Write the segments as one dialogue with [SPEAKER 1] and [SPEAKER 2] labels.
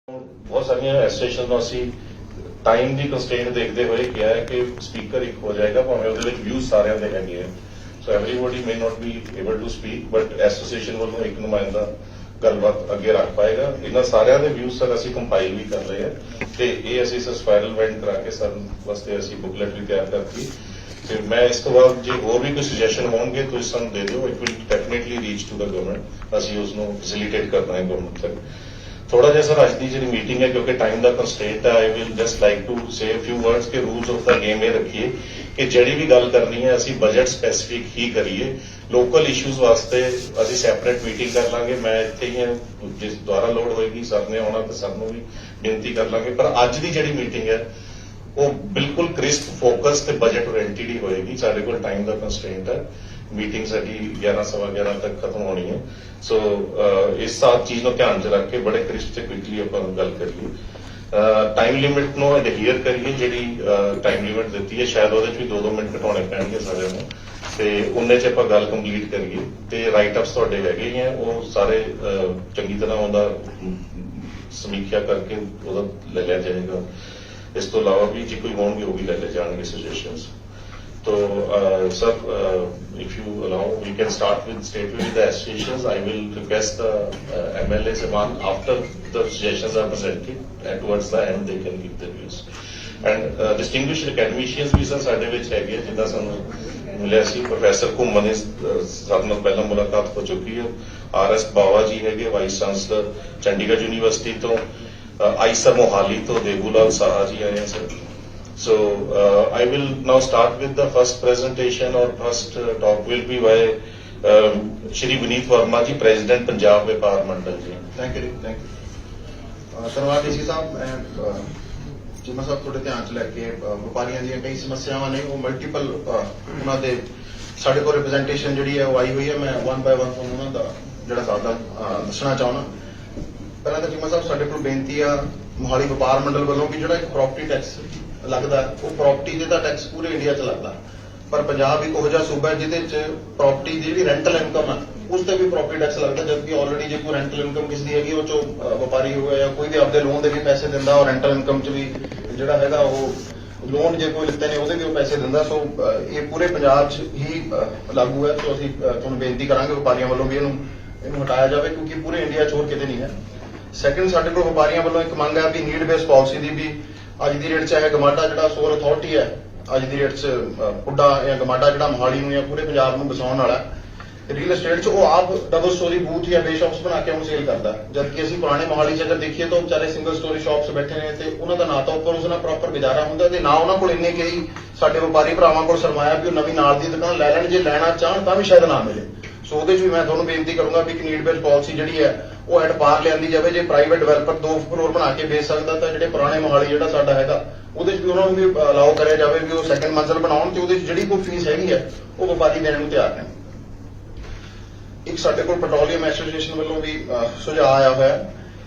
[SPEAKER 1] बहुत सारिया एसोसीएशन ਨੂੰ ਅਸੀਂ ਟਾਈਮ ਦੀ ਕੰਸਟ੍ਰੇਂਟ ਦੇਖਦੇ ਹੋਏ ਕਿਹਾ ਹੈ ਕਿ ਸਪੀਕਰ ਇੱਕ ਹੋ ਜਾਏਗਾ ਭਾਵੇਂ ਉਹਦੇ ਵਿੱਚ ਵਿਊਜ਼ ਸਾਰਿਆਂ ਦੇ ਹੈਗੇ ਆ so everybody may not be able to speak but association ਵੱਲੋਂ ਇੱਕ ਨੁਮਾਇੰਦਾ ਗੱਲਬਾਤ ਅੱਗੇ ਰੱਖ ਪਾਏਗਾ। ਇਹਨਾਂ ਸਾਰਿਆਂ ਦੇ ਵਿਊਜ਼ ਸਰ ਅਸੀਂ ਕੰਪਾਈਲ ਵੀ ਕਰ ਰਹੇ ਹਾਂ ਤੇ ਇਹ ਅਸੀਂ ਸਪਾਇਰਲ ਵੈਂਡ ਕਰਾ ਕੇ ਸਰ ਵਾਸਤੇ ਅਸੀਂ ਬੁਕਲੇਟ ਵੀ ਤਿਆਰ ਕਰਤੀ ਤੇ ਮੈਂ ਇਸ ਤੋਂ ਬਾਅਦ ਜੇ ਹੋਰ ਵੀ ਕੋਈ ਸੁਜੈਸ਼ਨ ਹੋਣਗੇ ਤੁਸੀਂ ਸਾਨੂੰ ਦੇ ਦਿਓ। It will definitely reach to the government. ਅਸੀਂ ਉਸ ਨੂੰ ਫੈਸਿਲੀਟੇਟ ਕਰਨਾ ਹੈ ਗਵਰਨਮੈਂਟ ਤੱਕ। थोड़ा जिहा सर अज की जी मीटिंग है क्योंकि टाइम का कंस्ट्रेंट है I will just like to say few words के रूल्स ऑफ द गेम ये रखिए कि जिहड़ी भी गल करनी है असी बजट स्पैसिफिक ही करिए। लोकल इशूज़ वास्ते असी सैपरेट मीटिंग कर लांगे। मैं इत्थे ही हां जिस द्वारा लोड़ होएगी सर ने आउणा ते सर नूं भी बेनती कर लांगे पर अज की जिहड़ी मीटिंग है वो बिल्कुल क्रिस्प फोकस ते बजट ओरिएंटेड ही होएगी। साडे कोल टाइम का कंस्ट्रेंट है। मीटिंग साडी 11:15 तक खत्म होनी है सो इस सात चीज़ को ध्यान च रख के बड़े क्रिस्प से क्विकली आपां गल करिए। टाइम लिमिट नो अडहेयर करिए। जिहड़ी टाइम लिमिट दी है शायद वो भी 2-2 मिनट घटाने पैणगे सारिਆਂ ਨੂੰ ਤੇ उन्ने च आपां गल कंप्लीट करिए ते राइट अप्स तुहाडे हैगे ही वो सारे चंगी तरह उहदा समीक्षा करके उहदा ले लिया जाएगा। इस तो इलावा भी जे कोई होणगे वो भी ले ले जाएंगे सजेशंस। तो sir if you allow we can start with straight with the associations. I will request the MLA Saban after the suggestions are presented and towards the end they can give their views and distinguished academicians भी sir ਸਾਡੇ ਵਿੱਚ ਹੈਗੇ ਜਿੱਦਾਂ ਸਾਨੂੰ ਮਿਲਿਆ ਸੀ professor ਘੁੰਮਣ ਇਸ ਸਾਡੇ ਨਾਲ ਪਹਿਲਾਂ ਮੁਲਾਕਾਤ ਹੋ ਚੁੱਕੀ ਹੈ। RS ਬਾਵਾ ਜੀ ਹੈਗੇ ਵਾਈਸ ਚਾਂਸਲਰ ਚੰਡੀਗੜ੍ਹ ਯੂਨੀਵਰਸਿਟੀ ਤੋਂ ਆਈਸਰ ਮੋਹਾਲੀ ਤੋਂ ਦੇਬੂਲਾਲ ਸਾਹਾ ਜੀ ਆਏ हैं sir। So I will now start with the first presentation or first talk will be by Shri Vineet Verma ji, President Punjab Vyapar Mandal ji।
[SPEAKER 2] Thank you, thank you। ਧੰਨਵਾਦ DC ਸਾਹਿਬ। ਚੀਮਾ ਸਾਹਿਬ ਤੁਹਾਡੇ ਧਿਆਨ ਚ ਲੈ ਕੇ ਵਪਾਰੀਆਂ ਦੀਆਂ ਕਈ ਸਮੱਸਿਆਵਾਂ ਨੇ ਉਹ ਮਲਟੀਪਲ ਉਹਨਾਂ ਦੇ ਸਾਡੇ ਕੋਲ ਰਿਪਰੈਜ਼ੈਂਟੇਸ਼ਨ ਜਿਹੜੀ ਹੈ ਉਹ ਆਈ ਹੋਈ ਹੈ। ਮੈਂ 1 by 1 ਤੁਹਾਨੂੰ ਉਹਨਾਂ ਦਾ ਜਿਹੜਾ ਸਾਡਾ ਦੱਸਣਾ ਚਾਹੁੰਦਾ। ਪਹਿਲਾਂ ਤਾਂ ਚੀਮਾ ਸਾਹਿਬ ਸਾਡੇ ਕੋਲ ਬੇਨਤੀ ਆ ਮੋਹਾਲੀ ਵਪਾਰ ਮੰਡਲ ਵੱਲੋਂ ਵੀ ਜਿਹੜਾ ਇੱਕ ਪ੍ਰਾਪਰਟੀ ਟੈਕਸ ਲੱਗਦਾ ਉਹ ਪ੍ਰਾਪਰਟੀ ਦੇ ਤਾਂ ਟੈਕਸ ਪੂਰੇ ਇੰਡੀਆ 'ਚ ਲੱਗਦਾ ਪਰ ਪੰਜਾਬ ਇੱਕ ਉਹ ਜਿਹਾ ਸੂਬਾ ਜਿਹਦੇ 'ਚ ਪ੍ਰਾਪਰਟੀ ਦੀ ਜਿਹੜੀ ਰੈਂਟਲ ਇਨਕਮ ਆ ਉਸ ਤੇ ਵੀ ਪ੍ਰਾਪਰਟੀ ਟੈਕਸ ਲੱਗਦਾ ਜਦਕਿ ਆਲਰੇਡੀ ਜੇ ਕੋਈ ਰੈਂਟਲ ਇਨਕਮ ਕਿਸੇ ਦੀ ਹੈਗੀ ਉਹ 'ਚੋਂ ਵਪਾਰੀ ਹੋਇਆ ਜਾਂ ਕੋਈ ਵੀ ਆਪਦੇ ਲੋਨ ਦੇ ਵੀ ਪੈਸੇ ਦਿੰਦਾ ਔਰ ਰੈਂਟਲ ਇਨਕਮ 'ਚ ਵੀ ਜਿਹੜਾ ਹੈਗਾ ਉਹ ਲੋਨ ਜੇ ਕੋਈ ਲਿੱਤੇ ਨੇ ਉਹਦੇ ਵੀ ਉਹ ਪੈਸੇ ਦਿੰਦਾ। ਸੋ ਇਹ ਪੂਰੇ ਪੰਜਾਬ 'ਚ ਹੀ ਲਾਗੂ ਹੈ। ਸੋ ਅਸੀਂ ਤੁਹਾਨੂੰ ਬੇਨਤੀ ਕਰਾਂਗੇ ਵਪਾਰੀਆਂ ਵੱਲੋਂ ਵੀ ਇਹਨੂੰ ਹਟਾਇਆ ਜਾਵੇ ਕਿਉਂਕਿ ਪੂਰੇ ਇੰਡੀਆ 'ਚ ਹੋਰ ਕਿਤੇ ਨਹੀਂ ਹੈ। ਸੈਕੰਡ ਸਾਡੇ ਕੋਲ ਵਪਾਰੀਆਂ ਵੱਲੋਂ ਇੱਕ ਮੰਗ ਹੈ ਵੀ ਨੀਡ ਬੇਸ ਪਾਲਿਸੀ ਦੀ ਵੀ ਅੱਜ ਦੀ ਰੇਟ 'ਚ ਹੈ ਗਮਾਡਾ ਜਿਹੜਾ ਸੋਰ ਅਥਾਰਟੀ ਹੈ ਅੱਜ ਦੀ ਰੇਟ 'ਚ ਪੁੱਡਾ ਜਾਂ ਗਮਾਡਾ ਜਿਹੜਾ ਮੋਹਾਲੀ ਨੂੰ ਜਾਂ ਪੂਰੇ ਪੰਜਾਬ ਨੂੰ ਬਸਾਉਣ ਵਾਲਾ ਰੀਅਲ estate 'ਚ ਉਹ ਆਪ ਡਬਲ ਸਟੋਰੀ ਬੂਥ ਜਾਂ ਬੇ ਸ਼ਾਪਸ ਬਣਾ ਕੇ ਉਹਨੂੰ ਸੇਲ ਕਰਦਾ ਜਦਕਿ ਅਸੀਂ ਪੁਰਾਣੇ ਮੋਹਾਲੀ 'ਚ ਅਗਰ ਦੇਖੀਏ ਤਾਂ ਵਿਚਾਰੇ ਸਿੰਗਲ ਸਟੋਰੀ ਸ਼ਾਪਸ ਬੈਠੇ ਨੇ ਤੇ ਉਹਨਾਂ ਦਾ ਨਾ ਤਾਂ ਉੱਪਰ ਉਸ ਨਾਲ ਪ੍ਰੋਪਰ ਗੁਜ਼ਾਰਾ ਹੁੰਦਾ ਤੇ ਨਾ ਉਹਨਾਂ ਕੋਲ ਇੰਨੇ ਕਈ ਸਾਡੇ ਵਪਾਰੀ ਭਰਾਵਾਂ ਕੋਲ ਸਰਮਾਇਆ ਵੀ ਉਹ ਨਵੀਂ ਨਾਲ ਦੀ ਦੁਕਾਨ ਲੈ ਲੈਣ ਜੇ ਲੈਣਾ ਚਾਹਣ ਤਾਂ ਵੀ ਸ਼ਾਇਦ ਨਾ ਮਿਲੇ। ਸੋ ਉਹਦੇ 'ਚ ਵੀ ਮੈਂ ਤੁਹਾਨੂੰ ਬੇਨਤੀ ਕਰੂੰਗਾ ਵੀ ਇੱਕ ਨੀਡ ਬੇਸ ਪਾਲਿਸੀ ਜਿਹੜੀ ਹੈ ਉਹ ਐਟ ਪਾਰ ਲਿਆਂਦੀ ਜਾਵੇ। ਜੇ ਪ੍ਰਾਈਵੇਟ ਡਿਵੈਲਪਰ 2 ਫਲੋਰ ਬਣਾ ਕੇ ਵੇਚ ਸਕਦਾ ਤਾਂ ਜਿਹੜੇ ਪੁਰਾਣੇ ਮੋਹਾਲੀ ਜਿਹੜਾ ਸਾਡਾ ਹੈਗਾ ਉਹਦੇ 'ਚ ਵੀ ਉਹਨਾਂ ਨੂੰ ਵੀ ਅਲਾਓ ਕਰਿਆ ਜਾਵੇ ਵੀ ਉਹ ਸੈਕੰਡ ਮੰਜ਼ਲ ਬਣਾਉਣ ਤੇ ਉਹਦੇ 'ਚ ਜਿਹੜੀ ਕੋਈ ਫੀਸ ਹੈਗੀ ਹੈ ਉਹ ਵਪਾਰੀ ਦੇਣ ਨੂੰ ਤਿਆਰ ਨੇ। ਇੱਕ ਸਾਡੇ ਕੋਲ ਪੈਟਰੋਲੀਅਮ ਐਸੋਸੀਏਸ਼ਨ ਵੱਲੋਂ ਵੀ ਸੁਝਾਅ ਆਇਆ ਹੋਇਆ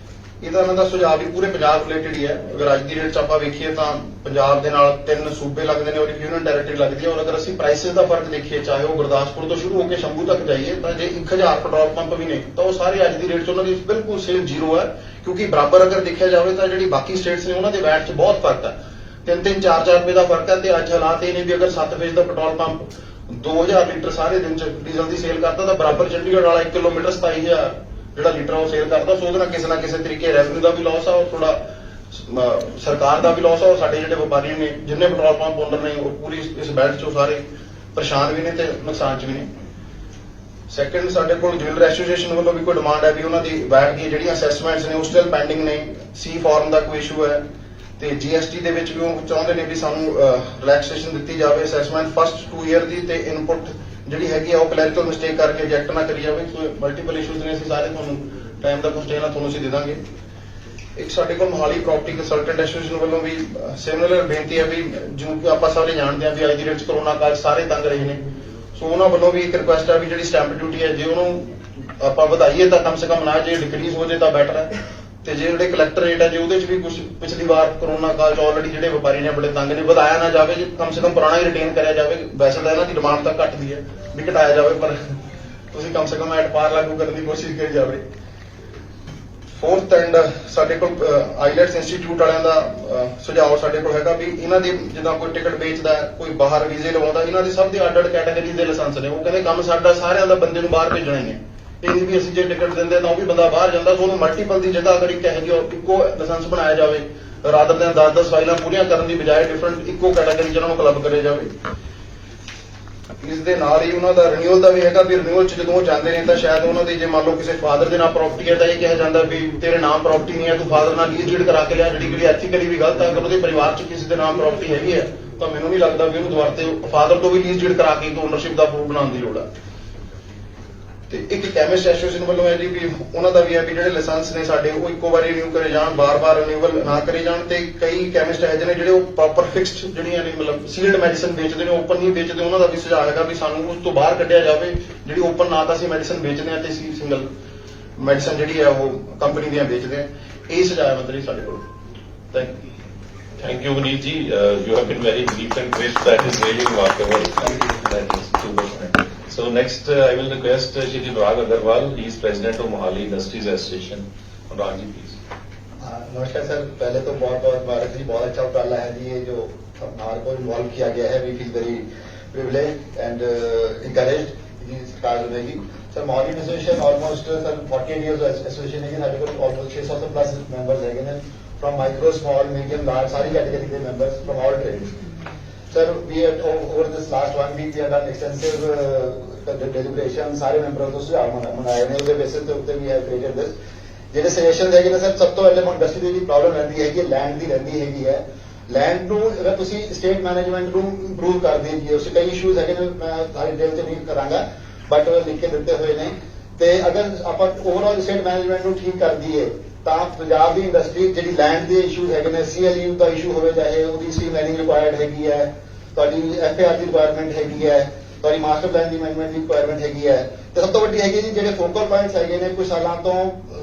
[SPEAKER 2] ਇਹਦਾ ਇਹਨਾਂ ਦਾ ਸੁਝਾਅ ਵੀ ਪੂਰੇ ਪੰਜਾਬ ਰਿਲੇਟਡ ਹੀ ਹੈ। ਅਗਰ ਅੱਜ ਦੀ ਰੇਟ 'ਚ ਆਪਾਂ ਵੇਖੀਏ ਤਾਂ ਪੰਜਾਬ ਦੇ ਨਾਲ 3 ਸੂਬੇ ਲੱਗਦੇ ਨੇ ਔਰ ਇੱਕ ਯੂਨੀਅਨ ਟੈਰੀਟਰੀ ਲੱਗਦੀ ਹੈ ਔਰ ਅਗਰ ਅਸੀਂ ਪ੍ਰਾਈਸਿਸ ਦਾ ਫਰਕ ਦੇਖੀਏ ਚਾਹੇ ਉਹ ਗੁਰਦਾਸਪੁਰ ਤੋਂ ਸ਼ੁਰੂ ਹੋ ਕੇ ਸ਼ੰਭੂ ਤੱਕ ਜਾਈਏ ਤਾਂ ਜੇ 1000 ਪੈਟਰੋਲ ਪੰਪ ਵੀ ਨੇ ਤਾਂ ਉਹ ਸਾਰੇ ਅੱਜ ਦੀ ਰੇਟ 'ਚ ਉਹਨਾਂ ਦੀ ਬਿਲਕੁਲ ਸੇਲ ਜ਼ੀਰੋ ਹੈ ਕਿਉਂਕਿ ਬਰਾਬਰ ਅਗਰ ਦੇਖਿਆ ਜਾਵੇ ਤਾਂ ਜਿਹੜੀ ਬਾਕੀ ਸਟੇਟਸ ਨੇ ਉਹਨਾਂ ਦੇ ਵੈਟ 'ਚ ਬਹੁਤ ਫਰਕ ਹੈ। 3-3 4-4 ਰੁਪਏ ਦਾ ਫਰਕ ਹੈ ਤੇ ਅੱਜ ਹਾਲਾਤ ਇਹ ਨੇ ਵੀ ਅਗਰ 7 ਰੁਪਏ ਦਾ ਪੈਟਰੋਲ ਪੰਪ 2000 ਲੀਟਰ ਸਾਰੇ ਦਿਨ 'ਚ ਡੀਜ਼ਲ ਦੀ ਸੇਲ ਕਰਦਾ ਤਾਂ ਬਰਾਬਰ ਚੰਡੀਗੜ੍ਹ ਵਾਲਾ 1 ਕਿਲੋਮੀਟਰ 27000 ਜਿਹੜਾ ਲੀਟਰ ਉਹ ਸੇਲ ਕਰਦਾ। ਸੋ ਉਹਦੇ ਨਾਲ ਕਿਸੇ ਤਰੀਕੇ ਰੈਵਨਿਊ ਦਾ ਵੀ ਲਾਸ ਆ ਔਰ ਥੋੜਾ ਸਰਕਾਰ ਦਾ ਵੀ ਲਾਸ ਆ ਔਰ ਸਾਡੇ ਜਿਹੜੇ ਵਪਾਰੀ ਨੇ ਜਿੰਨੇ ਪੈਟਰੋਲ ਪੰਪ ਓਨਰ ਨੇ ਉਹ ਪੂਰੀ ਇਸ ਬੈਲਟ 'ਚੋਂ ਸਾਰੇ ਪਰੇਸ਼ਾਨ ਵੀ ਨੇ ਤੇ ਨੁਕਸਾਨ 'ਚ ਵੀ ਨੇ। ਸੈਕੰਡ ਸਾਡੇ ਕੋਲ ਜੁਐਲਰ ਐਸੋਸੀਏਸ਼ਨ ਵੱਲੋਂ ਵੀ ਕੋਈ ਡਿਮਾਂਡ ਹੈ ਵੀ ਉਹਨਾਂ ਦੀ ਵੈਟ ਦੀਆਂ ਜਿਹੜੀਆਂ ਅਸੈਸਮੈਂਟਸ ਨੇ ਉਹ ਸਟਿਲ ਪੈਂਡਿੰਗ ਨੇ। ਸੀ ਫਾਰਮ ਦਾ ਕੋਈ ਇਸ਼ੂ ਹੈ ਤੇ GST ਦੇ ਵਿੱਚ ਵੀ ਉਹ ਚਾਹੁੰਦੇ ਨੇ ਵੀ ਸਾਨੂੰ ਰਿਲੈਕਸੇਸ਼ਨ ਦਿੱਤੀ ਜਾਵੇ ਅਸੈਸਮੈਂਟ ਫਸਟ 2 ਈਅਰ ਦੀ ਤੇ ਇਨਪੁਟ ਜਿਹੜੀ ਹੈਗੀ ਆ ਉਹ ਕਲੈਰੀਕਲ ਮਿਸਟੇਕ ਕਰਕੇ ਰਿਜੈਕਟ ਨਾ ਕਰੀ ਜਾਵੇ। ਸੋ ਮਲਟੀਪਲ ਇਸ਼ੂਜ਼ ਨੇ ਅਸੀਂ ਸਾਰੇ ਤੁਹਾਨੂੰ ਟਾਈਮ ਦਾ ਕੰਸਟ੍ਰੇਨ ਨਾਲ ਤੁਹਾਨੂੰ ਅਸੀਂ ਦੇ ਦਾਂਗੇ। ਇੱਕ ਸਾਡੇ ਕੋਲ ਮੋਹਾਲੀ ਪ੍ਰਾਪਰਟੀ ਕੰਸਲਟੈਂਟ ਐਸੋਸੀਏਸ਼ਨ ਵੱਲੋਂ ਵੀ ਸਿਮਿਲਰ ਬੇਨਤੀ ਹੈ ਵੀ ਜਿਵੇਂ ਕਿ ਆਪਾਂ ਸਾਰੇ ਜਾਣਦੇ ਹਾਂ ਵੀ ਅੱਜ ਦੀ ਰੇਟ 'ਚ ਕਰੋਨਾ ਕਾਲ ਸਾਰੇ ਤੰਗ ਰਹੇ ਨੇ। ਸੋ ਉਹਨਾਂ ਵੱਲੋਂ ਵੀ ਇੱਕ ਰਿਕੁਐਸਟ ਹੈ ਵੀ ਜਿਹੜੀ ਸਟੈਂਪ ਡਿਊਟੀ ਹੈ ਜੇ ਉਹਨੂੰ ਆਪਾਂ ਵਧਾਈਏ ਤਾਂ ਕਮ ਸੇ ਕਮ ਨਾ ਜੇ ਡਿਕਰੀਜ਼ ਹੋ ਜੇ ਤਾਂ ਬੈਟਰ ਹੈ ਤੇ ਜੇ ਜਿਹੜੇ ਕਲੈਕਟਰ ਰੇਟ ਹੈ ਜੇ ਉਹਦੇ 'ਚ ਵੀ ਕੁਝ ਪਿਛਲੀ ਵਾਰ ਕਰੋਨਾ ਕਾਲ 'ਚ ਆਲਰੇਡੀ ਜਿਹੜੇ ਵਪਾਰੀ ਨੇ ਬੜੇ ਤੰਗ ਨੇ ਵਧਾਇਆ ਨਾ ਜਾਵੇ ਜੇ ਕਮ ਸੇ ਕਮ ਪੁਰਾਣਾ ਹੀ ਰਿਟੇਨ ਕਰਿਆ ਜਾਵੇ। ਵੈਸੇ ਤਾਂ ਇਹਨਾਂ ਦੀ ਡਿਮਾਂਡ ਤਾਂ ਘੱਟ ਦੀ ਹੈ ਵੀ ਘਟਾਇਆ ਜਾਵੇ ਪਰ ਤੁਸੀਂ ਕਮ ਸੇ ਕਮ ਐਟ ਪਾਰ ਲਾਗੂ ਕਰਨ ਦੀ ਕੋਸ਼ਿਸ਼ ਕਰੀ ਜਾਵੇ। 4th ਐਂਡ ਸਾਡੇ ਕੋਲ ਆਈਲੈਟਸ ਇੰਸਟੀਚਿਊਟ ਵਾਲਿਆਂ ਦਾ ਸੁਝਾਅ ਸਾਡੇ ਕੋਲ ਹੈਗਾ ਵੀ ਇਹਨਾਂ ਦੀ ਜਿੱਦਾਂ ਕੋਈ ਟਿਕਟ ਵੇਚਦਾ ਹੈ, ਕੋਈ ਬਾਹਰ ਵੀਜ਼ੇ ਲਵਾਉਂਦਾ, ਇਹਨਾਂ ਦੀ ਸਭ ਦੀ ਅੱਡ-ਅੱਡ ਕੈਟਾਗਰੀ ਦੇ ਲਾਇਸੈਂਸ ਨੇ। ਉਹ ਕਹਿੰਦੇ ਕੰਮ ਸਾਡਾ ਸਾਰਿਆਂ ਦਾ ਬੰਦੇ ਨੂੰ ਬਾਹਰ ਭੇਜਣਾ ਹੀ ਹੈ। ਇਹ ਨਹੀਂ ਵੀ ਅਸੀਂ ਜੇ ਟਿਕਟ ਦਿੰਦੇ ਤਾਂ ਉਹ ਵੀ ਬੰਦਾ ਬਾਹਰ ਜਾਂਦਾ, ਸੋ ਉਹਨੂੰ ਮਲਟੀਪਲ ਦੀ ਜਗ੍ਹਾ ਅਗਰ ਇੱਕ ਇਹੋ ਜਿਹੀ ਇੱਕੋ ਲਾਇਸੈਂਸ ਬਣਾਇਆ ਜਾਵੇ, ਰਾਦਰ ਦੇਨ 10-10 ਫਾਈਲਾਂ ਪੂਰੀਆਂ ਕਰਨ ਦੀ ਬਜਾਏ ਡਿਫਰੈਂਟ ਇੱਕੋ ਕੈਟਾਗਰੀ ਜਿਹਨਾਂ ਨੂੰ ਕਲੱਬ ਕਰੇ ਜਾਵੇ। ਇਸ ਦੇ ਨਾਲ ਹੀ ਉਹਨਾਂ ਦਾ ਰਿਨਿਊਅਲ ਦਾ ਵੀ ਹੈਗਾ ਵੀ ਰਿਨਿਊਅਲ ਚ ਜਦੋਂ ਉਹ ਜਾਂਦੇ ਨੇ ਤਾਂ ਸ਼ਾਇਦ ਉਹਨਾਂ ਦੀ ਜੇ ਮੰਨ ਲਓ ਕਿਸੇ ਫਾਦਰ ਦੇ ਨਾਮ ਪ੍ਰਾਪਰਟੀ ਹੈ ਤਾਂ ਇਹ ਕਿਹਾ ਜਾਂਦਾ ਵੀ ਤੇਰੇ ਨਾਮ ਪ੍ਰਾਪਰਟੀ ਨਹੀਂ ਹੈ, ਤੂੰ ਫਾਦਰ ਨਾਲ ਲੀਜ਼ ਡੀਡ ਕਰਾ ਕੇ ਲਿਆ, ਜਿਹੜੀ ਐਥੀਕਲੀ ਵੀ ਗਲਤ ਹੈ। ਅਗਰ ਉਹਦੇ ਪਰਿਵਾਰ ਚ ਕਿਸੇ ਦੇ ਨਾਮ ਪ੍ਰਾਪਰਟੀ ਹੈਗੀ ਹੈ ਤਾਂ ਮੈਨੂੰ ਨਹੀਂ ਲੱਗਦਾ ਵੀ ਉਹਨੂੰ ਦੁਬਾਰਾ ਤੇ ਫਾਦਰ ਤੋਂ ਵੀ ਲੀਜ਼ ਡੀਡ ਕਰਾ ਕੇ ਓਨਰਸ਼ਿਪ ਦਾ ਪ੍ਰੂਫ ਬਣਾਉਣ ਦੀ ਲੋੜ ਹੈ। ਤੇ ਇੱਕ ਕੈਮਿਸਟ ਐਸੋਸੀਏਸ਼ਨ ਵੱਲੋਂ ਹੈ ਜੀ ਵੀ ਉਹਨਾਂ ਦਾ ਵੀ ਹੈ ਵੀ ਜਿਹੜੇ ਲਾਇਸੈਂਸ ਨੇ ਸਾਡੇ ਉਹ ਇੱਕੋ ਵਾਰੀ ਰਿਨਿਊ ਕਰੇ ਜਾਣ, ਬਾਰ-ਬਾਰ ਰਿਨਿਊਅਲ ਨਾ ਕਰੇ ਜਾਣ। ਤੇ ਕਈ ਕੈਮਿਸਟ ਹੈ ਜਿਹੜੇ ਉਹ ਪ੍ਰੋਪਰ ਫਿਕਸਡ ਜਿਹੜੀਆਂ ਨੇ ਮਤਲਬ ਸੀਲਡ ਮੈਡੀਸਨ ਵੇਚਦੇ ਨੇ, ਓਪਨ ਨਹੀਂ ਵੇਚਦੇ। ਉਹਨਾਂ ਦਾ ਵੀ ਸੁਝਾਅ ਹੈਗਾ ਵੀ ਸਾਨੂੰ ਉਸ ਤੋਂ ਬਾਹਰ ਕੱਢਿਆ ਜਾਵੇ, ਜਿਹੜੀ ਓਪਨ ਨਾ ਤਾਂ ਅਸੀਂ ਮੈਡੀਸਨ ਵੇਚਦੇ ਹਾਂ ਤੇ ਅਸੀਂ ਸਿੰਗਲ ਮੈਡੀਸਨ ਜਿਹੜੀ ਹੈ ਉਹ ਕੰਪਨੀ ਦੀਆਂ ਵੇਚਦੇ ਹਾਂ। ਇਹ ਸੁਝਾਅ ਮੰਤਰੀ ਸਾਡੇ ਕੋਲ। Thank you.
[SPEAKER 1] Thank you, Vineet ji. You have been very brief and crisp. That is really remarkable. That is too much. So next, I will request Shri Anurag Agarwal. He is President of Mohali Industries Association. Anurag ji, please.
[SPEAKER 3] नमस्कार sir, पहले तो बहुत बहुत मुबारक जी, बहुत अच्छा उपराला है जी ये जो हमारे को इन्वॉल्व किया गया है। We feel very privilege and encouraged जी सरकार बनेगी। Sir Mohali association almost sir 48 years association है, साढ़े को ऑलमोस्ट 600 प्लस मेंबर्स है, from micro small medium large सारी कैटेगरी के members from all trades. Sir we over this last 1 week we have done extensive deliberation, सारे मेंबर्स को सुझाव मनाए ने ਉਹਦੇ बेसिस ਤੇ ਉੱਤੇ ਵੀ ਹੈਵ ਕ੍ਰੀਏਟਡ ਦਿਸ। ਜਿਹੜੇ ਸਜੈਸ਼ਨ ਹੈਗੇ ਨੇ ਸਰ, ਸਭ ਤੋਂ ਪਹਿਲੇ ਇੰਡਸਟਰੀ ਦੀ ਜਿਹੜੀ ਪ੍ਰੋਬਲਮ ਰਹਿੰਦੀ ਹੈ ਕਿ ਲੈਂਡ ਦੀ ਰਹਿੰਦੀ ਹੈਗੀ ਹੈ। ਲੈਂਡ ਨੂੰ ਅਗਰ ਤੁਸੀਂ ਸਟੇਟ ਮੈਨੇਜਮੈਂਟ ਨੂੰ ਇੰਪਰੂਵ ਕਰ ਦਈਏ, ਉਸ ਕਈ ਇਸ਼ੂਜ਼ ਹੈਗੇ ਨੇ, ਮੈਂ ਸਾਰੀ ਡਿਟੇਲ ਚ ਨਹੀਂ ਕਰਾਂਗਾ ਬਟ ਲਿਖ ਕੇ ਦਿੱਤੇ ਹੋਏ ਨੇ। ਤੇ ਅਗਰ ਆਪਾਂ ਓਵਰਆਲ ਸਟੇਟ ਮੈਨੇਜਮੈਂਟ ਨੂੰ ਠੀਕ ਕਰ ਦਈਏ ਤਾਂ ਪੰਜਾਬ ਦੀ ਇੰਡਸਟਰੀ ਜਿਹੜੀ ਲੈਂਡ ਦੇ ਇਸ਼ੂਜ਼ ਹੈਗੇ ਨੇ, CLU ਦਾ ਇਸ਼ੂ ਹੋਵੇ ਚਾਹੇ ਉਹਦੀ ਸਟ੍ਰੀਮਲਾਈਨਿੰਗ ਰਿਕੁਆਇਰਡ ਹੈਗੀ ਹੈ, ਤੁਹਾਡੀ FAR ਦੀ ਰਿਕੁਆਇਰਮੈਂਟ ਹੈਗੀ ਹੈ, ਤੁਹਾਡੀ ਮਾਸਟਰ ਪਲਾਨ ਦੀ ਮੈਨੇਜਮੈਂਟ ਦੀ ਰਿਕੁਆਇਰਮੈਂਟ ਹੈਗੀ ਹੈ। ਤੇ ਸਭ ਤੋਂ ਵੱਡੀ ਹੈਗੀ ਜੀ ਜਿਹੜੇ ਫੋਕਲ ਪੁਆਇੰਟਸ ਹੈਗੇ ਨੇ, ਕੁਝ ਸਾਲਾਂ ਤੋਂ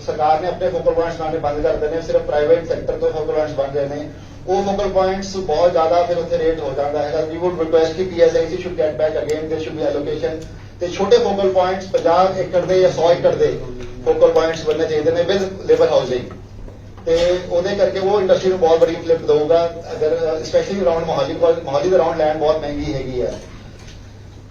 [SPEAKER 3] ਸਰਕਾਰ ਨੇ ਆਪਣੇ ਫੋਕਲ ਪੁਆਇੰਟਸ ਬਣਾਉਣੇ ਬੰਦ ਕਰ ਦਿੱਤੇ ਨੇ, ਸਿਰਫ ਪ੍ਰਾਈਵੇਟ ਸੈਕਟਰ ਤੋਂ ਫੋਕਲ ਪੁਆਇੰਟਸ ਬਣ ਰਹੇ ਨੇ। ਉਹ ਫੋਕਲ ਪੁਆਇੰਟਸ ਬਹੁਤ ਜ਼ਿਆਦਾ ਫਿਰ ਉੱਥੇ ਰੇਟ ਹੋ ਜਾਂਦਾ ਹੈਗਾ। ਵੀ ਵੁੱਡ ਰਿਕੁਐਸਟ ਕਿ PSIC should get back again, there should be allocation. ਤੇ ਛੋਟੇ ਫੋਕਲ ਪੁਆਇੰਟਸ 50 ਏਕੜ ਦੇ ਜਾਂ 100 ਏਕੜ ਦੇ ਫੋਕਲ ਪੁਆਇੰਟਸ ਬਣਨੇ ਚਾਹੀਦੇ ਨੇ ਵਿਦ ਲੇਬਰ ਹਾਊਸਿੰਗ। ਤੇ ਉਹਦੇ ਕਰਕੇ ਉਹ ਇੰਡਸਟਰੀ ਨੂੰ ਬਹੁਤ ਬੜੀ ਫਲਿਪ ਦਊਗਾ। ਅਗਰ ਸਪੈਸ਼ਲੀ ਅਰਾਊਂਡ ਮੋਹਾਲੀ ਦੇ ਅਰਾਊਂਡ ਲੈਂਡ ਬਹੁਤ ਮਹਿੰਗੀ ਹੈਗੀ ਹੈ।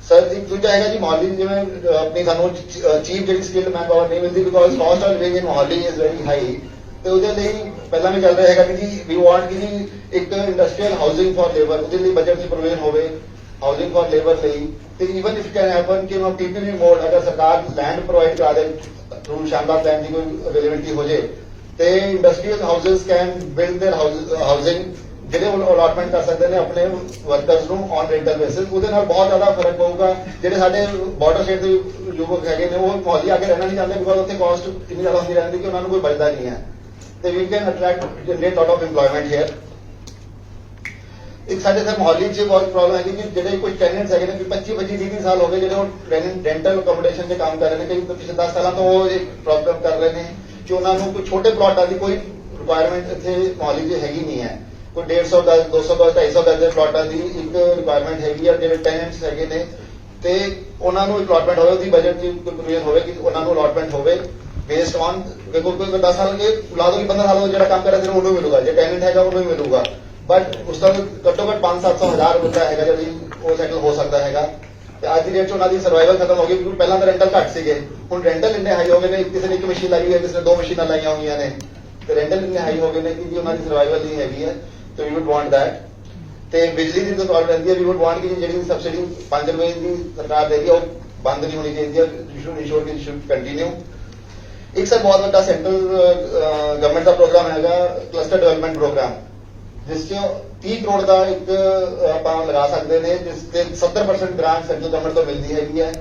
[SPEAKER 3] ਸਰ ਇੱਕ ਦੂਜਾ ਹੈਗਾ ਜੀ ਮੋਹਾਲੀ ਜਿਵੇਂ ਆਪਣੀ ਸਾਨੂੰ ਚੀਪ ਜਿਹੜੀ ਸਕਿੱਲਡ ਮੈਨ ਪਾਵਰ ਨਹੀਂ ਮਿਲਦੀ because caste of living in Mohali is very high. ਤੇ ਉਹਦੇ ਲਈ ਪਹਿਲਾਂ ਵੀ ਚੱਲ ਰਿਹਾ ਹੈਗਾ ਕਿ ਜੀ ਵੀ ਵਾਂਟ ਕਿ ਜੀ ਇੱਕ ਇੰਡਸਟਰੀਅਲ ਹਾਊਸਿੰਗ ਫॉर ਲੇਬਰ, ਉਹਦੇ ਲਈ ਬਜਟ ਦੀ ਪ੍ਰੋਵੀਜ਼ਨ ਹੋਵੇ ਹਾਊਸਿੰਗ ਫॉर ਲੇਬਰ ਲਈ। ਤੇ ਇਵਨ ਇਫ ਕੈਨ ਹੈਪਨ ਕਿ PPP ਮੋਡ ਅਗਰ ਸਰਕਾਰ ਲੈਂਡ ਪ੍ਰੋਵਾਈਡ ਕਰਾ ਦੇ ਥਰੂ ਸ਼ਾਨਦਾਰ ਪਲਾਨ ਦੀ ਕੋਈ ਅਵੇਲੇਬਿਲਿਟੀ ਹੋ ਜੇ ਤੇ industrial houses can build their housing ਜਿਹੜੇ ਉਹ ਅਲਾਟਮੈਂਟ ਕਰ ਸਕਦੇ ਨੇ ਆਪਣੇ ਵਰਕਰਸ ਨੂੰ ਔਨ ਰੈਂਟਲ ਬੇਸਿਸ। ਉਹਦੇ ਨਾਲ ਬਹੁਤ ਜ਼ਿਆਦਾ ਫਰਕ ਪਊਗਾ। ਜਿਹੜੇ ਸਾਡੇ ਬਾਰਡਰ ਸਟੇਟ ਦੇ ਯੁਵਕ ਹੈਗੇ ਨੇ ਉਹ ਮੋਹਾਲੀ ਆ ਕੇ ਰਹਿਣਾ ਨਹੀਂ ਚਾਹੁੰਦੇ ਬਿਕੋਜ਼ ਉੱਥੇ ਕਾਸਟ ਇੰਨੀ ਜ਼ਿਆਦਾ ਹੁੰਦੀ ਰਹਿੰਦੀ ਕਿ ਉਹਨਾਂ ਨੂੰ ਕੋਈ ਬਚਦਾ ਨਹੀਂ ਹੈ। ਤੇ we can attract generate out of employment here. ਇੱਕ ਸਾਡੇ ਸਰ ਮੋਹਾਲੀ 'ਚ ਬਹੁਤ ਪ੍ਰੋਬਲਮ ਹੈਗੀ ਕਿ ਜਿਹੜੇ ਕੋਈ ਟੈਨੈਂਟਸ ਹੈਗੇ ਨੇ 25-30 ਸਾਲ ਹੋ ਗਏ ਜਿਹੜੇ ਉਹ ਰੈਂਟਲ ਅਕੋਮੋਡੇਸ਼ਨ 'ਚ ਕੰਮ ਕਰ ਰਹੇ ਨੇ। ਕਈ ਪਿਛਲੇ 10 ਸਾਲਾਂ ਤੋਂ ਉਹ ਇੱਕ ਪ੍ਰੋਬਲਮ ਕਰ ਰਹੇ ਨੇ ਕਿ ਉਹਨਾਂ ਨੂੰ ਕੋਈ ਛੋਟੇ ਪਲਾਟਾਂ ਦੀ ਕੋਈ ਰਿਕੁਆਇਰਮੈਂਟ ਇੱਥੇ ਮੋਹਾਲੀ 'ਚ ਹੈਗੀ ਨਹੀਂ ਹੈ। ਕੋਈ 150 ਗਜ਼ 200 ਗਜ਼ 250 ਗਜ਼ ਦੇ ਪਲਾਟਾਂ ਦੀ ਇੱਕ ਰਿਕੁਆਇਰਮੈਂਟ ਹੈਗੀ ਆ। ਜਿਹੜੇ ਟੈਨੈਂਟਸ ਹੈਗੇ ਨੇ ਤੇ ਉਹਨਾਂ ਨੂੰ ਅਲਾਟਮੈਂਟ ਹੋਵੇ, ਉਹਦੀ ਬਜਟ ਦੀ ਕੋਈ ਪ੍ਰੋਵੀਜ਼ਨ ਹੋਵੇ ਕਿ ਉਹਨਾਂ ਨੂੰ ਅਲਾਟਮੈਂਟ ਹੋਵੇ ਬੇਸਡ ਔਨ ਕੋਈ 10 ਸਾਲ ਕੇ ਲਾ ਦੋ ਕਿ 15 ਸਾਲ ਜਿਹੜਾ ਕੰਮ ਕਰ ਰਿਹਾ ਉਹਨੂੰ ਮਿਲੂਗਾ, ਜੇ ਟੈਨੈਂਟ ਹੈਗਾ ਉਹਨੂੰ ਹੀ ਮਿਲੂਗਾ। ਬਟ ਉਸ ਦਾ ਘੱਟੋ ਘੱਟ 500-700 ਹਜ਼ਾਰ ਰੁਪਏ ਹੈਗਾ ਜਿਹੜੀ ਉਹ ਸੈਟਲ ਹੋ ਸਕਦਾ ਹੈਗਾ। ਤੇ ਅੱਜ ਦੀ ਡੇਟ 'ਚ ਉਹਨਾਂ ਦੀ ਸਰਵਾਈਵਲ ਖਤਮ ਹੋ ਗਈ ਕਿਉਂਕਿ ਪਹਿਲਾਂ ਤਾਂ ਰੈਂਟਲ ਘੱਟ ਸੀਗੇ, ਹੁਣ ਰੈਂਟਲ ਇੰਨੇ ਹਾਈ ਹੋ ਗਏ ਨੇ। ਕਿਸੇ ਨੇ ਇੱਕ ਮਸ਼ੀਨ ਲਾਈ ਹੋਈ ਹੈ, ਕਿਸੇ ਨੇ 2 ਮਸ਼ੀਨਾਂ ਲਾਈਆਂ ਹੋਈਆਂ ਨੇ ਤੇ ਰੈਂਟਲ ਇੰਨੇ ਹਾਈ ਹੋ ਗਏ ਨੇ ਕਿ ਉਹਨਾਂ ਦੀ ਸਰਵਾਈਵਲ ਨਹੀਂ ਹੈਗੀ ਹੈ। ਤੇ ਵੀ ਵੁੱਡ ਵਾਂਟ ਦੈਟ। ਤੇ ਬਿਜਲੀ ਦੀ ਤਾਂ ਪ੍ਰੋਬਲਮ ਰਹਿੰਦੀ ਹੈ। ਵੀ ਵੁੱਡ ਵਾਂਟ ਕਿ ਜਿਹੜੀ ਸਬਸਿਡੀ 5 ਰੁਪਏ ਦੀ ਸਰਕਾਰ ਦੇ ਰਹੀ ਹੈ ਉਹ ਬੰਦ ਨਹੀਂ ਹੋਣੀ ਚਾਹੀਦੀ ਹੈ। ਯੂ ਸ਼ੁਡ ਇੰਸ਼ੋਰ ਕਿ ਸ਼ੁਡ ਕੰਟੀਨਿਊ। ਇੱਕ ਸਰ ਬਹੁਤ ਵੱਡਾ ਸੈਂਟਰਲ ਗਵਰਨਮੈਂਟ ਦਾ ਪ੍ਰੋਗਰਾਮ ਹੈਗਾ ਕਲਸਟਰ ਡਿਵੈਲਪਮੈਂਟ ਪ੍ਰੋਗਰਾਮ, ਜਿਸ 'ਚ 30 ਕਰੋੜ ਦਾ ਇੱਕ ਆਪਾਂ ਲਗਾ ਸਕਦੇ ਨੇ, ਜਿਸ ਤੇ 70% ਗ੍ਰਾਂਟ ਸੈਂਟਰਲ ਗਵਰਨਮੈਂਟ ਤੋਂ ਮਿਲਦੀ ਹੈਗੀ ਹੈ।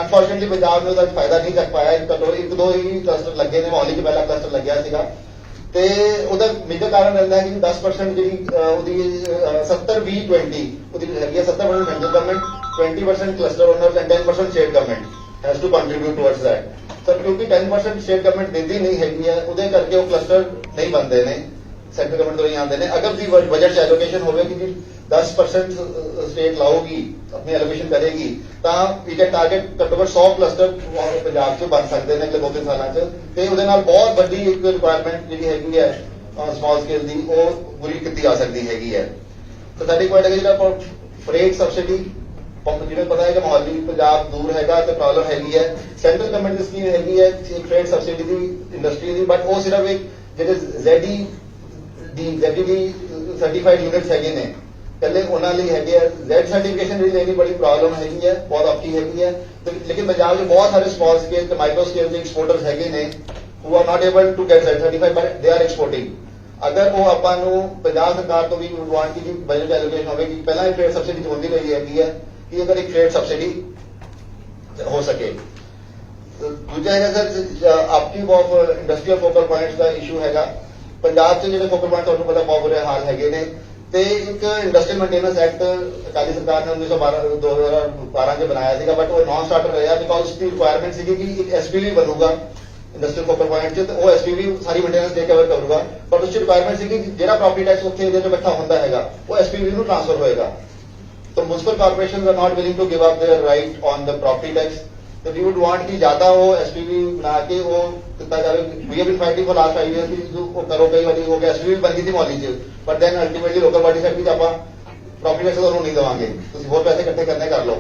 [SPEAKER 3] ਅਨਫੋਰਚੂਨੇਟਲੀ ਪੰਜਾਬ ਨੇ ਉਹਦਾ ਫਾਇਦਾ ਨਹੀਂ ਚੱਕ ਪਾਇਆ। ਇੱਕ ਦੋ ਹੀ ਕਲਸਟਰ ਲੱਗੇ ਨੇ। ਮੋਹਾਲੀ 'ਚ ਪਹਿਲਾ ਕਲਸਟਰ ਲੱਗਿਆ ਸੀਗਾ ਤੇ ਉਹਦਾ ਮੇਜਰ ਕਾਰਨ ਰਹਿੰਦਾ ਹੈ ਕਿ 10% ਜਿਹੜੀ ਉਹਦੀ 70-20-20 ਉਹਦੀ ਹੈਗੀ ਹੈ। 70% central government, 20% cluster owners and 10% state government has to contribute towards that. Sir ਕਿਉਂਕਿ 10% ਸਟੇਟ ਗਵਰਨਮੈਂਟ ਦਿੰਦੀ ਨਹੀਂ ਹੈਗੀ ਹੈ, ਉਹਦੇ ਕਰਕੇ ਉਹ ਕਲਸਟਰ ਨਹੀਂ ਬਣਦੇ ਨੇ, ਸੈਂਟਰਲ ਗਵਰਨਮੈਂਟ ਤੋਂ ਹੀ ਆਉਂਦੇ ਨੇ। ਅਗਰ ਦੀ ਬਜਟ 'ਚ ਐਲੋਕੇਸ਼ਨ ਹੋਵੇ ਕਿ ਜੀ 10% ਸਟੇਟ ਲਾਊਗੀ ਆਪਣੀ ਐਲੋਕੇਸ਼ਨ ਕਰੇਗੀ ਤਾਂ ਵੀ ਕੈਨ ਟਾਰਗੇਟ ਘੱਟੋ ਘੱਟ 100 ਕਲਸਟਰ ਪੰਜਾਬ 'ਚ ਬਣ ਸਕਦੇ ਨੇ ਅਗਲੇ 2-3 ਸਾਲਾਂ 'ਚ ਤੇ ਉਹਦੇ ਨਾਲ ਬਹੁਤ ਵੱਡੀ ਇੱਕ ਰਿਕੁਆਇਰਮੈਂਟ ਜਿਹੜੀ ਹੈਗੀ ਹੈ ਸਮਾਲ ਸਕੇਲ ਦੀ ਉਹ ਪੂਰੀ ਕੀਤੀ ਜਾ ਸਕਦੀ ਹੈਗੀ ਹੈ। ਤਾਂ ਸਾਡੀ ਪੁਆਇੰਟ ਹੈ ਕਿ ਜਿਹੜਾ ਫਰੇਟ ਸਬਸਿਡੀ ਜਿਹਨੂੰ ਪਤਾ ਹੈ ਕਿ ਮੁਹਾਲੀ ਪੰਜਾਬ ਦੂਰ ਹੈਗਾ ਤੇ ਪ੍ਰੋਬਲਮ ਹੈਗੀ ਹੈ, ਸੈਂਟਰਲ ਗਵਰਨਮੈਂਟ ਦੀ ਸਕੀਮ ਹੈਗੀ ਹੈ fret subsidy the industry the, but ਉਹ ਸਿਰਫ ਇੱਕ ਜਿਹੜੇ ZED ਸਰਟੀਫਾਈਡ ਯੂਨਿਟਸ ਹੈਗੇ ਨੇ ਪਹਿਲੇ ਉਹਨਾਂ ਲਈ ਹੈਗੇ ਆ। Z ਸਰਟੀਫਿਕੇਸ਼ਨ ਦੀ ਲੈਣੀ ਬੜੀ ਪ੍ਰੋਬਲਮ ਹੈਗੀ ਹੈ, ਬਹੁਤ ਔਖੀ ਹੈਗੀ ਹੈ। ਲੇਕਿਨ ਪੰਜਾਬ 'ਚ ਬਹੁਤ ਸਾਰੇ ਸਮਾਲ ਸਕੇਲ ਤੇ ਮਾਈਕਰੋ ਸਕੇਲ ਦੇ ਐਕਸਪੋਰਟਰਸ ਹੈਗੇ ਨੇ who are not able to get Z certified but they are exporting। ਅਗਰ ਉਹ ਆਪਾਂ ਨੂੰ ਪੰਜਾਬ ਸਰਕਾਰ ਤੋਂ ਵੀ ਵਾਂਟ की ਬਜਟ ਐਲੋਕੇਸ਼ਨ ਹੋਵੇ ਕਿ ਪਹਿਲਾਂ ਹੀ ਫਰੇਟ ਸਬਸਿਡੀ ਹੁੰਦੀ ਰਹੀ ਹੈਗੀ ਹੈ ਕਿ ਅਗਰ ਇੱਕ ਫਰੇਟ ਸਬਸਿਡੀ ਹੋ ਸਕੇ। ਦੂਜਾ ਹੈਗਾ ਸਰ ਆਪਕੀ ਆਫ ਇੰਡਸਟਰੀਅਲ ਫੋਕਲ ਪੁਆਇੰਟਸ ਦਾ ਇਸ਼ੂ ਹੈਗਾ। ਪੰਜਾਬ 'ਚ ਜਿਹੜੇ ਫੋਕਲ ਪੁਆਇੰਟ ਤੁਹਾਨੂੰ ਪਤਾ ਬਹੁਤ ਬੁਰੇ ਹਾਲ ਹੈਗੇ ਨੇ ਤੇ ਇੱਕ ਇੰਡਸਟਰੀਅਲ ਮੇਨਟੇਨੈਂਸ ਐਕਟ ਅਕਾਲੀ ਸਰਕਾਰ ਨੇ 2012 'ਚ ਬਣਾਇਆ ਸੀਗਾ ਬਟ ਉਹ ਨਾਨ ਸਟਾਰਟਰ ਰਿਹਾ ਬਿਕॉज ਉਸਦੀ ਰਿਕੁਆਇਰਮੈਂਟ ਸੀਗੀ ਕਿ ਇੱਕ SPV ਬਣੂਗਾ ਇੰਡਸਟਰੀਅਲ ਫੋਕਲ ਪੁਆਇੰਟ 'ਚ ਤੇ ਉਹ SPV ਸਾਰੀ ਮੇਨਟੇਨੈਂਸ ਦੇ ਕਵਰ ਕਰੂਗਾ ਬਟ ਉਸ 'ਚ ਰਿਕੁਆਇਰਮੈਂਟ ਸੀਗੀ ਕਿ ਜਿਹੜਾ ਪ੍ਰੋਪਰਟੀ ਟੈਕਸ ਉੱਥੇ ਏਰੀਆ 'ਚ ਇਕੱਠਾ ਹੁੰਦਾ ਹੈਗਾ ਉਹ SPV ਨੂੰ ਟ੍ਰਾਂਸਫਰ ਹੋਏਗਾ। तो municipal corporations are not willing to give up their right on the property tax. तो वी वुड वांट कि ज्यादा वो SPV बना के वो कितना जावे। We have been fighting for last 5 years कि वो करो कई वाली हो गया SPV बन गई थी मॉली च but then ultimately local body सेट भी ਆਪਾਂ प्रॉपर्टी टैक्स ਤੁਹਾਨੂੰ ਨਹੀਂ ਦੇਵਾਂਗੇ ਤੁਸੀਂ ਹੋਰ ਪੈਸੇ ਇਕੱਠੇ ਕਰਨੇ ਕਰ ਲਓ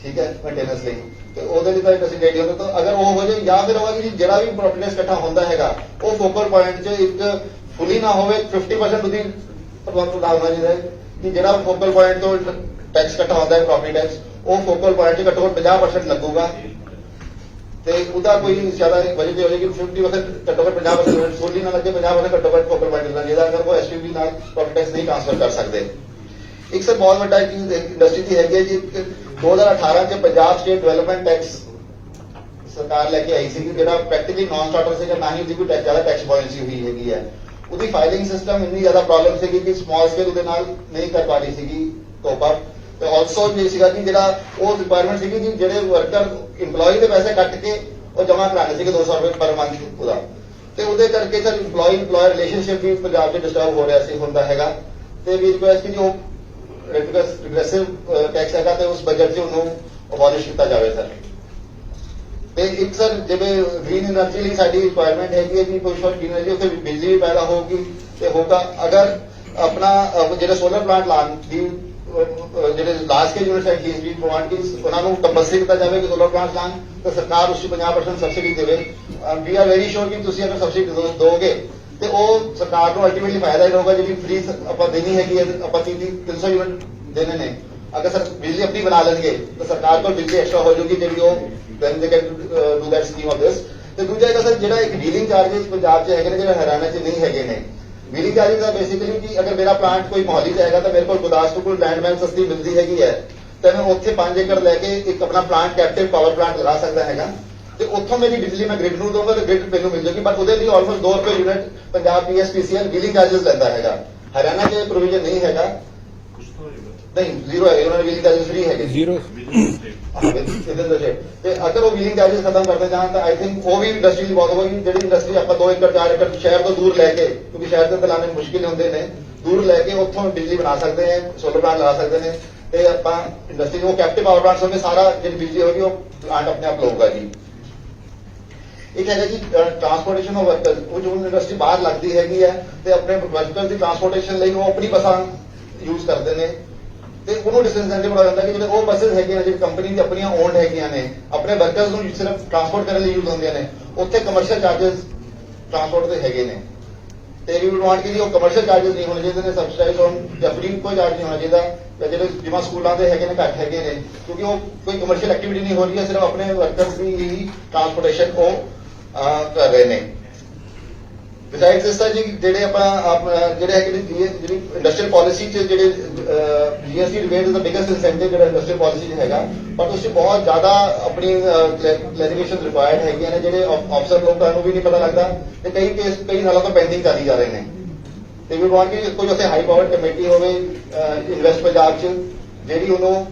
[SPEAKER 3] ਠੀਕ ਹੈ ਮੇਨਟੇਨੈਂਸ ਲਈ ਤੇ ਉਹਦੇ ਲਈ ਤਾਂ ਅਸੀਂ ਰੈਡੀ ਹੁੰਦੇ ਤਾਂ ਅਗਰ ਉਹ ਹੋ ਜਾਏ ਜਾਂ ਫਿਰ ਹੋਗਾ ਕਿ ਜਿਹੜਾ ਵੀ ਪ੍ਰॉपर्टी टैक्स ਇਕੱਠਾ ਹੁੰਦਾ ਹੈਗਾ ਉਹ ਫੋਕਲ ਪੁਆਇੰਟ 'ਚ ਇੱਕ ਫੁੱਲੀ ਨਾ ਹੋਵੇ 50% ਉਹਦੀ ਪ੍ਰਭਾਵ ਹੋਣਾ ਚਾਹੀਦਾ ਕਿ ਜਿਹੜਾ ਫੋਕਲ ਪੁਆਇੰਟ ਤੋਂ ਟੈਕਸ ਇਕੱਠਾ ਹੁੰਦਾ ਹੈ ਪ੍ਰੋਪਰਟੀ ਟੈਕਸ ਉਹ ਫੋਕਲ ਪੁਆਇੰਟ 'ਚ ਘੱਟੋ ਘੱਟ 50% ਲੱਗੂਗਾ ਤੇ ਉਹਦਾ ਕੋਈ ਜ਼ਿਆਦਾ ਬਜਟ ਹੋ ਜਾਏਗੀ 50% ਘੱਟੋ ਘੱਟ 50% ਸੋਲੀ ਨਾ ਲੱਗੇ 50% ਘੱਟੋ ਘੱਟ ਫੋਕਲ ਪੁਆਇੰਟ ਲੱਗਣਾ ਚਾਹੀਦਾ ਅਗਰ ਉਹ SPV ਨਾਲ ਪ੍ਰੋਪਰਟੀ ਟੈਕਸ ਨਹੀਂ ਟ੍ਰਾਂਸਫਰ ਕਰ ਸਕਦੇ। ਇੱਕ ਸਰ ਬਹੁਤ ਵੱਡਾ ਚੀਜ਼ ਇੰਡਸਟਰੀ ਦੀ ਹੈਗੀ ਹੈ ਜੀ 2018 'ਚ ਪੰਜਾਬ ਸਟੇਟ ਡਿਵੈਲਪਮੈਂਟ ਟੈਕਸ ਸਰਕਾਰ ਲੈ ਕੇ ਆਈ ਸੀ ਜਿਹੜਾ ਪ੍ਰੈਕਟੀਕਲੀ ਨਾਨ ਸਟਾਰਟਰ ਸੀਗਾ ਨਾ ਹੀ ਉਹਦੀ ਕੋਈ ਜ਼ਿਆਦਾ ਟੈਕਸ ਪੋਲਿਸੀ ਹੋਈ ਹੈਗੀ ਹੈ। ਉਹਦੀ ਫਾਈਲਿੰਗ ਸਿਸਟਮ ਇੰਨੀ ਜ਼ਿਆਦਾ ਪ੍ਰੋਬਲਮ ਸੀਗੀ ਕਿ ਸਮਾਲ ਸਕੇਲ ਉਹਦੇ ਨਾਲ ਨਹੀਂ ਕਰ ਪਾ ਰਹੀ ਸੀਗੀ ਟੋਪ ਅਪ ਤੇ ਆਲਸੋ ਇਹ ਸੀਗਾ ਕਿ ਜਿਹੜਾ ਉਹ ਰਿਕੁਆਇਰਮੈਂਟ ਸੀਗੀ ਕਿ ਜਿਹੜੇ ਵਰਕਰ EMPLOYE ਦੇ ਪੈਸੇ ਕੱਟ ਕੇ ਉਹ ਜਮ੍ਹਾਂ ਕਰਾਣੇ ਸੀਗੇ 200 ਰੁਪਏ ਪਰ ਮੰਥ ਉਹਦਾ ਤੇ ਉਹਦੇ ਕਰਕੇ ਸਰ EMPLOYE ਰਿਲੇਸ਼ਨਸ਼ਿਪ ਵੀ ਪੰਜਾਬ 'ਚ ਡਿਸਟਰਬ ਹੋ ਰਿਹਾ ਸੀ ਹੁੰਦਾ ਹੈਗਾ ਤੇ ਵੀ ਰਿਕੁਐਸਟ ਕਿ ਜੋ ਰਿਗਰੈਸਿਵ ਟੈਕਸ ਹੈਗਾ ਤੇ ਉਸ ਬਜਟ 'ਚ ਉਹਨੂੰ ਅਬੋਲਿਸ਼ ਕੀਤਾ ਜਾਵੇ ਸਰ। ਤੇ ਇੱਕ ਸਰ ਜਿਵੇਂ ਗ੍ਰੀਨ એનર્ਜੀ ਲਈ ਸਾਡੀ ਰਿਕੁਆਇਰਮੈਂਟ ਹੈਗੀ ਹੈ ਕਿ ਕੋਈ ਸ਼ੋਰ ਗ੍ਰੀਨ એનર્ਜੀ ਉੱਥੇ ਬਿਜਲੀ ਵੀ ਪੈਦਾ ਹੋਊਗੀ ਤੇ ਹੋਗਾ ਅਗਰ ਆਪਣਾ ਜਿਹੜੇ ਸੋਲਰ ਪਲਾਂਟ ਲਾਉਣ ਦੀ ਜਿਹੜੇ ਲਾਰਜ ਸਕੇਲ ਯੂਨਿਟਸ ਹੈ ਡੀਐਸਪੀ ਪਲਾਂਟ ਕੀ ਉਹਨਾਂ ਨੂੰ ਕੰਪਲਸਰੀ ਕੀਤਾ ਜਾਵੇ ਕਿ ਸੋਲਰ ਪਲਾਂਟ ਲਾਉਣ ਤਾਂ ਸਰਕਾਰ ਉਸ 'ਚ 50% ਸਬਸਿਡੀ ਦੇਵੇ। ਵੀ ਆਰ ਵੈਰੀ ਸ਼ੋਰ ਕਿ ਤੁਸੀਂ ਅਗਰ ਸਬਸਿਡੀ ਦੋਗੇ ਤੇ ਉਹ ਸਰਕਾਰ ਨੂੰ ਅਲਟੀਮੇਟਲੀ ਫਾਇਦਾ ਹੀ ਹੋਊਗਾ ਜਿਹੜੀ ਫ੍ਰੀ ਆਪਾਂ ਦੇਣੀ ਹੈਗੀ ਹੈ ਆਪਾਂ 300 ਯੂਨਿਟ ਦੇਣੇ ਨੇ ਅਗਰ ਸਰ ਬਿਜਲੀ ਆਪਣੀ ਬਣਾ ਲੈਣਗੇ ਤਾਂ ਸਰਕਾਰ ਕੋਲ ਬਿਜਲੀ ਐਕਸਟਰਾ ਹੋ ਜਾਊਗੀ ਜਿਹੜੀ ਉਹ then they can do that scheme of this। ਤੇ ਦੂਜਾ ਹੈਗਾ ਸਰ ਜਿਹੜਾ ਇੱਕ ਡੀਲਿੰਗ ਚਾਰजेस ਪੰਜਾਬ 'ਚ ਹੈਗੇ ਨੇ ਜਿਹੜੇ ਹਰਿਆਣਾ 'ਚ ਨਹੀਂ ਹੈਗੇ ਨੇ। ਡੀਲਿੰਗ ਚਾਰजेस ਦਾ ਬੇਸਿਕਲੀ ਕਿ ਅਗਰ ਮੇਰਾ ਪਲਾਂਟ ਕੋਈ ਮੋਹਾਲੀ 'ਚ ਹੈਗਾ ਤਾਂ ਮੇਰੇ ਕੋਲ ਗੁਰਦਾਸਪੁਰ ਕੋਲ ਲੈਂਡਮੈਨ ਸਸਤੀ ਮਿਲਦੀ ਹੈਗੀ ਹੈ ਤਾਂ ਮੈਂ ਉੱਥੇ 5 ਏਕੜ ਲੈ ਕੇ ਇੱਕ ਆਪਣਾ ਪਲਾਂਟ ਕੈਪਟਿਵ ਪਾਵਰ ਪਲਾਂਟ ਲਗਾ ਸਕਦਾ ਹੈਗਾ ਤੇ ਉੱਥੋਂ ਮੇਰੀ ਬਿਜਲੀ ਮੈਂ ਗ੍ਰਿਡ ਨੂੰ ਦਊਂਗਾ ਤੇ ਗ੍ਰਿਡ ਮੈਨੂੰ ਮਿਲ ਜਾਊਗੀ ਬਟ ਉਹਦੇ ਲਈ ਆਲਮੋਸਟ 2 ਰੁਪਏ unit Punjab PSPCL dealing charges ਲੈਂਦਾ ਹੈਗਾ। ਹਰਿਆਣਾ 'ਚ ਪ੍ਰੋਵੀਜ਼ਨ ਨਹੀਂ ਹੈਗਾ ਨਹੀਂ ਜ਼ੀਰੋ ਹੈ ਉਹਨਾਂ ਦੇ ਬਿਜਲੀ ਚਾਰजेस ਫ੍ਰੀ ਹੈਗੇ ਜ਼ੀਰੋ ਤੇ ਅਗਰ ਉਹ ਬਿਲਿੰਗ ਚਾਰजेस ਖਤਮ ਕਰਦੇ ਜਾਣ ਤਾਂ ਆਈ ਥਿੰਕ ਉਹ ਵੀ ਇੰਡਸਟਰੀ ਲਈ ਬਹੁਤ ਹੋਵੇਗੀ ਜਿਹੜੀ ਇੰਡਸਟਰੀ ਆਪਾਂ 2 ਏਕੜ 4 ਏਕੜ ਸ਼ਹਿਰ ਤੋਂ ਦੂਰ ਲੈ ਕੇ ਕਿਉਂਕਿ ਸ਼ਹਿਰ ਦੇ ਅੰਦਰ ਲਾਣੇ ਮੁਸ਼ਕਿਲ ਹੁੰਦੇ ਨੇ ਦੂਰ ਲੈ ਕੇ ਉੱਥੋਂ ਬਿਜਲੀ ਬਣਾ ਸਕਦੇ ਨੇ ਸੋਲਰ ਪਲਾਂਟ ਲਗਾ ਸਕਦੇ ਨੇ ਤੇ ਆਪਾਂ ਇੰਡਸਟਰੀ ਨੂੰ ਕੈਪਟਿਵ ਪਾਵਰ ਪਲਾਂਟਸ ਹੋਣਗੇ ਸਾਰਾ ਜਿਹੜੀ ਬਿਜਲੀ ਹੋਗੀ ਉਹ ਪਲਾਂਟ ਆਪਣੇ ਆਪ ਲਊਗਾ ਜੀ। ਇੱਕ ਹੈਗਾ ਜੀ ਟਰਾਂਸਪੋਰਟੇਸ਼ਨ ਆਫ ਵਰਕਰਸ ਉਹ ਜੋ ਇੰਡਸਟਰੀ ਬਾਹਰ ਲੱਗਦੀ ਹੈਗੀ ਹੈ ਤੇ ਆਪਣੇ ਵਰਕਰਸ ਦੀ ਟਰਾਂਸਪੋਰਟੇਸ਼ਨ ਲਈ ਉਹ ਆਪਣੀ ਬੱਸਾਂ ਯੂਜ਼ ਕਰਦੇ ਨੇ ਤੇ ਉਹਨੂੰ ਡਿਸਇਨਸੈਂਟਿਵ ਬਣਾ ਜਾਂਦਾ ਕਿ ਜਿਹੜੇ ਉਹ ਬੱਸਸ ਹੈਗੀਆਂ ਜਿਹੜੀ ਕੰਪਨੀ ਦੀ ਆਪਣੀਆਂ ਓਨਡ ਹੈਗੀਆਂ ਨੇ ਆਪਣੇ ਵਰਕਰਸ ਨੂੰ ਸਿਰਫ ਟਰਾਂਸਪੋਰਟ ਕਰਨ ਲਈ ਯੂਜ਼ ਹੁੰਦੀਆਂ ਨੇ ਉੱਥੇ ਕਮਰਸ਼ੀਅਲ ਚਾਰजेस ਟਰਾਂਸਪੋਰਟ ਦੇ ਹੈਗੇ ਨੇ ਤੇ ਵੀ ਵਾਂਟ ਕਿ ਉਹ ਕਮਰਸ਼ੀਅਲ ਚਾਰजेस ਨਹੀਂ ਹੋਣੇ ਚਾਹੀਦੇ ਨੇ ਸਬਸਿਡਾਈਜ਼ ਹੋਣ ਜਾਂ ਫ੍ਰੀ ਕੋਈ ਚਾਰਜ ਨਹੀਂ ਹੋਣਾ ਚਾਹੀਦਾ ਜਾਂ ਜਿਹੜੇ ਜਿਵੇਂ ਸਕੂਲਾਂ ਦੇ ਹੈਗੇ ਨੇ ਘੱਟ ਹੈਗੇ ਨੇ ਕਿਉਂਕਿ ਉਹ ਕੋਈ ਕਮਰਸ਼ੀਅਲ ਐਕਟੀਵਿਟੀ ਨਹੀਂ ਹੋ ਰਹੀ ਹੈ ਸਿਰਫ ਆਪਣੇ ਵਰਕਰਸ ਦੀ ਹੀ ਟਰਾਂਸਪੋਰਟੇਸ਼ਨ ਉਹ ਕਰ ਰਹੇ ਨੇ। ਬਿਸਾਈਡਸ ਇਸ ਤਰ੍ਹਾਂ ਜੀ ਜਿਹੜੇ ਆਪਾਂ ਜਿਹੜੇ ਹੈਗੇ ਜਿਹੜੀ ਇੰਡਸਟਰੀਅਲ ਪਾਲਿਸੀ 'ਚ ਜਿਹੜੇ GST ਰਿਬੇਟ ਦਾ ਬਿਗੇਸਟ ਇਨਸੈਂਟਿਵ ਜਿਹੜਾ ਇੰਡਸਟਰੀਅਲ ਪਾਲਿਸੀ 'ਚ ਹੈਗਾ ਪਰ ਉਸ 'ਚ ਬਹੁਤ ਜ਼ਿਆਦਾ ਆਪਣੀ ਕਲੈਰੀਫਿਕੇਸ਼ਨ ਰਿਕੁਆਇਰਡ ਹੈਗੀਆਂ ਨੇ ਜਿਹੜੇ ਅਫਸਰ ਲੋਕਾਂ ਨੂੰ ਵੀ ਨਹੀਂ ਪਤਾ ਲੱਗਦਾ ਤੇ ਕਈ ਸਾਲਾਂ ਤੋਂ ਪੈਂਡਿੰਗ ਚੱਲੀ ਜਾ ਰਹੇ ਨੇ ਤੇ ਵੀ ਵਾਂਟ ਕਿ ਕੋਈ ਉੱਥੇ ਹਾਈ ਪਾਵਰ ਕਮੇਟੀ ਹੋਵੇ ਇਨਵੈਸਟ ਪੰਜਾਬ 'ਚ ਜਿਹੜੀ ਉਹਨੂੰ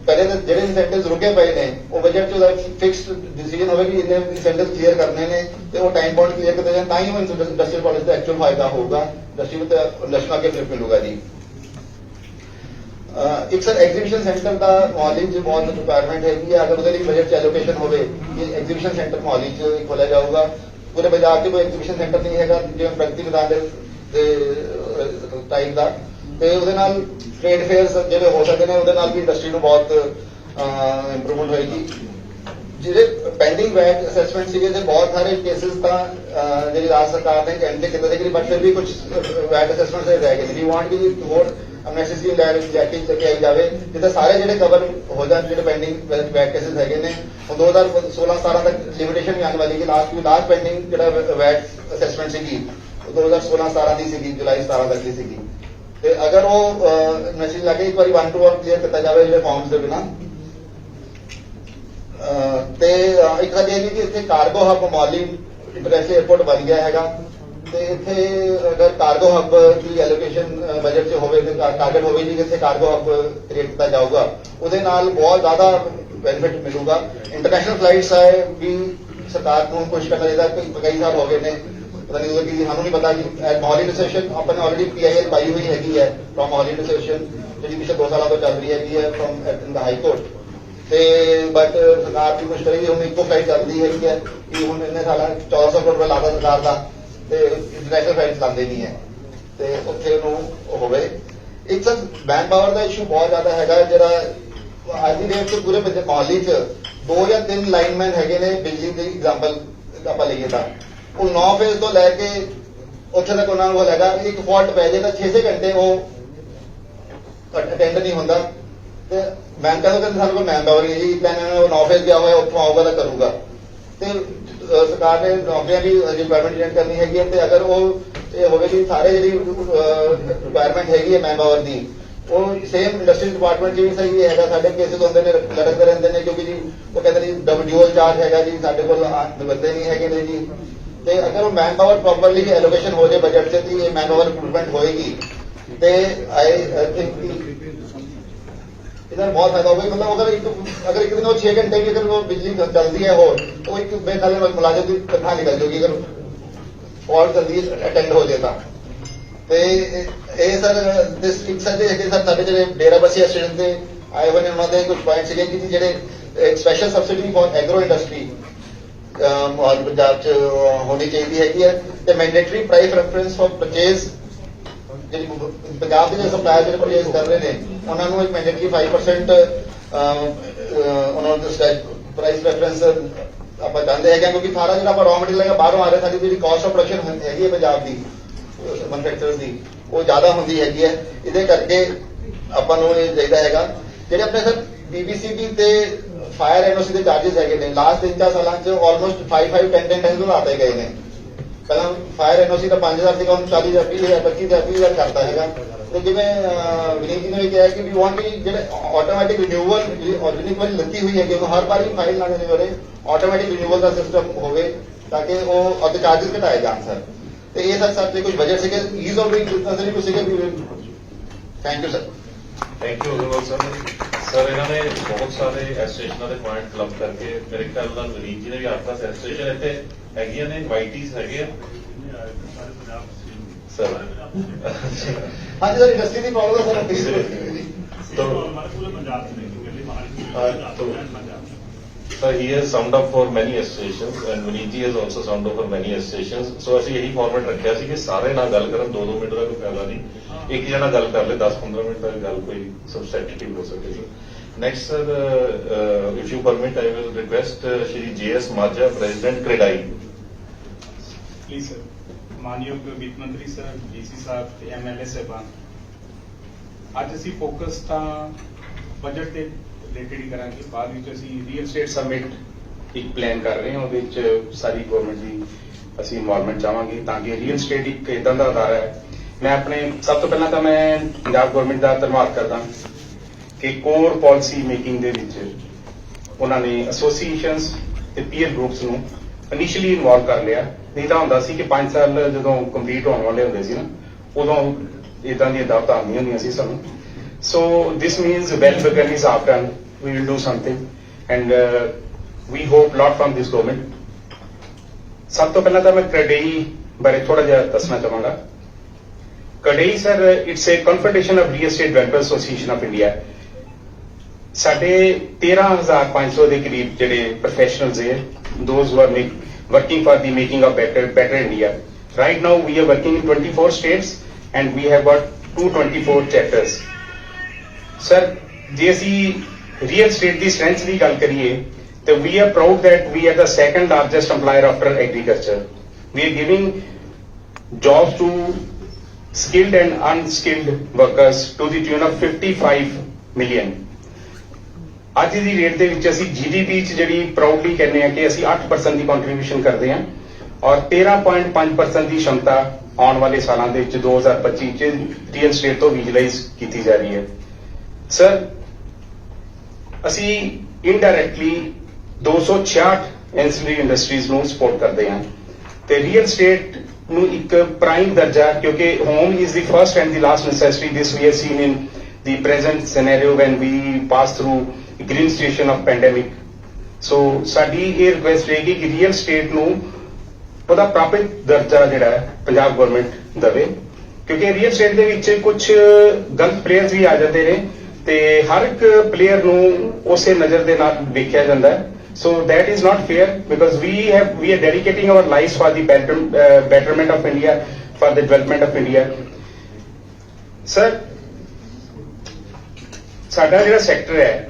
[SPEAKER 3] ਪਹਿਲੇ ਤਾਂ ਜਿਹੜੇ ਇਨਸੈਂਟਿਵਸ ਰੁਕੇ ਪਏ ਨੇ ਉਹ ਬਜਟ 'ਚ ਉਹਦਾ ਫਿਕਸਡ ਡਿਸੀਜਨ ਹੋਵੇ ਕਿ ਇੰਨੇ ਇਨਸੈਂਟਿਵ ਕਲੀਅਰ ਕਰਨੇ ਨੇ ਤੇ ਉਹ ਟਾਈਮ ਬਾਉਂਡ ਕਲੀਅਰ ਕਰਦੇ ਜਾਣ ਤਾਂ ਹੀ ਉਹ ਇੰਡਸਟਰੀਅਲ ਪਾਲਿਸੀ ਦਾ ਐਕਚੁਅਲ ਫਾਇਦਾ ਹੋਊਗਾ ਇੰਡਸਟਰੀ ਨੂੰ ਅੱਗੇ ਫਲਿਪ ਮਿਲੂਗਾ ਜੀ। ਇੱਕ ਸਰ ਐਗਜ਼ੀਬਿਸ਼ਨ ਸੈਂਟਰ ਦਾ ਮੋਹਾਲੀ 'ਚ ਬਹੁਤ ਰਿਕੁਆਇਰਮੈਂਟ ਹੈਗੀ ਹੈ। ਅਗਰ ਉਹਦੇ ਲਈ ਬਜਟ 'ਚ ਐਲੋਕੇਸ਼ਨ ਹੋਵੇ ਕਿ ਐਗਜ਼ੀਬਿਸ਼ਨ ਸੈਂਟਰ ਮੋਹਾਲੀ 'ਚ ਖੋਲ੍ਹਿਆ ਜਾਊਗਾ। ਪੂਰੇ ਬਾਜ਼ਾਰ 'ਚ ਕੋਈ ਐਗਜ਼ੀਬਿਸ਼ਨ ਸੈਂਟਰ ਨਹੀਂ ਹੈਗਾ ਜਿਵੇਂ ਪ੍ਰਗਤੀ ਮੈਦਾਨ ਦੇ ਟਾਈਪ ਦਾ, ਤੇ ਉਹਦੇ ਨਾਲ ਟ੍ਰੇਡ ਫੇਅਰਸ ਜਿਹੜੇ ਹੋ ਸਕਦੇ ਨੇ ਉਹਦੇ ਨਾਲ ਵੀ ਇੰਡਸਟਰੀ ਨੂੰ ਬਹੁਤ ਇੰਪਰੂਵਮੈਂਟ ਹੋਏਗੀ। ਜਿਹੜੇ ਪੈਂਡਿੰਗ ਵੈਟ ਅਸੈਸਮੈਂਟ ਸੀਗੇ ਤੇ ਬਹੁਤ ਸਾਰੇ ਕੇਸਿਸ ਤਾਂ ਜਿਹੜੀ ਰਾਜ ਸਰਕਾਰ ਨੇ ਕੈਂਸਲ ਕੀਤੇ ਸੀ, ਬਟ ਫਿਰ ਵੀ ਕੁਝ ਵੈਟ ਅਸੈਸਮੈਂਟ ਰਹਿ ਗਏ ਨੇ। ਵੀ ਵਾਂਟ ਕਿ ਹੋਰ ਅਨਨੈਸੈਸਰੀ ਲੈ ਕੇ ਆਈ ਜਾਵੇ ਜਿੱਥੇ ਸਾਰੇ ਜਿਹੜੇ ਕਵਰ ਹੋ ਜਾਣ, ਜਿਹੜੇ ਪੈਂਡਿੰਗ ਵੈਟ ਕੇਸਿਸ ਹੈਗੇ ਨੇ। ਉਹ 2016-17 ਤੱਕ ਲਿਮਿਟੇਸ਼ਨ ਵੀ ਆਉਣ ਵਾਲੀ ਕਿ ਲਾਸਟ ਪੈਂਡਿੰਗ ਜਿਹੜਾ ਵੈਟ ਅਸੈਸਮੈਂਟ ਸੀਗੀ ਉਹ 2016-17 ਦੀ ਸੀਗੀ, ਜੁਲਾਈ 17 ਤੱਕ ਦੀ ਸੀਗੀ। ਤੇ ਅਗਰ ਉਹ ਨੈਸੈਸਰੀ ਲਾ ਕੇ ਇੱਕ ਵਾਰੀ 1 to 1 ਕਲੀਅਰ ਕੀਤਾ ਜਾਵੇ ਜਿਹੜੇ ਫਾਰਮਸ ਦੇ ਬਿਨਾਂ। ਤੇ ਇੱਕ ਗੱਲ ਇਹ ਵੀ ਕਿ ਇੱਥੇ ਕਾਰਗੋ ਹੱਬ ਮੋਹਾਲੀ ਇੰਟਰਨੈਸ਼ਨਲ ਏਅਰਪੋਰਟ ਬਣ ਗਿਆ ਹੈਗਾ, ਤੇ ਇੱਥੇ ਅਗਰ ਕਾਰਗੋ ਹੱਬ ਦੀ ਐਲੋਕੇਸ਼ਨ ਬਜਟ 'ਚ ਹੋਵੇ ਤੇ ਟਾਰਗੇਟ ਹੋਵੇ ਜੀ ਇੱਥੇ ਕਾਰਗੋ ਹੱਬ ਕ੍ਰੀਏਟ ਕੀਤਾ ਜਾਊਗਾ, ਉਹਦੇ ਨਾਲ ਬਹੁਤ ਜ਼ਿਆਦਾ ਬੈਨੀਫਿਟ ਮਿਲੂਗਾ। ਇੰਟਰਨੈਸ਼ਨਲ ਫਲਾਈਟਸ ਆਏ ਵੀ ਸਰਕਾਰ ਨੂੰ ਕੋਸ਼ਿਸ਼ ਕਰਨਾ ਚਾਹੀਦਾ। ਕਈ ਸਾਲ ਹੋ ਗਏ ਨੇ, ਪਤਾ ਨਹੀਂ ਕਿ ਸਾਨੂੰ ਨਹੀਂ ਪਤਾ ਕਿ ਮੋਹਾਲੀ ਐਸੋਸੀਏਸ਼ਨ ਆਪਾਂ ਨੇ ਆਲਰੇਡੀ PIL ਪਾਈ ਹੋਈ ਹੈਗੀ ਹੈ ਫਰੋਮ ਮੋਹਾਲੀ ਐਸੋਸੀਏਸ਼ਨ, ਜਿਹੜੀ ਪਿਛਲੇ 2 ਸਾਲਾਂ ਤੋਂ ਚੱਲ ਰਹੀ ਹੈਗੀ ਹੈ from in the high court. ਤੇ ਬਟ ਸਰਕਾਰ ਦੀ ਕੋਸ਼ਿਸ਼ ਕਰੀ ਹੁਣ ਇੱਕੋ ਫਲਾਈਟ ਚੱਲਦੀ ਹੈਗੀ ਹੈ ਕਿ ਹੁਣ ਇੰਨੇ ਸਾਲਾਂ 1400 ਕਰੋੜ ਰੁਪਏ ਲਾਦਾ ਸਰਕਾਰ ਦਾ, ਤੇ ਇੰਟਰਨੈਸ਼ਨਲ ਫਲਾਈਟ ਚੱਲਦੇ ਨਹੀਂ ਹੈ ਤੇ ਉੱਥੇ ਉਹਨੂੰ ਹੋਵੇ। ਇੱਕ ਸਰ ਮੈਨ ਪਾਵਰ ਦਾ ਇਸ਼ੂ ਬਹੁਤ ਜ਼ਿਆਦਾ ਹੈਗਾ, ਜਿਹੜਾ ਅੱਜ ਦੀ ਡੇਟ 'ਚ ਪੂਰੇ ਮੋਹਾਲੀ 'ਚ 2 ਜਾਂ 3 ਲਾਈਨਮੈਨ ਹੈਗੇ ਨੇ। ਬਿਜਲੀ ਦੀ ਐਗਜ਼ਾਮਪਲ ਆਪਾਂ ਲਈਏ ਤਾਂ ਉਹ 9 ਫੇਜ਼ ਤੋਂ ਲੈ ਕੇ ਉੱਥੇ ਤੱਕ ਉਹਨਾਂ ਨੂੰ ਹੈਗਾ ਇੱਕ ਫਾਲਟ ਪੈ ਜੇ ਤਾਂ 6-6 ਘੰਟੇ ਉਹ ਅਟੈਂਡ ਨਹੀਂ ਹੁੰਦਾ। ਤੇ ਮੈਨ ਕਹਿੰਦਾ ਸਾਡੇ ਕੋਲ ਮੈਨ ਪਾਵਰ ਨਹੀਂ ਜੀ, ਕਹਿੰਦੇ ਉਹ 9 ਫੇਜ਼ ਗਿਆ ਹੋਇਆ ਉੱਥੋਂ ਆਊਗਾ ਤਾਂ ਕਰੂਗਾ। ਤੇ ਸਰਕਾਰ ਨੇ ਨੌਕਰੀਆਂ ਦੀ ਰਿਕੁਆਇਰਮੈਂਟ ਜਨਰੇਟ ਕਰਨੀ ਹੈਗੀ ਹੈ, ਤੇ ਅਗਰ ਉਹ ਇਹ ਹੋਵੇ ਕਿ ਸਾਰੇ ਜਿਹੜੀ ਰਿਕੁਆਇਰਮੈਂਟ ਹੈਗੀ ਹੈ ਮੈਨ ਪਾਵਰ ਦੀ ਉਹ ਸੇਮ ਇੰਡਸਟਰੀ ਡਿਪਾਰਟਮੈਂਟ 'ਚ ਵੀ ਸਹੀ ਹੈਗਾ। ਸਾਡੇ ਕੇਸਿਸ ਹੁੰਦੇ ਨੇ ਲੜਕਦੇ ਰਹਿੰਦੇ ਨੇ ਕਿਉਂਕਿ ਜੀ ਉਹ ਕਹਿੰਦੇ ਨੇ ਡਬਲ ਚਾਰਜ ਹੈਗਾ ਜੀ, ਸਾਡੇ ਕੋਲ ਬੰਦੇ ਨਹੀਂ ਹੈਗੇ ਨੇ ਜੀ। ਤੇ ਅਗਰ ਉਹ ਮੈਨ ਪਾਵਰ ਪ੍ਰੋਪਰਲੀ ਐਲੋਕੇਸ਼ਨ ਹੋ ਜਾਏ ਬਜਟ 'ਚ ਤੇ ਇਹ ਮੈਨ ਪਾਵਰ ਇੰਪਰੂਵਮੈਂਟ ਹੋਏਗੀ ਤੇ ਆਈ ਥਿੰਕ ਇਹਦਾ ਬਹੁਤ ਫਾਇਦਾ ਹੋਵੇਗਾ। ਮਤਲਬ ਅਗਰ ਇੱਕ ਦਿਨ ਉਹ 6 ਘੰਟੇ ਵੀ ਅਗਰ ਉਹ ਬਿਜਲੀ ਚੱਲਦੀ ਹੈ ਹੋਰ ਉਹ ਇੱਕ ਬੇਖਾਲੇ ਮੁਲਾਜ਼ਮ ਦੀ ਤਨਖਾਹ ਨਿਕਲ ਜਾਊਗੀ ਅਗਰ ਫਾਲਟ ਜਲਦੀ ਅਟੈਂਡ ਹੋ ਜਾਏ ਤਾਂ। ਤੇ ਇਹ ਸਰ ਇੱਕ ਸਾਡੇ ਸਾਡੇ ਜਿਹੜੇ ਡੇਰਾਬੱਸੀ ਸਟੇਸ਼ਨ ਤੇ ਆਏ ਹੋਏ ਨੇ ਉਹਨਾਂ ਦੇ ਕੁਝ ਪੁਆਇੰਟ ਸੀਗੇ ਕਿ ਜਿਹੜੇ special subsidy for agro industry Mohali Punjab 'ਚ ਹੋਣੀ ਚਾਹੀਦੀ ਹੈਗੀ ਹੈ, ਤੇ mandatory price reference for purchase ਜਿਹੜੀ ਪੰਜਾਬ ਦੇ ਜਿਹੜੇ ਸਪਲਾਇਰ ਜਿਹੜੇ ਪਰਚੇਜ਼ ਕਰ ਰਹੇ ਨੇ ਉਹਨਾਂ ਨੂੰ ਇੱਕ ਮੈਂਡੇਟਰੀ 5% ਉਹਨਾਂ ਨੂੰ ਪ੍ਰਾਈਸ ਰੈਫਰੈਂਸ ਆਪਾਂ ਚਾਹੁੰਦੇ ਹੈਗੇ, ਕਿਉਂਕਿ ਸਾਰਾ ਜਿਹੜਾ ਆਪਾਂ ਰॉ ਮਟੀਰੀਅਲ ਹੈਗਾ ਬਾਹਰੋਂ ਆ ਰਿਹਾ, ਸਾਡੀ ਜਿਹੜੀ ਕਾਸਟ ਆਫ ਪ੍ਰੋਡਕਸ਼ਨ ਹੈਗੀ ਹੈ ਪੰਜਾਬ ਦੀ ਮੈਨੂਫੈਕਚਰਰਸ ਦੀ ਉਹ ਜ਼ਿਆਦਾ ਹੁੰਦੀ ਹੈਗੀ ਹੈ। ਇਹਦੇ ਕਰਕੇ ਆਪਾਂ ਨੂੰ ਇਹ ਚਾਹੀਦਾ ਹੈਗਾ ਜਿਹੜੇ ਆਪਣੇ ਸਰ BBCB ਤੇ ਫਾਇਰ NOC ਦੇ ਚਾਰजेस ਹੈਗੇ ਨੇ ਲਾਸਟ 3-4 ਸਾਲਾਂ 'ਚ ਆਲਮੋਸਟ 5-10 ਵਧਾਤੇ ਗਏ ਨੇ। ਪਹਿਲਾਂ ਫਾਇਰ NOC ਦਾ 5000 ਸੀਗਾ, ਹੁਣ 40,000 20,000 25,000 ਕਰਤਾ ਹੈਗਾ। ਤੇ ਜਿਵੇਂ ਵਿਨੀਤ ਜੀ ਨੇ ਵੀ ਕਿਹਾ ਕਿ ਵੀ ਵਾਂਟ ਕਿ ਜਿਹੜੇ ਆਟੋਮੈਟਿਕ ਰਿਨਿਊਅਲ ਜਿਹੜੀ ਆਰਗੈਨਿਕ ਵਾਲੀ ਲੱਗੀ ਹੋਈ ਹੈਗੀ ਉਹਨੂੰ ਹਰ ਵਾਰੀ ਫਾਈਲ ਲਾਣੇ ਦੇ ਬਾਰੇ ਆਟੋਮੈਟਿਕ ਰਿਨਿਊਅਲ ਦਾ ਸਿਸਟਮ ਹੋਵੇ ਤਾਂ ਕਿ ਉਹ ਉਹਦੇ ਚਾਰजेस ਘਟਾਏ ਜਾਣ ਸਰ। ਤੇ ਇਹ ਸਰ ਸਾਡੇ ਕੁਝ ਬਜਟ ਸੀਗੇ ਈਜ਼ ਆਫ ਡੂਇੰਗ ਬਿਜ਼ਨਸ ਦੇ ਕੁਝ ਸੀਗੇ। Thank you sir.
[SPEAKER 1] Thank you Agarwal sir. Sir ਇਹਨਾਂ ਨੇ ਬਹੁਤ ਸਾਰੇ ਐਸੋਸੀਏਸ਼ਨਾਂ ਦੇ ਪੁਆਇੰਟ ਕਲੱਬ ਕਰਕੇ ਮੇਰੇ ਖਿਆਲ ਨਾਲ ਵਿਨੀਤ ਜੀ ਨੇ ਵੀ ਆਪਣਾ ਐਸੋਸੀਏਸ਼ਨ ਇੱਥੇ ਹੈਗੀਆਂ ਨੇ, ਵਾਈਟੀਜ਼ ਹੈਗੇ ਆ ਸਰ।
[SPEAKER 3] ਹਾਂਜੀ ਸਰ ਇੰਡਸਟਰੀ ਦੀ ਪ੍ਰੋਬਲਮ ਹੈ sir
[SPEAKER 1] Sir, he has summed up for many associations and Vineet ji has also summed up for many associations. So ਅਸੀਂ ਇਹੀ ਫਾਰਮੈਟ ਰੱਖਿਆ ਸੀ ਕਿ ਸਾਰੇ ਨਾਲ ਗੱਲ ਕਰਨ 2-2 ਮਿੰਟ ਦਾ ਕੋਈ ਫਾਇਦਾ ਨਹੀਂ, ਇੱਕ ਜਣਾ ਗੱਲ ਕਰ ਲੇ 10-15 ਮਿੰਟ ਤੱਕ ਗੱਲ ਕੋਈ ਸਬਸਟੈਂਟਿਵ ਹੋ ਸਕੇ sir. Next sir, if you permit, I will request Shri JS Majha, President CREDAI.
[SPEAKER 4] Please sir, ਮਾਨਯੋਗ ਵਿੱਤ ਮੰਤਰੀ ਸਰ, DC ਸਾਹਿਬ ਤੇ MLA ਸਾਹਿਬਾਨ, ਅੱਜ ਅਸੀਂ ਫੋਕਸ ਤਾਂ ਬਜਟ ਤੇ ਰਿਲੇਟਡ ਹੀ ਕਰਾਂਗੇ। ਬਾਅਦ ਵਿੱਚ ਅਸੀਂ ਰੀਅਲ ਸਟੇਟ ਸਮਿਟ ਇੱਕ ਪਲਾਨ ਕਰ ਰਹੇ ਹਾਂ, ਉਹਦੇ ਵਿੱਚ ਸਾਰੀ ਗਵਰਨਮੈਂਟ ਦੀ ਅਸੀਂ ਇਨਵੋਲਵਮੈਂਟ ਚਾਹਾਂਗੇ ਤਾਂ ਕਿ ਰੀਅਲ ਸਟੇਟ ਇੱਕ ਇਦਾਂ ਦਾ ਅਦਾਰਾ ਹੈ। ਮੈਂ ਆਪਣੇ ਸਭ ਤੋਂ ਪਹਿਲਾਂ ਤਾਂ ਮੈਂ ਪੰਜਾਬ ਗਵਰਨਮੈਂਟ ਦਾ ਧੰਨਵਾਦ ਕਰਦਾ ਕਿ ਕੋਰ ਪਾਲਿਸੀ ਮੇਕਿੰਗ ਦੇ ਵਿੱਚ ਉਹਨਾਂ ਨੇ ਐਸੋਸੀਏਸ਼ਨਸ ਤੇ ਪੀਅਰ ਗਰੁੱਪਸ ਨੂੰ ਇਨੀਸ਼ੀਅਲੀ ਇਨਵੋਲਵ ਕਰ ਲਿਆ। ਨਹੀਂ ਤਾਂ ਹੁੰਦਾ ਸੀ ਕਿ 5 ਸਾਲ ਜਦੋਂ ਕੰਪਲੀਟ ਹੋਣ ਵਾਲੇ ਹੁੰਦੇ ਸੀ ਨਾ ਉਦੋਂ ਇਦਾਂ ਦੀਆਂ ਦਾਅਵਤਾਂ ਆਉਂਦੀਆਂ ਹੁੰਦੀਆਂ ਸੀ ਸਾਨੂੰ। So this means well begun is half done. We will do something and we hope lot from this government. ਸਭ ਤੋਂ ਪਹਿਲਾਂ ਤਾਂ ਮੈਂ CREDAI ਬਾਰੇ ਥੋੜਾ ਜਿਹਾ ਦੱਸਣਾ ਚਾਹਾਂਗਾ। Kadai sir, it's a confederation of real estate developers association of India. ਸਾਡੇ 13,500 ਦੇ ਕਰੀਬ ਜਿਹੜੇ ਪ੍ਰੋਫੈਸ਼ਨਲਸ ਹੈ, those who are working for the making of better India. Right now we are working in 24 states and we have got 224 chapters. Sir, ਜੇ ਅਸੀਂ real estate ਦੀ strength ਦੀ ਗੱਲ ਕਰੀਏ ਤਾਂ we are proud that we are the second largest employer after agriculture. We are giving jobs to skilled and unskilled workers to the tune of 55 million. ਅੱਜ ਦੀ rate ਦੇ ਵਿੱਚ ਅਸੀਂ GDP 'ਚ ਜਿਹੜੀ proudly ਕਹਿੰਦੇ ਆ ਕਿ ਅਸੀਂ 8% ਦੀ ਕੰਟਰੀਬਿਊਸ਼ਨ ਕਰਦੇ ਹਾਂ ਔਰ 13.5% ਦੀ ਸ਼ਮਤਾ ਆਉਣ ਵਾਲੇ ਸਾਲਾਂ ਦੇ ਵਿੱਚ 2025 'ਚ ਰੀਅਲ ਸਟੇਟ ਤੋਂ ਵਿਜੂਅਲਾਈਜ਼ ਕੀਤੀ ਜਾ ਰਹੀ ਹੈ। ਸਰ, ਅਸੀਂ ਇਨਡਾਇਰੈਕਟਲੀ 266 ਐਂਸੀਲਰੀ ਇੰਡਸਟਰੀਜ਼ ਨੂੰ ਸਪੋਰਟ ਕਰਦੇ ਹਾਂ ਤੇ ਰੀਅਲ ਸਟੇਟ ਨੂੰ ਇੱਕ ਪ੍ਰਾਈਮ ਦਰਜਾ, ਕਿਉਂਕਿ home is the first and the last necessity, this we have seen in the present scenario when we pass through green station of pandemic. So ਸਾਡੀ ਇਹ ਰਿਕੁਐਸਟ ਰਹੇਗੀ ਕਿ ਰੀਅਲ ਸਟੇਟ ਨੂੰ ਉਹਦਾ ਪ੍ਰਾਪਤ ਦਰਜਾ ਜਿਹੜਾ ਹੈ ਪੰਜਾਬ ਗਵਰਨਮੈਂਟ ਦੇਵੇ, ਕਿਉਂਕਿ ਰੀਅਲ ਸਟੇਟ ਦੇ ਵਿੱਚ ਕੁਝ ਗਲਤ ਪਲੇਅਰਸ ਵੀ ਆ ਜਾਂਦੇ ਨੇ ਤੇ ਹਰ ਇੱਕ ਪਲੇਅਰ ਨੂੰ ਉਸੇ ਨਜ਼ਰ ਦੇ ਨਾਲ ਵੇਖਿਆ ਜਾਂਦਾ ਹੈ। So that is not fair because we are dedicating our lives for the betterment of India, for the development of India. Sir, ਸਾਡਾ ਜਿਹੜਾ ਸੈਕਟਰ ਹੈ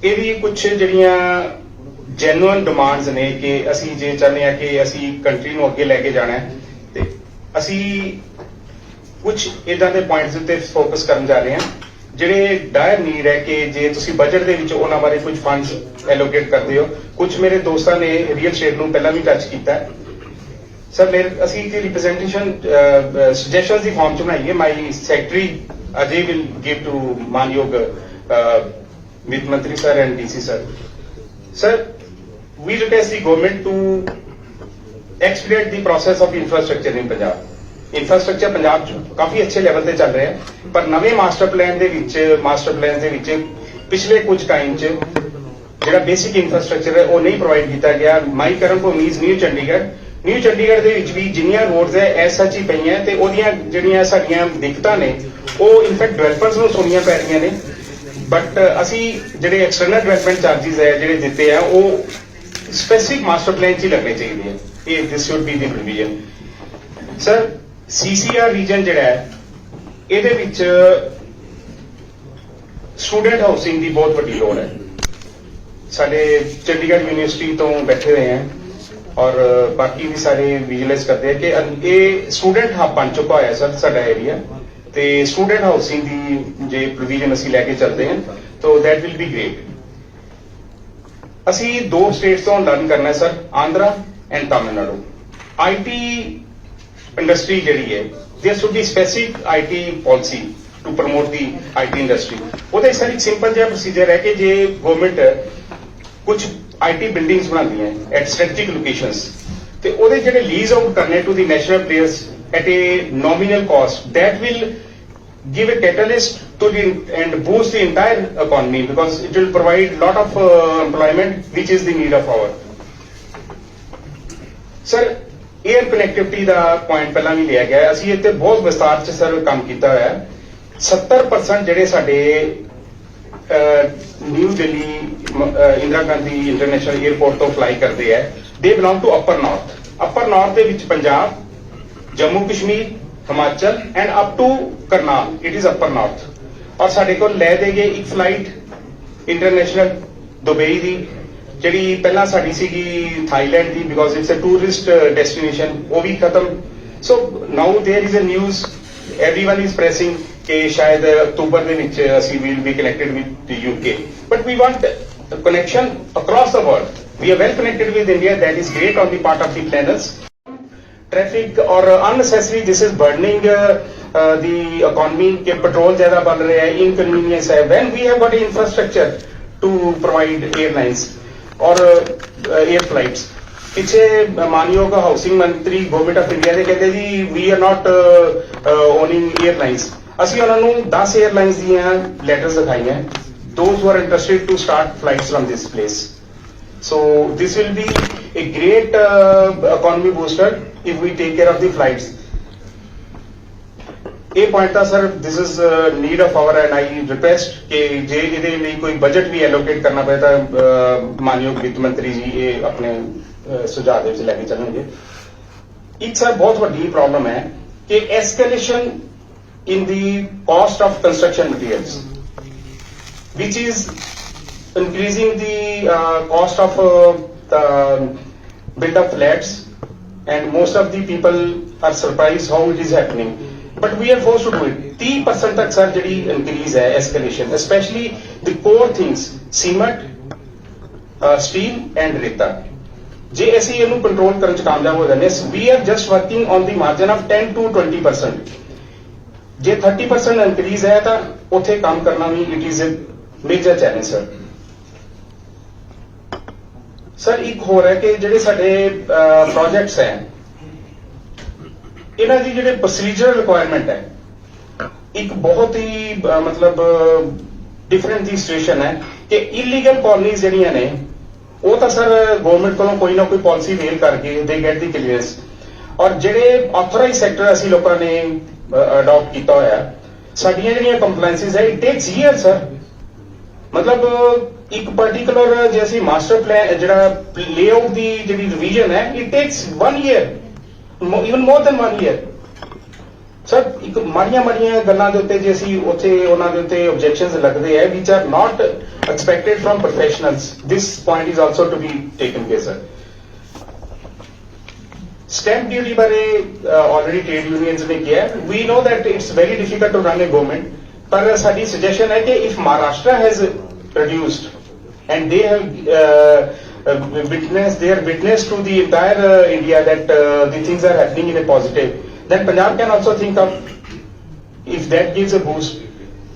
[SPEAKER 4] ਇਹਦੀ ਕੁਝ ਜਿਹੜੀਆਂ ਜੈਨੂਅਨ ਡਿਮਾਂਡਸ ਨੇ ਕਿ ਅਸੀਂ ਜੇ ਚਾਹੁੰਦੇ ਆ ਕਿ ਅਸੀਂ ਕੰਟਰੀ ਨੂੰ ਅੱਗੇ ਲੈ ਕੇ ਜਾਣਾ ਹੈ ਤੇ ਅਸੀਂ ਕੁਝ ਇਦਾਂ ਦੇ ਪੁਆਇੰਟਸ ਉੱਤੇ ਫੋਕਸ ਕਰਨ ਜਾ ਰਹੇ ਹਾਂ ਜਿਹੜੇ ਡਾਇਰ ਨੀਡ ਹੈ ਕਿ ਜੇ ਤੁਸੀਂ ਬਜਟ ਦੇ ਵਿੱਚ ਉਹਨਾਂ ਬਾਰੇ ਕੁਝ ਫੰਡਸ ਐਲੋਕੇਟ ਕਰਦੇ ਹੋ। ਕੁਝ ਮੇਰੇ ਦੋਸਤਾਂ ਨੇ ਰੀਅਲ ਸਟੇਟ ਨੂੰ ਪਹਿਲਾਂ ਵੀ ਟੱਚ ਕੀਤਾ ਹੈ। ਸਰ, ਅਸੀਂ ਇੱਕ ਰਿਪਰੈਜ਼ੈਂਟੇਸ਼ਨ ਸੁਜੈਸ਼ਨਸ ਦੀ ਫਾਰਮ ਚ ਬਣਾਈਏ। My secretary Ajay will give to ਮਾਨਯੋਗ ਵਿੱਤ ਮੰਤਰੀ sir and DC sir. Sir, we request the government to expedite the process of infrastructure in Punjab. Infrastructure Punjab 'ਚ ਕਾਫੀ ਅੱਛੇ ਲੈਵਲ ਤੇ ਚੱਲ ਰਿਹਾ ਪਰ ਨਵੇਂ ਮਾਸਟਰ ਪਲਾਨ ਦੇ ਵਿੱਚ ਪਿਛਲੇ ਕੁਝ ਟਾਈਮ 'ਚ ਜਿਹੜਾ ਬੇਸਿਕ ਇੰਫਰਾਸਟ੍ਰਕਚਰ ਹੈ ਉਹ ਨਹੀਂ ਪ੍ਰੋਵਾਈਡ ਕੀਤਾ ਗਿਆ। ਮਾਈ ਕਰਨ ਭੂਮੀਜ਼ ਨਿਊ ਚੰਡੀਗੜ੍ਹ ਦੇ ਵਿੱਚ ਵੀ ਜਿੰਨੀਆਂ ਰੋਡਸ ਹੈ ਐਸ ਸੱਚ ਹੀ ਪਈਆਂ ਤੇ ਉਹਦੀਆਂ ਜਿਹੜੀਆਂ ਸਾਡੀਆਂ ਦਿੱਕਤਾਂ ਨੇ ਉਹ ਇਨਫੈਕਟ ਡਿਵੈਲਪਰਸ ਨੂੰ ਸੁਣੀਆਂ ਪੈ ਰਹੀਆਂ ਨੇ। ਬਟ ਅਸੀਂ ਜਿਹੜੇ ਐਕਸਟਰਨਲ ਡਿਵੈਲਪਮੈਂਟ ਚਾਰਜਿਸ ਹੈ ਜਿਹੜੇ ਦਿੱਤੇ ਆ ਉਹ ਸਪੈਸਿਫਿਕ ਮਾਸਟਰ ਪਲਾਨ 'ਚ ਹੀ ਲੱਗਣੇ ਚਾਹੀਦੇ ਆ। ਇਹ ਦਿਸ should be the provision. Sir, CCR reason ਜਿਹੜਾ ਹੈ ਇਹਦੇ ਵਿੱਚ ਸਟੂਡੈਂਟ ਹਾਊਸਿੰਗ ਦੀ ਬਹੁਤ ਵੱਡੀ ਲੋੜ ਹੈ। ਸਾਡੇ ਚੰਡੀਗੜ੍ਹ ਯੂਨੀਵਰਸਿਟੀ ਤੋਂ ਬੈਠੇ ਹੋਏ ਹੈ ਔਰ ਬਾਕੀ ਵੀ ਸਾਰੇ ਵਿਜੂਅਲਾਈਜ਼ ਕਰਦੇ ਆ ਕਿ ਇਹ ਸਟੂਡੈਂਟ ਹੱਬ ਬਣ ਚੁੱਕਾ ਹੋਇਆ ਸਰ ਸਾਡਾ ਏਰੀਆ ਤੇ ਸਟੂਡੈਂਟ ਹਾਊਸਿੰਗ ਦੀ ਜੇ ਪ੍ਰੋਵੀਜ਼ਨ ਅਸੀਂ ਲੈ ਕੇ ਚੱਲਦੇ ਹਾਂ ਤਾਂ ਦੈਟ ਵਿਲ ਬੀ ਗ੍ਰੇਟ। ਅਸੀਂ 2 ਸਟੇਟਸ ਤੋਂ ਲਰਨ ਕਰਨਾ sir, Andhra and Tamil Nadu. IT industry ਜਿਹੜੀ ਹੈ there should be specific IT policy to promote the IT industry. ਉਹਦਾ ਸਰ ਇੱਕ ਸਿੰਪਲ ਜਿਹਾ ਪ੍ਰੋਸੀਜਰ ਹੈ ਕਿ ਜੇ ਗਵਰਨਮੈਂਟ ਕੁਝ IT ਬਿਲਡਿੰਗਸ ਬਣਾਉਂਦੀ ਹੈ ਐਟ ਸਟ੍ਰੈਟੇਜਿਕ ਲੋਕੇਸ਼ਨਸ ਤੇ ਉਹਦੇ ਜਿਹੜੇ ਲੀਜ਼ ਆਊਟ ਕਰਨੇ to the national players at a nominal cost that will give a catalyst to the and boost the entire economy because it will provide lot of employment which is the need of our. Sir, air connectivity the point ਪਹਿਲਾਂ ਵੀ ਲਿਆ ਗਿਆ। ਅਸੀਂ ਇੱਥੇ ਬਹੁਤ ਵਿਸਤਾਰ 'ਚ sir ਕੰਮ ਕੀਤਾ ਹੋਇਆ। 70% ਜਿਹੜੇ ਸਾਡੇ New Delhi Indira Gandhi international airport ਤੋਂ ਫਲਾਈ ਕਰਦੇ ਆ they belong to upper north ਦੇ ਵਿੱਚ Punjab, Jammu Kashmir, Himachal and up to Karnal it is upper north. ਔਰ ਸਾਡੇ ਕੋਲ ਲੈ ਦੇ ਗਏ ਇੱਕ ਫਲਾਈਟ ਇੰਟਰਨੈਸ਼ਨਲ ਦੁਬਈ ਦੀ ਜਿਹੜੀ ਪਹਿਲਾਂ ਸਾਡੀ ਸੀਗੀ ਥਾਈਲੈਂਡ ਦੀ because it's a tourist destination, ਉਹ ਵੀ ਖਤਮ। So now there is a news everyone is pressing ਕਿ ਸ਼ਾਇਦ ਅਕਤੂਬਰ ਦੇ ਵਿੱਚ ਅਸੀਂ will be connected with the UK but we want the connection across the world. We are well connected with India, that is great on the part of the planners. Traffic or unnecessary this is burdening the economy कि petrol ज्यादा बढ़ रहा है, inconvenience है when we have got infrastructure to provide airlines और air flights. ਪਿੱਛੇ ਮਾਨਯੋਗ housing ਮੰਤਰੀ ਗਵਰਨਮੈਂਟ ਆਫ ਇੰਡੀਆ ਦੇ ਕਹਿੰਦੇ ਜੀ we are not owning airlines. ਅਸੀਂ ਉਹਨਾਂ ਨੂੰ 10 에ਅਰਲਾਈਨਸ ਦੀਆਂ ਲੈਟਰਸ ਦਿਖਾਈਆਂ those who are interested to start flights from this place. So this will be a great economy booster if we take care of the flights. ਇਹ point ਤਾਂ sir this is need of hour and I request ਕਿ ਜੇ ਇਹਦੇ ਲਈ ਕੋਈ budget ਵੀ allocate ਕਰਨਾ ਪਏ ਤਾਂ ਮਾਨਯੋਗ ਵਿੱਤ ਮੰਤਰੀ ਜੀ ਇਹ ਆਪਣੇ ਸੁਝਾਅ ਦੇ ਵਿੱਚ ਲੈ ਕੇ ਚੱਲਣਗੇ। ਇੱਕ ਸਰ ਬਹੁਤ ਵੱਡੀ ਪ੍ਰੋਬਲਮ ਹੈ ਕਿ escalation in the cost of construction materials, which is increasing the cost of the build-up flats, and most of the people are surprised how it is happening. But we are forced to do it. 30% तक sir जड़ी increase है escalation, especially the core things, cement, steel and reta. जे ऐसे ਇਹਨੂੰ control ਕਰਨ ਚ ਕਾਮਯਾਬ ਹੋ ਜਾਂਦੇ, we are just working on the margin of 10 to 20%. ਜੇ 30% ਇਨਕਰੀਜ਼ ਹੈ ਤਾਂ ਉੱਥੇ ਕੰਮ ਕਰਨਾ ਵੀ it is a major challenge sir. Sir ਇੱਕ ਹੋਰ ਹੈ ਕਿ ਜਿਹੜੇ ਸਾਡੇ ਪ੍ਰੋਜੈਕਟਸ ਹੈ ਇਹਨਾਂ ਦੀ ਜਿਹੜੇ ਪ੍ਰੋਸੀਜਰਲ ਰਿਕੁਆਇਰਮੈਂਟ ਹੈ ਇੱਕ ਬਹੁਤ ਹੀ ਮਤਲਬ ਡਿਫਰੈਂਟ ਦੀ ਸਿਚੁਏਸ਼ਨ ਹੈ ਕਿ ਇਲੀਗਲ ਕਾਲੋਨੀਜ਼ ਜਿਹੜੀਆਂ ਨੇ ਉਹ ਤਾਂ ਸਰ ਗਵਰਨਮੈਂਟ ਕੋਲੋਂ ਕੋਈ ਨਾ ਕੋਈ ਪਾਲਿਸੀ ਵੇਲ ਕਰਕੇ ਦੇ ਗੈਟ ਦੀ ਕਲੀਅਰੈਂਸ, ਔਰ ਜਿਹੜੇ ਆਥੋਰਾਈਜ਼ ਸੈਕਟਰ ਅਸੀਂ ਲੋਕਾਂ ਨੇ ਅਡਾਪਟ ਕੀਤਾ ਹੋਇਆ ਸਾਡੀਆਂ ਜਿਹੜੀਆਂ ਕੰਪਲਾਈਂਸਿਸ ਹੈ ਇਟ ਟੇਕਸ ਈਅਰ ਸਰ। ਮਤਲਬ ਇੱਕ ਪਾਰਟਿਕੂਲਰ ਜੇ ਅਸੀਂ ਮਾਸਟਰ ਪਲਾਨ ਜਿਹੜਾ ਲੇਆਊਟ ਦੀ ਜਿਹੜੀ ਰਿਵੀਜ਼ਨ ਹੈ it takes 1 year, even more than 1 year sir. ਇੱਕ ਮਾੜੀਆਂ ਗੱਲਾਂ ਦੇ ਉੱਤੇ ਜੇ ਅਸੀਂ ਉੱਥੇ ਉਹਨਾਂ ਦੇ ਉੱਤੇ ਆਬਜੈਕਸ਼ਨਸ ਲੱਗਦੇ ਹੈ which are not expected from professionals, this point is also to be taken care sir. Stamp duty बारे ऑलरेडी ट्रेड यूनियंस ने किया है। We know that it's very difficult to run a government, पर साडी suggestion है कि if Maharashtra has reduced and they have witness to the entire India that the things are happening in a positive, then Punjab can also think of if that gives a boost.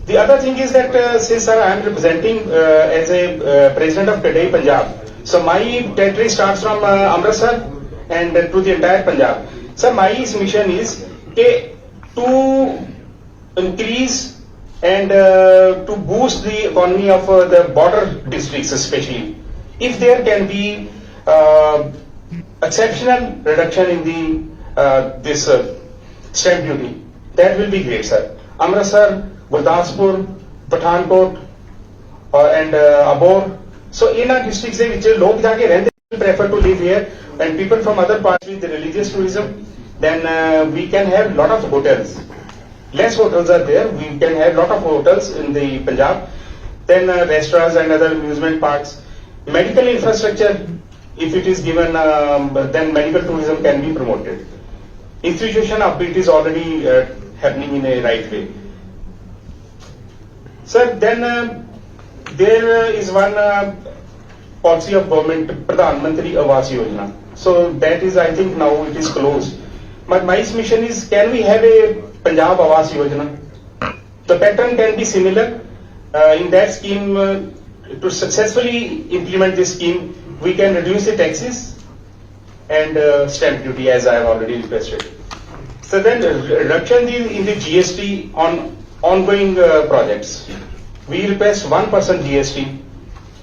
[SPEAKER 4] The other thing is that since sir, I am representing as a president of TEDAI Punjab, so my territory starts from Amritsar and to the entire Punjab. Sir, my mission is to increase and to boost the economy of the border districts especially. If there can be exceptional reduction in the this stamp duty, that will be great sir. Amritsar, Gurdaspur, Pathankot and Abor, so in our districts de vich log ja ke rehnde prefer to live here, and people from other parts with the religious tourism, then we can have lot of hotels. Less hotels are there, we can have lot of hotels in the Punjab, then restaurants and other amusement parks. Medical infrastructure, if it is given, then medical tourism can be promoted. Institution of it is already happening in a right way. Sir, then there is one policy of government, Pradhan Mantri Awas Yojana. So that is, I think now it is closed. But my mission is, can we have a Punjab Awas Yojana? The pattern can be similar. In that scheme, to successfully implement this scheme, we can reduce the taxes and stamp duty as I have already requested. So then reduction in the GST on ongoing projects. We request 1% GST.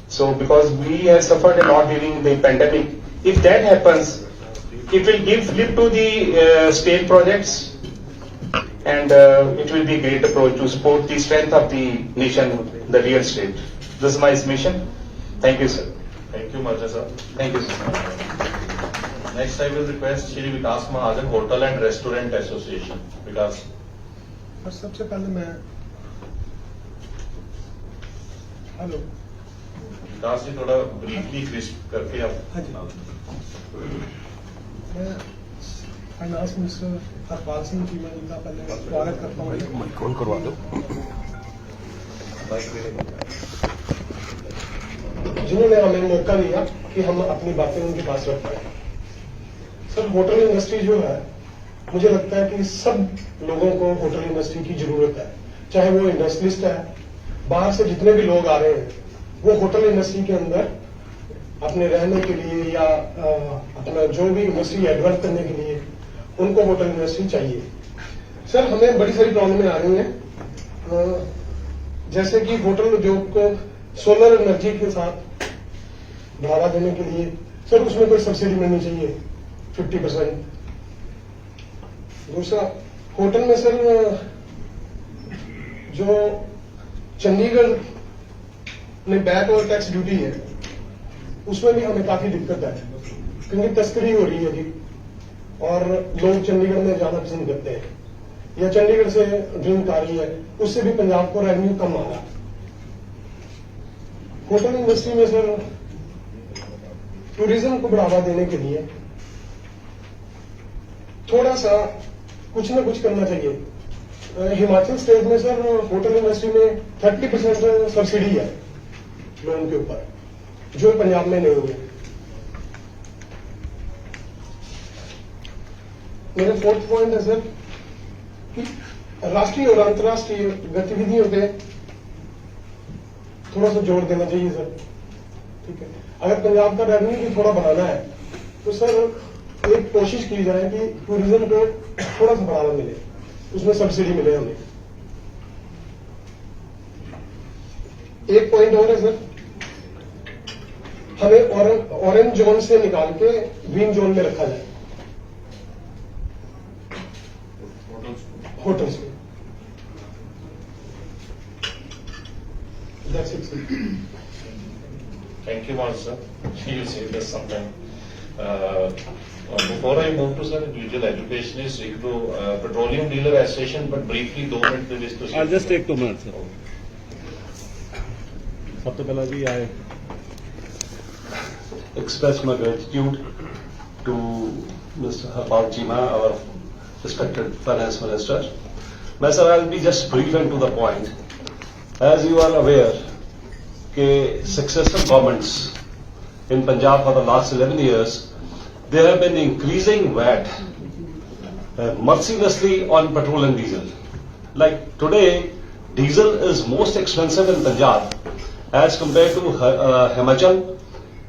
[SPEAKER 4] So because we have suffered a lot during the pandemic, if that happens, it will give flip to the state projects, and it will be a great approach to support the strength of the nation, the real estate. This is my mission. Thank you, sir.
[SPEAKER 1] Thank you, Marja sir.
[SPEAKER 4] Thank you, sir.
[SPEAKER 1] Next, I will request Shri Vikas Mahajan, Hotel and Restaurant Association. Vikas.
[SPEAKER 5] और सबसे पहले मैं hello
[SPEAKER 1] विकास जी थोड़ा briefly crisp करके आप।
[SPEAKER 5] हाँ जी। मैं finance minister Harpal Singh Cheema जी का पहले स्वागत करता हूँ।
[SPEAKER 6] कौन करवा दो
[SPEAKER 5] जिन्होंने हमें मौका दिया कि हम अपनी बातें उनके पास रख पाए। सर, होटल इंडस्ट्री जो है, मुझे लगता है कि सब लोगों को होटल इंडस्ट्री की जरूरत है, चाहे वो इंडस्ट्रियलिस्ट है, बाहर से जितने भी लोग आ रहे हैं वो होटल इंडस्ट्री के अंदर अपने रहने के लिए या अपना जो भी इंडस्ट्री डेवलप करने के लिए उनको होटल इंडस्ट्री चाहिए। सर, हमें बड़ी सारी प्रॉब्लमें आ रही हैं, जैसे कि होटल उद्योग को सोलर एनर्जी के साथ बढ़ावा देने के लिए सर उसमें कोई सब्सिडी मिलनी चाहिए 50%। दूसरा, होटल में सर जो चंडीगढ़ में बैट और टैक्स ड्यूटी है उसमें भी हमें काफी दिक्कत है, क्योंकि तस्करी हो रही है जी और लोग चंडीगढ़ में जाना पसंद करते हैं, या चंडीगढ़ से ड्रिंक आ रही है, उससे भी पंजाब को रेवेन्यू कम आ रहा है। होटल इंडस्ट्री में सर टूरिज्म को बढ़ावा देने के लिए थोड़ा सा कुछ ना कुछ करना चाहिए। हिमाचल स्टेट में सर होटल इंडस्ट्री में 30% सब्सिडी है लोन के ऊपर, जो पंजाब में नहीं है। मेरा 4th पॉइंट है सर कि राष्ट्रीय और अंतर्राष्ट्रीय गतिविधियों पे थोड़ा सा जोर देना चाहिए सर। ठीक है, अगर पंजाब का रेवेन्यू भी थोड़ा बढ़ाना है तो सर एक कोशिश की जाए कि टूरिज्म को थोड़ा सा बढ़ावा मिले, उसमें सब्सिडी मिले हमें। एक पॉइंट और है सर, हमें ऑरेंज जोन से निकाल के ग्रीन जोन में रखा जाए होटल्स में। That's it, sir.
[SPEAKER 1] Thank you, Master. You say this sometime. Before I move to sir, individual educationist, एक तो petroleum dealer association, but briefly 2 minutes ਦੇ ਵਿੱਚ ਤੁਸੀਂ।
[SPEAKER 6] I'll just take 2 minutes, sir. ਸਭ ਤੋਂ ਪਹਿਲਾਂ ਜੀ I express my gratitude to Mr. Harpal Chima, our respected finance minister. My sir, I'll be just brief and to the point. As you are aware, successive governments in Punjab for the last 11 years, they have been increasing VAT mercilessly on petrol and diesel. Like today, diesel is most expensive in Punjab as compared to Himachal,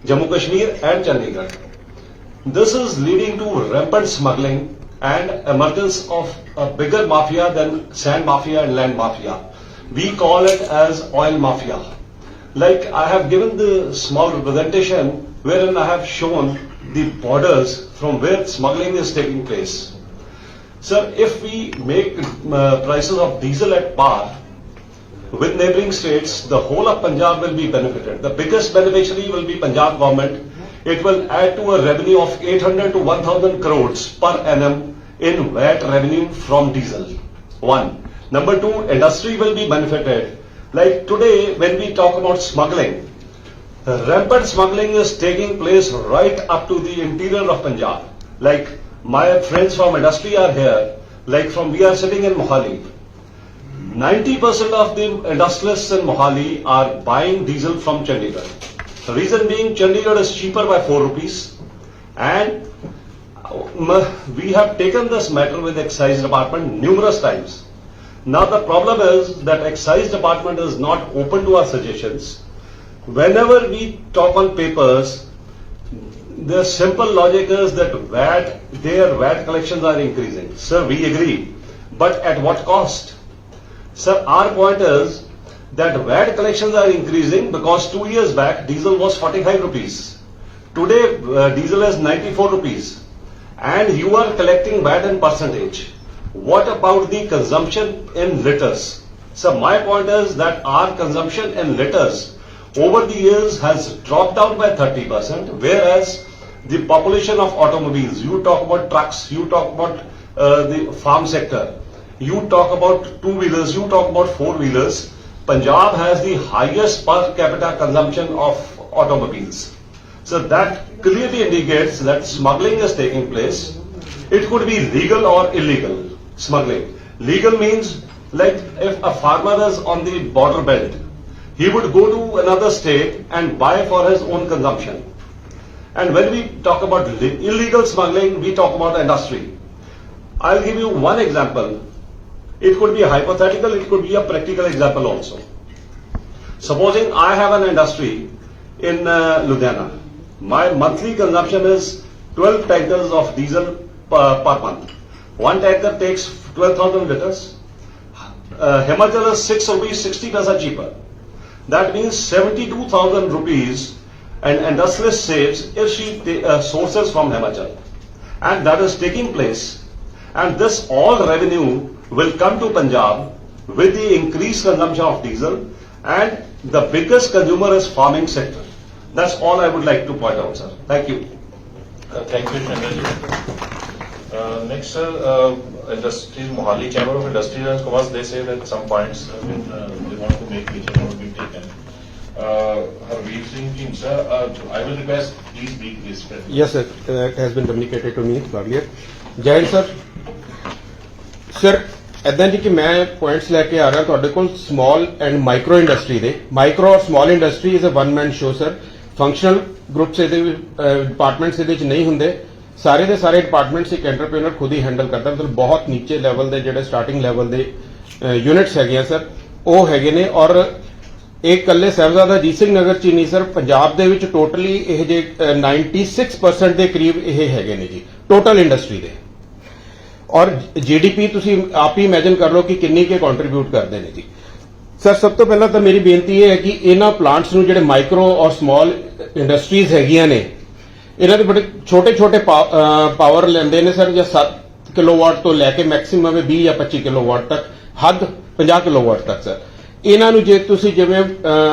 [SPEAKER 6] Jammu Kashmir and Chandigarh. This is leading to rampant smuggling and emergence of a bigger mafia than sand mafia and land mafia. We call it as oil mafia. Like I have given the small representation wherein I have shown the borders from where smuggling is taking place. Sir, if we make prices of diesel at par with neighboring states, the whole of Punjab will be benefited. The biggest beneficiary will be Punjab government. It will add to a revenue of 800 to 1,000 crores per annum in VAT revenue from diesel. One. Number two, industry will be benefited. Like today, when we talk about smuggling, rampant smuggling is taking place right up to the interior of Punjab. Like my friends from industry are here. Like we are sitting in Mohali. 90% of the industrialists in Mohali are buying diesel from Chandigarh. The reason being, Chandigarh is cheaper by 4 rupees, and we have taken this matter with excise department numerous times. Now the problem is that excise department is not open to our suggestions. Whenever we talk on papers, the simple logic is that their VAT collections are increasing. Sir, we agree, but at what cost? Sir, our point is that VAT collections are increasing because 2 years back diesel was 45 rupees. Today diesel is 94 rupees, and you are collecting VAT in percentage. What about the consumption in liters? So my point is that our consumption in liters over the years has dropped down by 30%, whereas the population of automobiles, you talk about trucks, you talk about the farm sector, you talk about two-wheelers, you talk about four-wheelers, Punjab has the highest per capita consumption of automobiles. So that clearly indicates that smuggling is taking place. It could be legal or illegal. Smuggling. Legal means like if a farmer is on the border belt, he would go to another state and buy for his own consumption. And when we talk about illegal smuggling, we talk about industry. I'll give you one example. It could be a hypothetical, it could be a practical example also. Supposing I have an industry in Ludhiana. My monthly consumption is 12 tankers of diesel per month. One tanker takes 12,000 liters. Himachal is 6 rupees 60 paisa cheaper. That means 72,000 rupees an industrialist saves if she sources from Himachal. And that is taking place. And this all revenue will come to Punjab, with the increased consumption of diesel, and the biggest consumer is farming sector. That's all I would like to point out, sir. Thank you.
[SPEAKER 1] Thank you, Chandra ji. Next, sir, industries, Mohali Chamber of Industry and Commerce, they say that some points they want to make which have not been taken. Harveer Singh King, sir, I will request, please be respectful.
[SPEAKER 7] Yes, sir. It has been communicated to me earlier. Jai Hind, sir. Sir, ਇਦਾਂ ਜੀ ਕਿ ਮੈਂ points ਲੈ ਕੇ ਆ ਰਿਹਾ ਤੁਹਾਡੇ ਕੋਲ small and micro industry the micro ਔਰ small industry is a one man show sir functional groups ਇਹਦੇ ਡਿਪਾਰਟਮੈਂਟਸ ਇਹਦੇ ਵਿੱਚ ਨਹੀਂ ਹੁੰਦੇ ਸਾਰੇ ਦੇ ਸਾਰੇ ਡਿਪਾਰਟਮੈਂਟਸ ਇੱਕ ਐਂਟਰਪ੍ਰੀਨਰ ਖੁਦ ਹੀ ਹੈਂਡਲ ਕਰਦਾ ਮਤਲਬ ਬਹੁਤ ਨੀਚੇ ਲੈਵਲ ਦੇ ਜਿਹੜੇ ਸਟਾਰਟਿੰਗ ਲੈਵਲ ਦੇ ਯੂਨਿਟਸ ਹੈਗੇ ਆ ਸਰ ਉਹ ਹੈਗੇ ਨੇ ਔਰ ਇਹ ਇਕੱਲੇ ਸਾਹਿਬਜ਼ਾਦਾ ਅਜੀਤ ਸਿੰਘ ਨਗਰ ਚ ਹੀ ਨਹੀਂ ਸਰ ਪੰਜਾਬ ਦੇ ਵਿੱਚ ਟੋਟਲੀ ਇਹ ਜੇ 96% ਦੇ ਕਰੀਬ ਇਹ ਹੈਗੇ ਨੇ ਜੀ ਟੋਟਲ ਇੰਡਸਟਰੀ ਦੇ ਔਰ ਜੀਡੀਪੀ ਤੁਸੀਂ ਆਪ ਹੀ ਇਮੇਜਿਨ ਕਰ ਲਓ ਕਿ ਕਿੰਨੀ ਕੇ ਕੰਟਰੀਬਿਊਟ ਕਰਦੇ ਨੇ ਜੀ ਸਰ ਸਭ ਤੋਂ ਪਹਿਲਾਂ ਤਾਂ ਮੇਰੀ ਬੇਨਤੀ ਇਹ ਹੈ ਕਿ ਇਹਨਾਂ ਪਲਾਂਟਸ ਨੂੰ ਜਿਹੜੇ ਮਾਈਕਰੋ ਔਰ ਸਮਾਲ ਇੰਡਸਟਰੀਜ਼ ਹੈਗੀਆਂ ਨੇ ਇਹਨਾਂ ਦੇ ਬੜੇ ਛੋਟੇ ਪਾਵਰ ਲੈਂਦੇ ਨੇ ਸਰ ਜਾਂ 7 ਕਿਲੋਵਾਟ ਤੋਂ ਲੈ ਕੇ ਮੈਕਸਿਮਮ 20 ਜਾਂ 25 ਕਿਲੋਵਾਟ ਤੱਕ ਹੱਦ 50 ਕਿਲੋਵਾਟ ਤੱਕ ਸਰ ਇਹਨਾਂ ਨੂੰ ਜੇ ਤੁਸੀਂ ਜਿਵੇਂ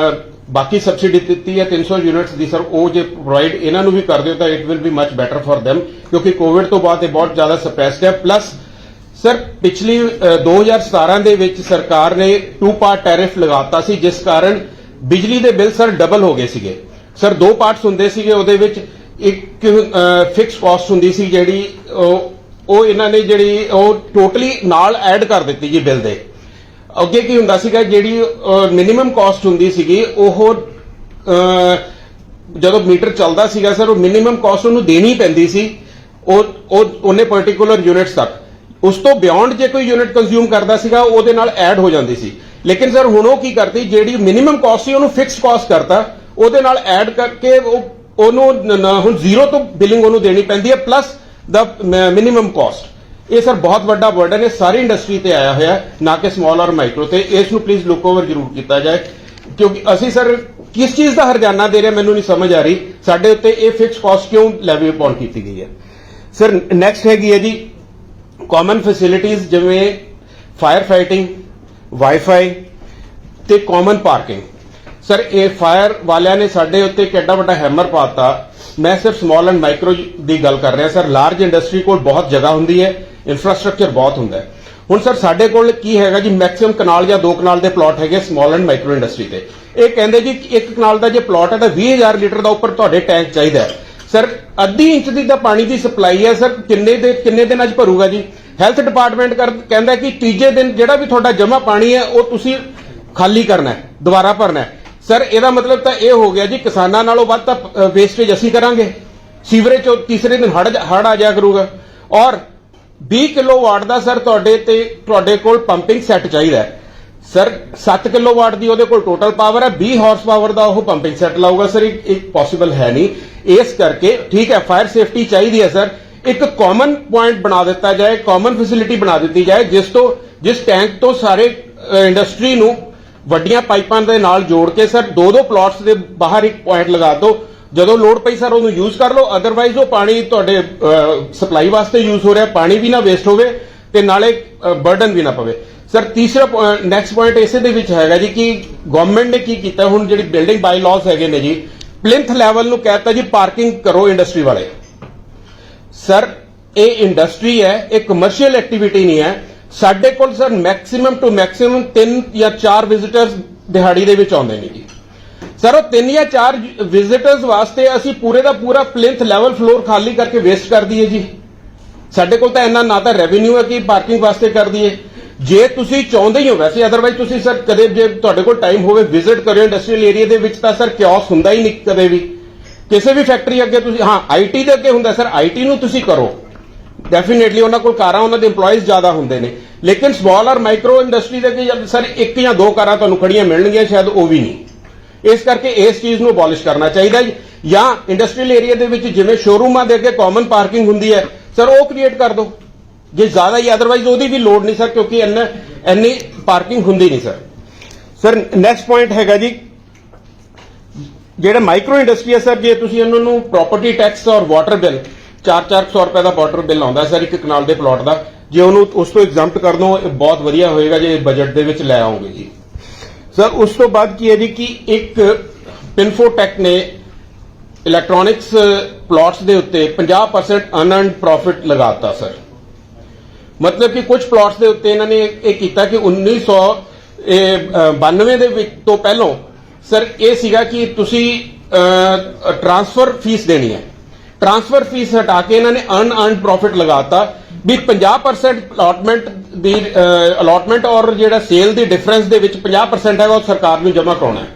[SPEAKER 7] ਬਾਕੀ ਸਬਸਿਡੀ ਦਿੱਤੀ ਹੈ 300 ਯੂਨਿਟਸ ਦੀ ਸਰ ਉਹ ਜੇ ਪ੍ਰੋਵਾਈਡ ਇਹਨਾਂ ਨੂੰ ਵੀ ਕਰ ਦਿਓ ਤਾਂ it will be much better for them ਕਿਉਂਕਿ ਕੋਵਿਡ ਤੋਂ ਬਾਅਦ ਇਹ ਬਹੁਤ ਜ਼ਿਆਦਾ ਸਪਰੈਸਡ ਹੈ ਪਲੱਸ ਸਰ ਪਿਛਲੀ 2017 ਦੇ ਵਿੱਚ ਸਰਕਾਰ ਨੇ 2 ਪਾਰਟ ਟੈਰਿਫ ਲਗਾਤਾ ਸੀ ਜਿਸ ਕਾਰਨ ਬਿਜਲੀ ਦੇ ਬਿੱਲ ਸਰ ਡਬਲ ਹੋ ਗਏ ਸੀਗੇ ਸਰ 2 ਪਾਰਟਸ ਹੁੰਦੇ ਸੀਗੇ ਉਹਦੇ ਵਿੱਚ ਇੱਕ ਫਿਕਸ ਕਾਸਟ ਹੁੰਦੀ ਸੀ ਜਿਹੜੀ ਉਹ ਇਹਨਾਂ ਨੇ ਜਿਹੜੀ ਉਹ ਟੋਟਲੀ ਨਾਲ ਐਡ ਕਰ ਦਿੱਤੀ ਜੀ ਬਿੱਲ ਦੇ ਅੱਗੇ ਕੀ ਹੁੰਦਾ ਸੀਗਾ ਜਿਹੜੀ ਮਿਨੀਮਮ ਕਾਸਟ ਹੁੰਦੀ ਸੀਗੀ ਉਹ ਜਦੋਂ ਮੀਟਰ ਚੱਲਦਾ ਸੀਗਾ ਸਰ ਉਹ ਮਿਨੀਮਮ ਕਾਸਟ ਉਹਨੂੰ ਦੇਣੀ ਪੈਂਦੀ ਸੀ ਉਹ ਉਹਨੇ ਪਾਰਟਿਕੂਲਰ ਯੂਨਿਟਸ ਤੱਕ ਉਸ ਤੋਂ ਬਿਯੋਂਡ ਜੇ ਕੋਈ ਯੂਨਿਟ ਕੰਜ਼ਿਊਮ ਕਰਦਾ ਸੀਗਾ ਉਹਦੇ ਨਾਲ ਐਡ ਹੋ ਜਾਂਦੀ ਸੀ ਲੇਕਿਨ ਸਰ ਹੁਣ ਉਹ ਕੀ ਕਰਤੀ ਜਿਹੜੀ ਮਿਨੀਮਮ ਕਾਸਟ ਸੀ ਉਹਨੂੰ ਫਿਕਸ ਕਾਸਟ ਕਰਤਾ ਉਹਦੇ ਨਾਲ ਐਡ ਕਰਕੇ ਉਹਨੂੰ ਹੁਣ ਜ਼ੀਰੋ ਤੋਂ ਬਿਲਿੰਗ ਉਹਨੂੰ ਦੇਣੀ ਪੈਂਦੀ ਹੈ ਪਲੱਸ ਦਾ ਮਿਨੀਮਮ ਕਾਸਟ ਇਹ ਸਰ ਬਹੁਤ ਵੱਡਾ ਬਰਡਨ ਹੈ ਸਾਰੀ ਇੰਡਸਟਰੀ ਤੇ ਆਇਆ ਹੋਇਆ ਨਾ ਕਿ ਸਮਾਲ ਔਰ ਮਾਈਕਰੋ ਤੇ ਇਸ ਨੂੰ ਪਲੀਜ਼ ਲੁੱਕ ਓਵਰ ਜ਼ਰੂਰ ਕੀਤਾ ਜਾਏ ਕਿਉਂਕਿ ਅਸੀਂ ਸਰ ਕਿਸ ਚੀਜ਼ ਦਾ ਹਰਜਾਨਾ ਦੇ ਰਹੇ ਮੈਨੂੰ ਨਹੀਂ ਸਮਝ ਆ ਰਹੀ ਸਾਡੇ ਉੱਤੇ ਇਹ ਫਿਕਸ ਕਾਸਟ ਕਿਉਂ ਲੈਵੀ ਅਪੌਨ ਕੀਤੀ ਗਈ ਹੈ ਸਰ ਨੈਕਸਟ ਹੈਗੀ ਹੈ ਜੀ ਕਾਮਨ ਫੈਸਿਲਿਟੀਜ਼ ਜਿਵੇਂ ਫਾਇਰ ਫਾਈਟਿੰਗ ਵਾਈਫਾਈ ਤੇ ਕਾਮਨ ਪਾਰਕਿੰਗ ਸਰ ਇਹ ਫਾਇਰ ਵਾਲਿਆਂ ਨੇ ਸਾਡੇ ਉੱਤੇ ਕਿੱਡਾ ਵੱਡਾ ਹੈਮਰ ਪਾਤਾ ਮੈਂ ਸਿਰਫ ਸਮਾਲ ਐਂਡ ਮਾਈਕਰੋ ਦੀ ਗੱਲ ਕਰ ਰਿਹਾ ਸਰ ਲਾਰਜ ਇੰਡਸਟਰੀ ਕੋਲ ਬਹੁਤ ਜਗ੍ਹਾ ਹੁੰਦੀ ਹੈ ਇਨਫਰਾਸਟ੍ਰਕਚਰ ਬਹੁਤ ਹੁੰਦਾ ਹੈ ਹੁਣ ਸਰ ਸਾਡੇ ਕੋਲ ਕੀ ਹੈਗਾ ਜੀ ਮੈਕਸਿਮਮ ਕਨਾਲ ਜਾਂ 2 ਕਨਾਲ ਦੇ ਪਲਾਟ ਹੈਗੇ ਸਮਾਲ ਐਂਡ ਮਾਈਕਰੋ ਇੰਡਸਟਰੀ ਤੇ ਇਹ ਕਹਿੰਦੇ ਜੀ 1 ਕਨਾਲ ਦਾ ਜੇ ਪਲਾਟ ਹੈ ਤਾਂ 20000 ਲੀਟਰ ਦਾ ਉੱਪਰ ਤੁਹਾਡੇ ਟੈਂਕ ਚਾਹੀਦਾ ਹੈ ਸਰ ਅੱਧੀ ਇੰਚ ਦੀ ਤਾਂ ਪਾਣੀ ਦੀ ਸਪਲਾਈ ਹੈ ਸਰ ਕਿੰਨੇ ਦਿਨਾਂ 'ਚ ਭਰੂਗਾ ਜੀ ਹੈਲਥ ਡਿਪਾਰਟਮੈਂਟ ਕਹਿੰਦਾ ਕਿ ਤੀਜੇ ਦਿਨ ਜਿਹੜਾ ਵੀ ਤੁਹਾਡਾ ਜਮ੍ਹਾਂ ਪਾਣੀ ਹੈ ਉਹ ਤੁਸੀਂ ਖਾਲੀ ਕਰਨਾ ਹੈ ਦੁਬਾਰਾ ਭਰਨਾ ਹੈ ਸਰ ਇਹਦਾ ਮਤਲਬ ਤਾਂ ਇਹ ਹੋ ਗਿਆ ਜੀ ਕਿਸਾਨਾਂ ਨਾਲੋਂ ਵੱਧ ਤਾਂ ਵੇਸਟੇਜ ਅਸੀਂ ਕਰਾਂਗੇ ਸੀਵਰੇਜ ਚੋਂ ਤੀਸਰੇ ਦਿਨ ਹੜ ਆ ਜਾਇਆ ਕਰੂਗਾ ਔਰ 20 ਕਿਲੋਵਾਟ ਦਾ ਸਰ ਤੁਹਾਡੇ ਕੋਲ ਪੰਪਿੰਗ ਸੈੱਟ ਚਾਹੀਦਾ ਹੈ ਸਰ 7 ਕਿਲੋਵਾਟ ਦੀ ਉਹਦੇ ਕੋਲ ਟੋਟਲ ਪਾਵਰ ਹੈ 20 ਹਾਰਸ ਪਾਵਰ ਦਾ ਉਹ ਪੰਪਿੰਗ ਸੈੱਟ ਲਾਊਗਾ ਸਰ ਇੱਕ ਪੋਸੀਬਲ ਹੈ ਨਹੀਂ ਇਸ ਕਰਕੇ ਠੀਕ ਹੈ ਫਾਇਰ ਸੇਫਟੀ ਚਾਹੀਦੀ ਹੈ ਸਰ ਇੱਕ ਕਾਮਨ ਪੁਆਇੰਟ ਬਣਾ ਦਿੱਤਾ ਜਾਏ ਕਾਮਨ ਫੈਸਿਲਿਟੀ ਬਣਾ ਦਿੱਤੀ ਜਾਏ ਜਿਸ ਟੈਂਕ ਤੋਂ ਸਾਰੇ ਇੰਡਸਟਰੀ ਨੂੰ ਵੱਡੀਆਂ ਪਾਈਪਾਂ ਦੇ ਨਾਲ ਜੋੜ ਕੇ ਸਰ 2 ਪਲਾਟਸ ਦੇ ਬਾਹਰ ਇੱਕ ਪੁਆਇੰਟ ਲਗਾ ਦਿਓ ਜਦੋਂ ਲੋੜ ਪਈ ਸਰ ਉਹਨੂੰ ਯੂਜ਼ ਕਰ ਲਓ ਅਦਰਵਾਈਜ਼ ਉਹ ਪਾਣੀ ਤੁਹਾਡੇ ਸਪਲਾਈ ਵਾਸਤੇ ਯੂਜ਼ ਹੋ ਰਿਹਾ ਪਾਣੀ ਵੀ ਨਾ ਵੇਸਟ ਹੋਵੇ ਤੇ ਨਾਲੇ ਬਰਡਨ ਵੀ ਨਾ ਪਵੇ ਸਰ ਤੀਸਰਾ ਨੈਕਸਟ ਪੁਆਇੰਟ ਇਸੇ ਦੇ ਵਿੱਚ ਹੈਗਾ ਜੀ ਕਿ ਗਵਰਨਮੈਂਟ ਨੇ ਕੀ ਕੀਤਾ ਹੁਣ ਜਿਹੜੀ ਬਿਲਡਿੰਗ ਬਾਈ ਲਾਜ਼ ਹੈਗੇ ਨੇ ਜੀ ਪਲਿੰਥ ਲੈਵਲ ਨੂੰ ਕਹਿਤਾ ਜੀ ਪਾਰਕਿੰਗ ਕਰੋ ਇੰਡਸਟਰੀ ਵਾਲੇ ਸਰ ਇਹ ਇੰਡਸਟਰੀ ਹੈ ਇਹ ਕਮਰਸ਼ੀਅਲ ਐਕਟੀਵਿਟੀ ਨਹੀਂ ਹੈ ਸਾਡੇ ਕੋਲ ਸਰ ਮੈਕਸਿਮਮ ਟੂ ਮੈਕਸਿਮਮ 3 ਜਾਂ 4 ਵਿਜ਼ਿਟਰਸ ਦਿਹਾੜੀ ਦੇ ਵਿੱਚ ਆਉਂਦੇ ਨੇ ਜੀ ਸਰ ਉਹ 3 ਜਾਂ 4 ਵਿਜ਼ਿਟਰਸ ਵਾਸਤੇ ਅਸੀਂ ਪੂਰੇ ਦਾ ਪੂਰਾ ਪਲਿੰਥ ਲੈਵਲ ਫਲੋਰ ਖਾਲੀ ਕਰਕੇ ਵੇਸਟ ਕਰ ਦਈਏ ਜੀ ਸਾਡੇ ਕੋਲ ਤਾਂ ਇੰਨਾ ਨਾ ਤਾਂ ਰੈਵਨਿਊ ਹੈ ਕਿ ਪਾਰਕਿੰਗ ਵਾਸਤੇ ਕਰ ਦਈਏ ਜੇ ਤੁਸੀਂ ਚਾਹੁੰਦੇ ਹੀ ਹੋ ਵੈਸੇ ਅਦਰਵਾਈਜ਼ ਤੁਸੀਂ ਸਰ ਕਦੇ ਜੇ ਤੁਹਾਡੇ ਕੋਲ ਟਾਈਮ ਹੋਵੇ ਵਿਜ਼ਿਟ ਕਰਿਓ ਇੰਡਸਟਰੀਅਲ ਏਰੀਆ ਦੇ ਵਿੱਚ ਤਾਂ ਸਰ ਕਿਓਸ ਹੁੰਦਾ ਹੀ ਨਹੀਂ ਕਦੇ ਵੀ ਕਿਸੇ ਵੀ ਫੈਕਟਰੀ ਅੱਗੇ ਤੁਸੀਂ ਹਾਂ ਆਈਟੀ ਦੇ ਅੱਗੇ ਹੁੰਦਾ ਸਰ ਆਈਟੀ ਨੂੰ ਤੁਸੀਂ ਕਰੋ ਡੈਫੀਨੇਟਲੀ ਉਹਨਾਂ ਕੋਲ ਕਾਰਾਂ ਉਹਨਾਂ ਦੇ EMPLOYEES ਜ਼ਿਆਦਾ ਹੁੰਦੇ ਨੇ ਲੇਕਿਨ ਸਮਾਲ ਔਰ ਮਾਈਕਰੋ ਇੰਡਸਟਰੀ ਦੇ ਅੱਗੇ ਸਰ 1 ਜਾਂ 2 ਕਾਰਾਂ ਤੁਹਾਨੂੰ ਖੜੀਆਂ ਮਿਲਣਗੀਆਂ ਸ਼ਾਇਦ ਉਹ ਵੀ ਨਹੀਂ ਇਸ ਕਰਕੇ ਇਸ ਚੀਜ਼ ਨੂੰ ਅਬੋਲਿਸ਼ ਕਰਨਾ ਚਾਹੀਦਾ ਜਾਂ ਇੰਡਸਟਰੀਅਲ ਏਰੀਆ ਦੇ ਵਿੱਚ ਜਿਵੇਂ ਸ਼ੋਰੂਮਾਂ ਦੇ ਅੱਗੇ ਕਾਮਨ ਪਾਰਕਿੰਗ ਹੁੰਦੀ ਹੈ ਸਰ ਉਹ ਕ੍ਰੀਏਟ ਕਰ ਦਿਓ ਜੇ ਜ਼ਿਆਦਾ ਹੀ ਅਦਰਵਾਈਜ਼ ਉਹਦੀ ਵੀ ਲੋੜ ਨਹੀਂ ਸਰ ਕਿਉਂਕਿ ਇੰਨੀ ਪਾਰਕਿੰਗ ਹੁੰਦੀ ਨਹੀਂ ਸਰ ਨੈਕਸਟ ਪੁਆਇੰਟ ਹੈਗਾ ਜੀ ਜਿਹੜਾ ਮਾਈਕਰੋ ਇੰਡਸਟਰੀ ਹੈ ਸਰ ਜੇ ਤੁਸੀਂ ਉਹਨਾਂ ਨੂੰ ਪ੍ਰਾਪਰਟੀ ਟੈਕਸ ਔਰ ਵਾਟਰ ਬਿੱਲ 400 ਰੁਪਏ ਦਾ ਵਾਟਰ ਬਿੱਲ ਆਉਂਦਾ ਸਰ 1 ਕਨਾਲ ਦੇ ਪਲਾਟ ਦਾ ਜੇ ਉਹਨੂੰ ਉਸ ਤੋਂ ਐਗਜ਼ੈਂਪਟ ਕਰ ਦੋ ਇਹ ਬਹੁਤ ਵਧੀਆ ਹੋਏਗਾ ਜੇ ਬਜਟ ਦੇ ਵਿੱਚ ਲੈ ਆਉਂਗੇ ਜੀ। ਸਰ ਉਸ ਤੋਂ ਬਾਅਦ ਕੀ ਹੈ ਜੀ ਕਿ ਇੱਕ ਇਨਫੋਟੈਕ ਨੇ ਇਲੈਕਟ੍ਰੋਨਿਕਸ ਪਲਾਟਸ ਦੇ ਉੱਤੇ 50% ਅਨਅਰਨਡ ਪ੍ਰੋਫਿਟ ਲਗਾਤਾ ਸਰ। ਮਤਲਬ ਕਿ ਕੁਝ ਪਲਾਟਸ ਦੇ ਉੱਤੇ ਇਹਨਾਂ ਨੇ ਇਹ ਕੀਤਾ ਕਿ 1992 ਦੇ ਵਿੱਚ ਤੋਂ ਪਹਿਲਾਂ ਸਰ ਇਹ ਸੀਗਾ ਕਿ ਤੁਸੀਂ ਟ੍ਰਾਂਸਫਰ ਫੀਸ ਦੇਣੀ ਹੈ, ਟ੍ਰਾਂਸਫਰ ਫੀਸ ਹਟਾ ਕੇ ਇਹਨਾਂ ਨੇ ਅਨਅਰਨਡ ਪ੍ਰੋਫਿਟ ਲਗਾਤਾ ਵੀ 50% ਅਲਾਟਮੈਂਟ ਔਰ ਜਿਹੜਾ ਸੇਲ ਦੀ ਡਿਫਰੈਂਸ ਦੇ ਵਿੱਚ 50% ਹੈਗਾ ਉਹ ਸਰਕਾਰ ਨੂੰ ਜਮ੍ਹਾਂ ਕਰਾਉਣਾ ਹੈ।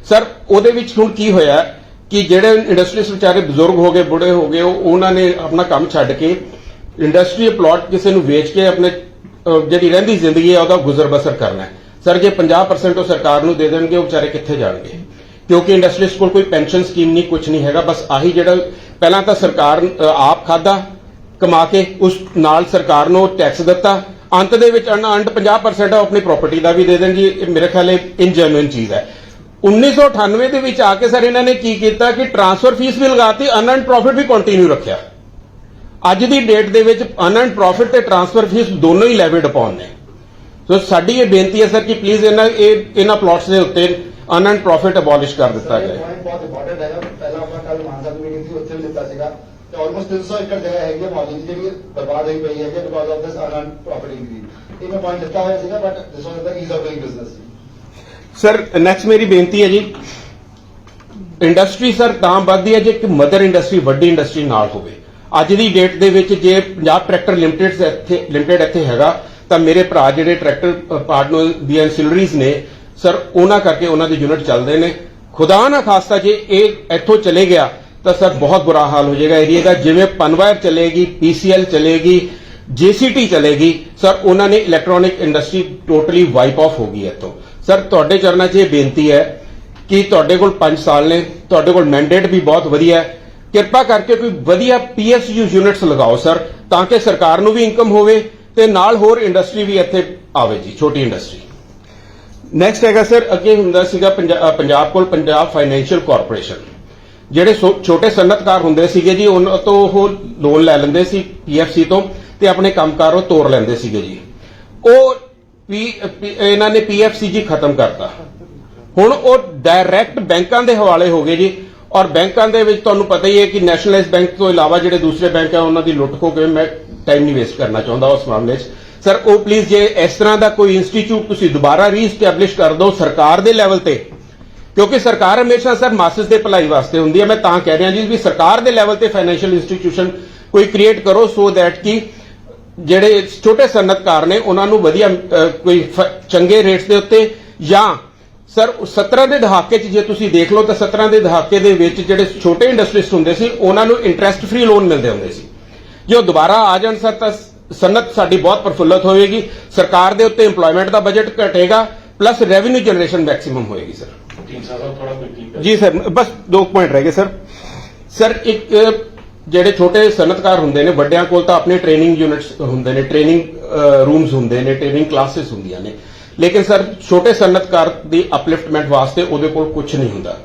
[SPEAKER 7] ਸਰ ਉਹਦੇ ਵਿੱਚ ਹੁਣ ਕੀ ਹੋਇਆ ਕਿ ਜਿਹੜੇ ਇੰਡਸਟਰੀਜ਼ ਵਿਚਾਰੇ ਬਜ਼ੁਰਗ ਹੋ ਗਏ, ਬੁੜੇ ਹੋ ਗਏ, ਉਹਨਾਂ ਨੇ ਆਪਣਾ ਕੰਮ ਛੱਡ ਕੇ ਇੰਡਸਟਰੀ ਪਲਾਟ ਕਿਸੇ ਨੂੰ ਵੇਚ ਕੇ ਆਪਣੇ ਜਿਹੜੀ ਰਹਿੰਦੀ ਜ਼ਿੰਦਗੀ ਹੈ ਉਹਦਾ ਗੁਜ਼ਰ ਬਸਰ ਕਰਨਾ ਹੈ। ਸਰ ਜੇ 50% ਉਹ ਸਰਕਾਰ ਨੂੰ ਦੇ ਦੇਣਗੇ ਉਹ ਵਿਚਾਰੇ ਕਿੱਥੇ ਜਾਣਗੇ, ਕਿਉਂਕਿ ਇੰਡਸਟਰੀਜ਼ ਕੋਲ ਕੋਈ ਪੈਨਸ਼ਨ ਸਕੀਮ ਨਹੀਂ, ਕੁਝ ਨਹੀਂ ਹੈਗਾ। ਬਸ ਆਹੀ ਜਿਹੜਾ ਪਹਿਲਾਂ ਤਾਂ ਸਰਕਾਰ ਆਪ ਖਾਦਾ ਕਮਾ ਕੇ, ਉਸ ਨਾਲ ਸਰਕਾਰ ਨੂੰ ਟੈਕਸ ਦਿੱਤਾ, ਅੰਤ ਦੇ ਵਿੱਚ ਅਨਅਰਨਡ 50% ਆਪਣੀ ਪ੍ਰਾਪਰਟੀ ਦਾ ਵੀ ਦੇ ਦੇਣਗੇ। ਇਹ ਮੇਰੇ ਖਿਆਲ ਇਨਜੈਨੂਇਨ ਚੀਜ਼ ਹੈ। 1998 ਦੇ ਵਿੱਚ ਆ ਕੇ ਸਰ ਇਹਨਾਂ ਨੇ ਕੀ ਕੀਤਾ ਕਿ ਟ੍ਰਾਂਸਫਰ ਫੀਸ ਵੀ ਲਗਾਤੀ, ਅਨਅਰਨਡ ਪ੍ਰੋਫਿਟ ਵੀ ਕੰਟੀਨਿਊ ਰੱਖਿਆ। ਅੱਜ ਦੀ ਡੇਟ ਦੇ ਵਿੱਚ ਅਨਅਰਨਡ ਪ੍ਰੋਫਿਟ ਤੇ ਟ੍ਰਾਂਸਫਰ ਫੀਸ ਦੋਨੋਂ ਹੀ ਲੈਵਿਡ ਅਪੌਨ ਨੇ। ਸੋ ਸਾਡੀ ਇਹ ਬੇਨਤੀ ਹੈ ਸਰ ਕਿ ਪਲੀਜ਼ ਇਹਨਾਂ ਪਲਾਟਸ ਦੇ ਉੱਤੇ ਅਨਅਰਨਡ ਪ੍ਰੋਫਿਟ ਅਬੋਲਿਸ਼ ਕਰ ਦਿੱਤਾ ਜਾਏ।
[SPEAKER 3] ਪੁਆਇੰਟ ਬਹੁਤ ਇੰਪੋਰਟੈਂਟ ਹੈਗਾ। ਪਹਿਲਾਂ ਆਪਾਂ ਕੱਲ ਮਾਨਸਾ ਦੀ ਮੀਟਿੰਗ ਸੀ, ਉੱਥੇ ਵੀ ਦਿੱਤਾ ਸੀਗਾ ਤੇ ਆਲਮੋਸਟ 300 ਏਕੜ ਜਗ੍ਹਾ ਹੈਗੀ ਹੈ ਮੌਲੀ ਦੀ ਜਿਹੜੀ ਬਰਬਾਦ ਹੋਈ ਪਈ ਹੈਗੀ because of this unearned property increase. ਇਹ ਮੈਂ ਪੁਆਇੰਟ ਦਿੱਤਾ ਹੋਇਆ ਸੀਗਾ but this was the ease of doing business.
[SPEAKER 7] Sir next ਮੇਰੀ ਬੇਨਤੀ ਹੈ ਜੀ, ਇੰਡਸਟਰੀ ਸਰ ਤਾਂ ਵੱਧਦੀ ਹੈ ਜੇ ਇੱਕ ਮਦਰ ਇੰਡਸਟਰੀ, ਵੱਡੀ ਇੰਡਸਟਰੀ ਨਾਲ ਹੋਵੇ। ਅੱਜ ਦੀ ਡੇਟ ਦੇ ਵਿੱਚ ਜੇ ਪੰਜਾਬ ਟਰੈਕਟਰ ਲਿਮਟਿਡ ਇੱਥੇ ਹੈਗਾ ਤਾਂ ਮੇਰੇ ਭਰਾ ਜਿਹੜੇ ਟਰੈਕਟਰ ਪਾਰਟਨਰ ਦੀਆਂ ਐਂਸਿਲਰੀਜ਼ ਨੇ ਸਰ ਉਹਨਾਂ ਕਰਕੇ ਉਹਨਾਂ ਦੇ ਯੂਨਿਟ ਚੱਲਦੇ ਨੇ। ਖੁਦਾ ਨਾ ਖਾਸਤਾ ਜੇ ਇਹ ਇੱਥੋਂ ਚਲੇ ਗਿਆ ਤਾਂ ਸਰ ਬਹੁਤ ਬੁਰਾ ਹਾਲ ਹੋ ਜਾਏਗਾ ਏਰੀਆ ਦਾ। ਜਿਵੇਂ ਪਨਵਾਇਰ ਚਲੇਗੀ, ਪੀਸੀਐਲ ਚਲੇਗੀ, ਜੇਸੀਟੀ ਚਲੇਗੀ ਸਰ, ਉਹਨਾਂ ਨੇ electronic industry totally wipe of ਹੋ ਗਈ ਇੱਥੋਂ। ਸਰ ਤੁਹਾਡੇ ਚਰਨਾਂ 'ਚ ਇਹ ਬੇਨਤੀ ਹੈ ਕਿ ਤੁਹਾਡੇ ਕੋਲ 5 ਸਾਲ ਨੇ, ਤੁਹਾਡੇ ਕੋਲ ਮੈਂਡੇਟ ਵੀ ਬਹੁਤ ਵਧੀਆ ਹੈ, ਕਿਰਪਾ ਕਰਕੇ ਕੋਈ ਵਧੀਆ ਪੀਐਸਯੂ ਯੂਨਿਟਸ ਲਗਾਓ ਸਰ, ਤਾਂ ਕਿ ਸਰਕਾਰ ਨੂੰ ਵੀ ਇਨਕਮ ਹੋਵੇ ਤੇ ਨਾਲ ਹੋਰ ਇੰਡਸਟਰੀ ਵੀ ਇੱਥੇ ਆਵੇ ਜੀ, ਛੋਟੀ ਇੰਡਸਟਰੀ। ਨੈਕਸਟ ਹੈਗਾ ਸਰ, ਅੱਗੇ ਹੁੰਦਾ ਸੀਗਾ ਪੰਜਾਬ ਕੋਲ ਪੰਜਾਬ ਫਾਈਨੈਂਸ਼ੀਅਲ ਕਾਰਪੋਰੇਸ਼ਨ। ਜਿਹੜੇ ਛੋਟੇ ਸਨਅਤਕਾਰ ਹੁੰਦੇ ਸੀਗੇ ਜੀ ਉਹਨਾਂ ਤੋਂ ਉਹ ਲੋਨ ਲੈ ਲੈਂਦੇ ਸੀ ਪੀਐਫਸੀ ਤੋਂ ਤੇ ਆਪਣੇ ਕੰਮਕਾਰ ਉਹ ਤੋੜ ਲੈਂਦੇ ਸੀਗੇ ਜੀ। ਉਹ ਇਹਨਾਂ ਨੇ ਪੀਐਫਸੀ ਜੀ ਖਤਮ ਕਰਤਾ। ਹੁਣ ਉਹ ਡਾਇਰੈਕਟ ਬੈਂਕਾਂ ਦੇ ਹਵਾਲੇ ਹੋ ਗਏ ਜੀ। ਔਰ ਬੈਂਕਾਂ ਦੇ ਵਿੱਚ ਤੁਹਾਨੂੰ ਪਤਾ ਹੀ ਹੈ ਕਿ ਨੈਸ਼ਨਲਾਈਜ਼ ਬੈਂਕ ਤੋਂ ਇਲਾਵਾ ਜਿਹੜੇ ਦੂਸਰੇ ਬੈਂਕ ਹੈ ਉਹਨਾਂ ਦੀ ਲੁੱਟ ਹੋ ਗਈ। ਮੈਂ ਟਾਈਮ ਨਹੀਂ ਵੇਸਟ ਕਰਨਾ ਚਾਹੁੰਦਾ ਉਸ ਮਾਮਲੇ 'ਚ। ਸਰ ਉਹ ਪਲੀਜ਼ ਜੇ ਇਸ ਤਰ੍ਹਾਂ ਦਾ ਕੋਈ ਇੰਸਟੀਚਿਊਟ ਤੁਸੀਂ ਦੁਬਾਰਾ ਰੀਸਟੈਬਲਿਸ਼ ਕਰ ਦਿਓ ਸਰਕਾਰ ਦੇ ਲੈਵਲ ਤੇ, ਕਿਉਂਕਿ ਸਰਕਾਰ ਹਮੇਸ਼ਾ ਸਰ ਮਾਸਸ ਦੇ ਭਲਾਈ ਵਾਸਤੇ ਹੁੰਦੀ ਹੈ। ਮੈਂ ਤਾਂ ਕਹਿ ਰਿਹਾ ਜੀ ਵੀ ਸਰਕਾਰ ਦੇ ਲੈਵਲ ਤੇ ਫਾਈਨੈਂਸ਼ੀਅਲ ਇੰਸਟੀਟਿਊਸ਼ਨ ਕੋਈ ਕ੍ਰੀਏਟ ਕਰੋ ਸੋ ਦੈਟ ਕਿ ਜਿਹੜੇ ਛੋਟੇ ਸਨਅਤਕਾਰ ਨੇ ਉਹਨਾਂ ਨੂੰ ਵਧੀਆ ਕੋਈ ਚੰਗੇ ਰੇਟਸ ਦੇ ਉੱਤੇ, ਜਾਂ ਸਰ 17 ਦੇ ਦਹਾਕੇ 'ਚ ਜੇ ਤੁਸੀਂ ਦੇਖ ਲਓ ਤਾਂ 17 ਦੇ ਦਹਾਕੇ ਦੇ ਵਿੱਚ ਜਿਹੜੇ ਛੋਟੇ ਇੰਡਸਟਰੀਸਟ ਹੁੰਦੇ ਸੀ ਉਹਨਾਂ ਨੂੰ ਇੰਟਰਸਟ ਫ੍ਰੀ ਲੋਨ ਮਿਲਦੇ ਹੁੰਦੇ ਸੀ। ਜੇ ਉਹ ਦੁਬਾਰਾ ਆ ਜਾਣ ਸਰ ਤਾਂ ਸਨਅਤ ਸਾਡੀ ਬਹੁਤ ਪ੍ਰਫੁੱਲਤ ਹੋਵੇਗੀ, ਸਰਕਾਰ ਦੇ ਉੱਤੇ ਇੰਪਲੋਇਮੈਂਟ ਦਾ ਬਜਟ ਘਟੇਗਾ, ਪਲੱਸ ਰੈਵਨਿਊ ਜਨਰੇਸ਼ਨ ਮੈਕਸਿਮਮ ਹੋਏਗੀ ਸਰ। ਜੀ ਸਰ ਬਸ 2 ਪੁਆਇੰਟ ਰਹਿ ਗਏ ਸਰ। ਸਰ ਇੱਕ ਜਿਹੜੇ ਛੋਟੇ ਸਨਅਤਕਾਰ ਹੁੰਦੇ ਨੇ, ਵੱਡਿਆਂ ਕੋਲ ਤਾਂ ਆਪਣੇ ਟ੍ਰੇਨਿੰਗ ਯੂਨਿਟਸ ਹੁੰਦੇ ਨੇ, ਟ੍ਰੇਨਿੰਗ ਰੂਮਸ ਹੁੰਦੇ ਨੇ, ਟ੍ਰੇਨਿੰਗ ਕਲਾਸਿਸ ਹੁੰਦੀਆਂ ਨੇ, ਲੇਕਿਨ ਸਰ ਛੋਟੇ ਸਨਅਤਕਾਰ ਦੀ ਅਪਲਿਫਟਮੈਂਟ ਵਾਸਤੇ ਉਹਦੇ ਕੋਲ ਕੁਝ ਨਹੀਂ ਹੁੰਦਾ।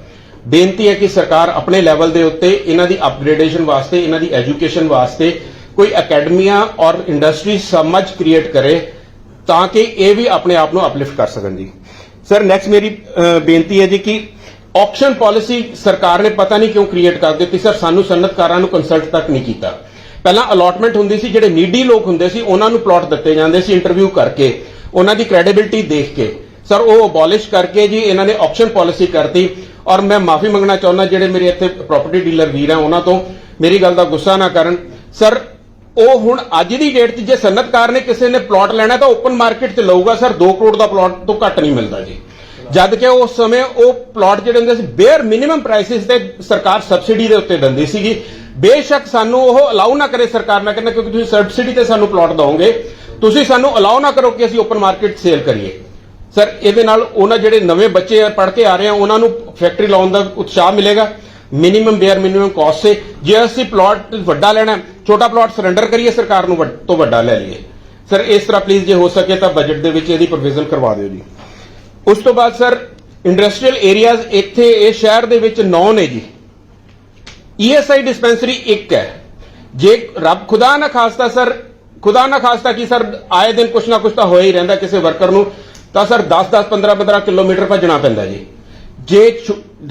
[SPEAKER 7] ਬੇਨਤੀ ਹੈ ਕਿ ਸਰਕਾਰ ਆਪਣੇ ਲੈਵਲ ਦੇ ਉੱਤੇ ਇਹਨਾਂ ਦੀ ਅਪਗ੍ਰੇਡੇਸ਼ਨ ਵਾਸਤੇ, ਇਹਨਾਂ ਦੀ ਐਜੂਕੇਸ਼ਨ ਵਾਸਤੇ ਕੋਈ ਅਕੈਡਮੀਆਂ ਔਰ ਇੰਡਸਟਰੀ ਸਮਝ ਕ੍ਰੀਏਟ ਕਰੇ ਤਾਂ ਕਿ ਇਹ ਵੀ ਆਪਣੇ ਆਪ ਨੂੰ ਅਪਲਿਫਟ ਕਰ ਸਕਣ ਜੀ। ਸਰ ਨੈਕਸਟ ਮੇਰੀ ਬੇਨਤੀ ਹੈ ਜੀ ਕਿ ਆਕਸ਼ਨ ਪਾਲਿਸੀ ਸਰਕਾਰ ਨੇ ਪਤਾ ਨਹੀਂ ਕਿਉਂ ਕ੍ਰੀਏਟ ਕਰ ਦਿੱਤੀ ਸਰ। ਸਾਨੂੰ ਸਨਅਤਕਾਰਾਂ ਨੂੰ ਕੰਸਲਟ ਤੱਕ ਨਹੀਂ ਕੀਤਾ। ਪਹਿਲਾਂ ਅਲਾਟਮੈਂਟ ਹੁੰਦੀ ਸੀ, ਜਿਹੜੇ ਨੀਡੀ ਲੋਕ ਹੁੰਦੇ ਸੀ ਉਹਨਾਂ ਨੂੰ ਪਲਾਟ ਦਿੱਤੇ ਜਾਂਦੇ ਸੀ ਇੰਟਰਵਿਊ ਕਰਕੇ, ਉਹਨਾਂ ਦੀ ਕ੍ਰੈਡੀਬਿਲਿਟੀ ਦੇਖ ਕੇ। ਸਰ ਉਹ ਅਬੋਲਿਸ਼ ਕਰਕੇ ਜੀ ਇਹਨਾਂ ਨੇ ਆਕਸ਼ਨ ਪਾਲਿਸੀ ਕਰਤੀ। ਔਰ ਮੈਂ ਮਾਫੀ ਮੰਗਣਾ ਚਾਹੁੰਦਾ ਜਿਹੜੇ ਮੇਰੇ ਇੱਥੇ ਪ੍ਰਾਪਰਟੀ ਡੀਲਰ ਵੀਰ ਆ ਉਹਨਾਂ ਤੋਂ, ਮੇਰੀ ਗੱਲ ਦਾ ਗੁੱਸਾ ਨਾ ਕਰਨ ਸਰ। ਉਹ ਹੁਣ ਅੱਜ ਦੀ ਡੇਟ 'ਚ ਜੇ ਸਨਅਤਕਾਰ ਨੇ ਕਿਸੇ ਨੇ ਪਲਾਟ ਲੈਣਾ ਤਾਂ ਓਪਨ ਮਾਰਕੀਟ 'ਚ ਲਊਗਾ ਸਰ। 2 ਕਰੋੜ ਦਾ ਪਲਾਟ ਤੋਂ ਘੱਟ ਨਹੀਂ ਮਿਲਦਾ ਜੀ। ਜਦ ਕਿ ਉਸ ਸਮੇਂ ਉਹ ਪਲਾਟ ਜਿਹੜੇ ਹੁੰਦੇ ਸੀ ਬੇਅਰ ਮਿਨੀਮਮ ਪ੍ਰਾਈਸਿਸ ਤੇ ਸਰਕਾਰ ਸਬਸਿਡੀ ਦੇ ਉੱਤੇ ਦਿੰਦੀ ਸੀਗੀ। ਬੇਸ਼ੱਕ ਸਾਨੂੰ ਉਹ ਅਲਾਉ ਨਾ ਕਰੇ ਸਰਕਾਰ ਨਾ ਕਹਿੰਦਾ ਕਿਉਂਕਿ ਤੁਸੀਂ ਸਬਸਿਡੀ ਤੇ ਸਾਨੂੰ ਪਲਾਟ ਦਿਓਗੇ, ਤੁਸੀਂ ਸਾਨੂੰ ਅਲਾਉ ਨਾ ਕਰੋ ਕਿ ਅਸੀਂ ਓਪਨ ਮਾਰਕੀਟ ਸੇਲ ਕਰੀਏ। ਸਰ ਇਹਦੇ ਨਾਲ ਉਹਨਾਂ ਜਿਹੜੇ ਨਵੇਂ ਬੱਚੇ ਪੜ੍ਹ ਕੇ ਆ ਰਹੇ ਆ ਉਹਨਾਂ ਨੂੰ ਫੈਕਟਰੀ ਲਾਉਣ ਦਾ ਉਤਸ਼ਾਹ ਮਿਲੇਗਾ। ਮਿਨੀਮਮ ਬੇਅਰ ਮਿਨੀਮਮ ਕਾਸਟ ਸੇ ਜੇ ਅਸੀਂ ਪਲਾਟ ਵੱਡਾ ਲੈਣਾ, ਛੋਟਾ ਪਲਾਟ ਸਰੈਂਡਰ ਕਰੀਏ ਸਰਕਾਰ ਨੂੰ ਤੋਂ ਵੱਡਾ ਲੈ ਲਈਏ। ਸਰ ਇਸ ਤਰ੍ਹਾਂ ਪਲੀਜ਼ ਜੇ ਹੋ ਸਕੇ ਤਾਂ ਬਜਟ ਦੇ ਵਿੱਚ ਇਹਦੀ ਪ੍ਰੋਵੀਜ਼ਨ ਕਰਵਾ ਦਿਓ ਜੀ। ਉਸ ਤੋਂ ਬਾਅਦ ਸਰ ਇੰਡਸਟਰੀਅਲ ਏਰੀਆਜ਼ ਇੱਥੇ ਇਸ ਸ਼ਹਿਰ ਦੇ ਵਿੱਚ 9 ਨੇ ਜੀ। ਈਐਸਆਈ ਡਿਸਪੈਂਸਰੀ 1 ਹੈ। ਜੇ ਰੱਬ ਖੁਦਾ ਨਾ ਖਾਸਤਾ ਸਰ ਖੁਦਾ ਨਾ ਖਾਸਤਾ ਕਿ ਸਰ ਆਏ ਦਿਨ ਕੁਛ ਨਾ ਕੁਛ ਤਾਂ ਹੋਇਆ ਹੀ ਰਹਿੰਦਾ ਕਿਸੇ ਵਰਕਰ ਨੂੰ, ਤਾਂ ਸਰ 10-10 15-15 ਕਿਲੋਮੀਟਰ ਭੱਜਣਾ ਪੈਂਦਾ ਜੀ। ਜੇ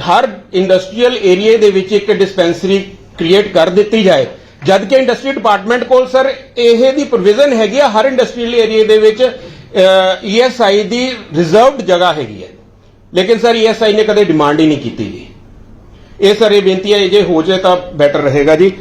[SPEAKER 7] ਹਰ ਇੰਡਸਟਰੀਅਲ ਏਰੀਏ ਦੇ ਵਿੱਚ ਇੱਕ ਡਿਸਪੈਂਸਰੀ ਕ੍ਰੀਏਟ ਕਰ ਦਿੱਤੀ ਜਾਏ, ਜਦ ਕਿ ਇੰਡਸਟਰੀ ਡਿਪਾਰਟਮੈਂਟ ਕੋਲ ਸਰ ਇਹ ਦੀ ਪ੍ਰੋਵੀਜ਼ਨ ਹੈਗੀ ਆ, ਹਰ ਇੰਡਸਟਰੀਅਲ ਏਰੀਏ ਦੇ ਵਿੱਚ ESI ਦੀ ਰਿਜ਼ਰਵਡ ਜਗ੍ਹਾ ਹੈਗੀ ਹੈ, ਲੇਕਿਨ ਸਰ ESI ਨੇ ਕਦੇ ਡਿਮਾਂਡ ਹੀ ਨਹੀਂ ਕੀਤੀ ਜੀ। ਇਹ ਸਰ ਇਹ ਬੇਨਤੀ ਹੈ, ਜੇ ਹੋ ਜਾਏ ਤਾਂ ਬੈਟਰ ਰਹੇਗਾ ਜੀ।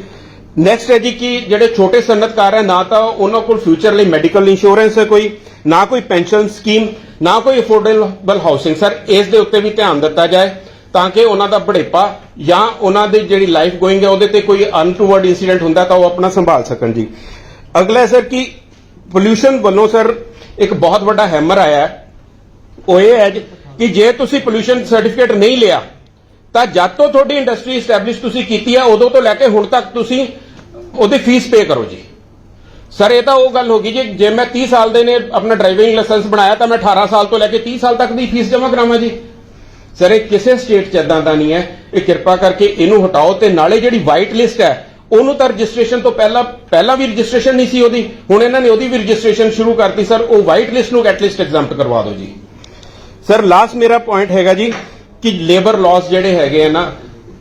[SPEAKER 7] ਨੈਕਸਟ ਹੈ ਜੀ ਕਿ ਜਿਹੜੇ ਛੋਟੇ ਸਨਅਤਕਾਰ ਹੈ, ਨਾ ਤਾਂ ਉਹਨਾਂ ਕੋਲ ਫਿਊਚਰ ਲਈ ਮੈਡੀਕਲ ਇੰਸ਼ੋਰੈਂਸ ਹੈ ਕੋਈ, ਨਾ ਕੋਈ ਪੈਨਸ਼ਨ ਸਕੀਮ, ਨਾ ਕੋਈ ਅਫੋਰਡੇਬਲ ਹਾਊਸਿੰਗ। ਸਰ ਇਸ ਦੇ ਉੱਤੇ ਵੀ ਧਿਆਨ ਦਿੱਤਾ ਜਾਏ ਤਾਂ ਕਿ ਉਹਨਾਂ ਦਾ ਬੁਢੇਪਾ ਜਾਂ ਉਹਨਾਂ ਦੀ ਜਿਹੜੀ ਲਾਈਫ ਗੋਇੰਗ ਹੈ ਉਹਦੇ ਤੇ ਕੋਈ ਅਨਟੂਵਰਡ ਇਨਸੀਡੈਂਟ ਹੁੰਦਾ ਤਾਂ ਉਹ ਆਪਣਾ ਸੰਭਾਲ ਸਕਣ ਜੀ। ਅਗਲਾ ਸਰ ਕਿ ਪੋਲਿਊਸ਼ਨ ਵੱਲੋਂ ਸਰ ਇੱਕ ਬਹੁਤ ਵੱਡਾ ਹੈਮਰ ਆਇਆ ਹੈ, ਉਹ ਇਹ ਹੈ ਕਿ ਜੇ ਤੁਸੀਂ ਪੋਲਿਊਸ਼ਨ ਸਰਟੀਫਿਕੇਟ ਨਹੀਂ ਲਿਆ ਤਾਂ ਜਦ ਤੋਂ ਤੁਹਾਡੀ ਇੰਡਸਟਰੀ ਸਟੈਬਲਿਸ਼ ਤੁਸੀਂ ਕੀਤੀ ਹੈ ਉਦੋਂ ਤੋਂ ਲੈ ਕੇ ਹੁਣ ਤੱਕ ਤੁਸੀਂ ਉਹਦੀ ਫੀਸ ਪੇ ਕਰੋ ਜੀ। ਸਰ ਇਹ ਤਾਂ ਉਹ ਗੱਲ ਹੋ ਗਈ ਜੀ, ਜੇ ਮੈਂ 30 ਸਾਲ ਦੇ ਨੇ ਆਪਣਾ ਡਰਾਈਵਿੰਗ ਲਾਇਸੈਂਸ ਬਣਾਇਆ ਤਾਂ ਮੈਂ 18 ਸਾਲ ਤੋਂ ਲੈ ਕੇ 30 ਸਾਲ ਤੱਕ ਦੀ ਫੀਸ ਜਮ੍ਹਾਂ ਕਰਾਵਾਂ ਜੀ। ਸਰ ਇਹ ਕਿਸੇ ਸਟੇਟ 'ਚ ਇਦਾਂ ਦਾ ਨਹੀਂ ਹੈ, ਇਹ ਕਿਰਪਾ ਕਰਕੇ ਇਹਨੂੰ ਹਟਾਓ। ਤੇ ਨਾਲੇ ਜਿਹੜੀ ਵਾਈਟ ਲਿਸਟ ਹੈ ਉਹਨੂੰ ਤਾਂ ਰਜਿਸਟ੍ਰੇਸ਼ਨ ਤੋਂ ਪਹਿਲਾਂ ਵੀ ਰਜਿਸਟ੍ਰੇਸ਼ਨ ਨਹੀਂ ਸੀ ਉਹਦੀ, ਹੁਣ ਇਹਨਾਂ ਨੇ ਉਹਦੀ ਵੀ ਰਜਿਸਟ੍ਰੇਸ਼ਨ ਸ਼ੁਰੂ ਕਰਤੀ। ਸਰ ਉਹ ਵਾਈਟ ਲਿਸਟ ਨੂੰ ਐਟਲੀਸਟ ਐਗਜ਼ੈਂਪਟ ਕਰਵਾ ਦਿਓ ਜੀ। ਸਰ ਲਾਸਟ ਮੇਰਾ ਪੁਆਇੰਟ ਹੈਗਾ ਜੀ ਕਿ ਲੇਬਰ ਲਾਸ ਜਿਹੜੇ ਹੈਗੇ ਆ ਨਾ,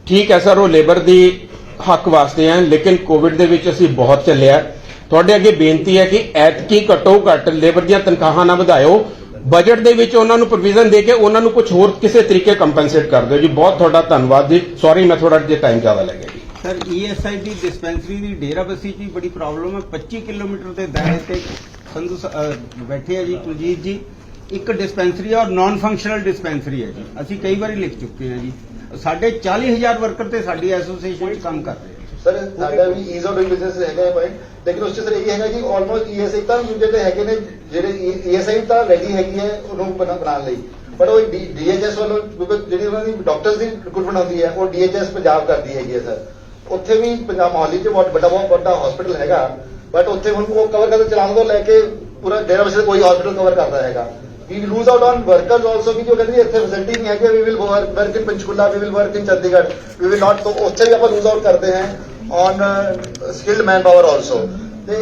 [SPEAKER 7] ਠੀਕ ਹੈ ਸਰ ਉਹ ਲੇਬਰ ਦੀ ਹੱਕ ਵਾਸਤੇ ਹੈ, ਲੇਕਿਨ ਕੋਵਿਡ ਦੇ ਵਿੱਚ ਅਸੀਂ ਬਹੁਤ ਚੱਲਿਆ। ਤੁਹਾਡੇ ਅੱਗੇ ਬੇਨਤੀ ਹੈ ਕਿ ਐਤਕੀ ਘੱਟੋ ਘੱਟ ਲੇਬਰ ਦੀਆਂ ਤਨਖਾਹਾਂ ਨਾ ਵਧਾਇਓ, ਬਜਟ ਦੇ ਵਿੱਚ ਉਹਨਾਂ ਨੂੰ ਪ੍ਰੋਵੀਜ਼ਨ ਦੇ ਕੇ ਉਹਨਾਂ ਨੂੰ ਕੁਝ ਹੋਰ ਕਿਸੇ ਤਰੀਕੇ ਕੰਪਨਸੇਟ ਕਰ ਦਿਓ ਜੀ। ਬਹੁਤ ਤੁਹਾਡਾ ਧੰਨਵਾਦ ਜੀ। ਸੌਰੀ ਮੈਂ ਥੋੜਾ ਜਿਹਾ ਟਾਈਮ ਜ਼ਿਆਦਾ ਲੈ ਗਿਆ ਜੀ।
[SPEAKER 8] ਸਰ ESI ਦੀ ਡਿਸਪੈਂਸਰੀ ਦੀ ਡੇਰਾਬੱਸੀ 'ਚ ਬੜੀ ਪ੍ਰੋਬਲਮ ਹੈ। 25 ਕਿਲੋਮੀਟਰ ਦੇ ਦਾਇਰੇ ਤੇ ਸੰਧੂ ਬੈਠੇ ਆ ਜੀ, ਕੁਲਜੀਤ ਜੀ, ਇੱਕ ਡਿਸਪੈਂਸਰੀ ਹੈ ਔਰ ਨਾਨ ਫੰਕਸ਼ਨਲ ਡਿਸਪੈਂਸਰੀ ਹੈ ਜੀ। ਅਸੀਂ ਕਈ ਵਾਰੀ ਲਿਖ ਚੁੱਕੇ ਹਾਂ ਜੀ। ਸਾਡੇ 40,000 ਵਰਕਰ ਤੇ ਸਾਡੀ ਐਸੋਸੀਏਸ਼ਨ ਕੰਮ ਕਰ ਰਹੇ ਆ।
[SPEAKER 3] ਸਰ ਸਾਡਾ ਵੀ ਈਜ਼ ਆਫ ਡੂਇੰਗ ਬਿਜ਼ਨਸ ਹੈਗਾ ਪੁਆਇੰਟ, ਲੇਕਿਨ ਉਸ 'ਚ ਸਰ ਇਹ ਹੈਗਾ ਕਿ ਆਲਮੋਸਟ ESI ਤਾਂ ਜਿਹੜੇ ਹੈਗੇ ਨੇ, ਜਿਹੜੇ ESI ਤਾਂ ਰੈਡੀ ਹੈਗੀ ਹੈ ਉਹਨੂੰ ਬਣਾਉਣ ਲਈ, ਬਟ ਉਹ DHS ਵੱਲੋਂ ਜਿਹੜੀ ਉਹਨਾਂ ਦੀ ਡਾਕਟਰਸ ਦੀ ਰਿਕਰੂਟਮੈਂਟ ਹੁੰਦੀ ਹੈ ਉਹ DHS ਪੰਜਾਬ ਕਰਦੀ ਹੈਗੀ ਹੈ ਸਰ। ਉੱਥੇ ਵੀ ਪੰਜਾਬ ਮੋਹਾਲੀ 'ਚ ਬਹੁਤ ਵੱਡਾ ਹਸਪੀਟਲ ਹੈਗਾ, ਬਟ ਉੱਥੇ ਹੁਣ ਉਹ ਕਵਰ ਕਰਦੇ ਚਲਾਉਣ ਤੋਂ ਲੈ ਕੇ ਪੂਰਾ ਡੇਰਾਬੱਸੀ ਕੋਈ ਹਸਪੀਟਲ ਕਵਰ ਕਰਦਾ ਹੈਗਾ। We lose out on workers also ਕਿ ਜੋ ਕਹਿੰਦੇ ਇੱਥੇ ਫੈਸਿਲਿਟੀ ਨਹੀਂ ਹੈਗੀ, we will work in Panchkula, we will work in Chandigarh, we will not, तो ਉੱਥੇ ਵੀ ਆਪਾਂ lose out ਕਰਦੇ ਹਾਂ on skilled manpower also। ਤੇ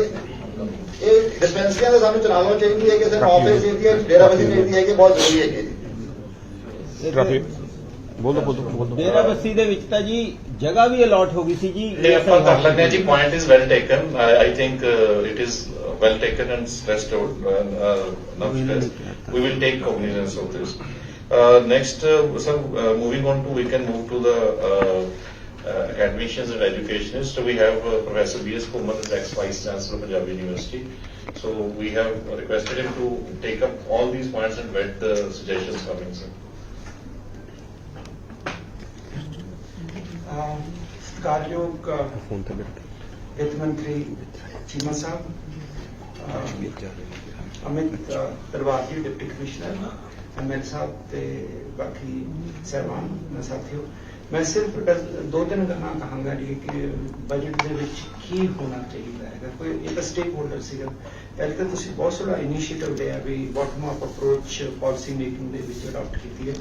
[SPEAKER 3] ਇਹ ਡਿਸਪੈਂਸਰੀਆਂ ਦਾ ਸਾਨੂੰ ਚਲਾਉਣਾ ਚਾਹੀਦੀ ਹੈ ਕਿ sir office area Derabassi area ਹੈਗੀ ਬਹੁਤ ਜ਼ਰੂਰੀ ਹੈਗੀ।
[SPEAKER 7] ਬੋਲੋ
[SPEAKER 8] ਡੇਰਾਬੱਸੀ ਦੇ ਵਿੱਚ ਤਾਂ ਜੀ ਜਗ੍ਹਾ ਵੀ ਅਲਾਟ ਹੋ ਗਈ ਸੀ ਜੀ।
[SPEAKER 1] ਇਹ ਆਪਾਂ ਕਰ ਲੈਂਦੇ ਹਾਂ ਜੀ। Point is well taken. I think it is well taken and stressed out. Not stressed. We will take cognizance of this. Next, sir, moving on to, we can move to the admissions and educationists. So we have Professor B.S. Kumar, the ex-Vice Chancellor of Punjab University. So we have requested him to take up all these points and vet the suggestions coming, sir.
[SPEAKER 9] कार्ययोग वित्त मंत्री चीमा साहब, Amit Tripathi deputy commissioner, ML साहब ते बाकी सहबान साथियों, मैं सिर्फ 2-3 गल्लां कहांगा जी कि बजट दे विच की होना चाहिए है। कोई एक स्टेक होल्डर सीगा, पहले तो तुसीं बहुत सारा इनिशिएटिव लिया भी bottom up approach policy making दे विच अडॉप्ट कीती है।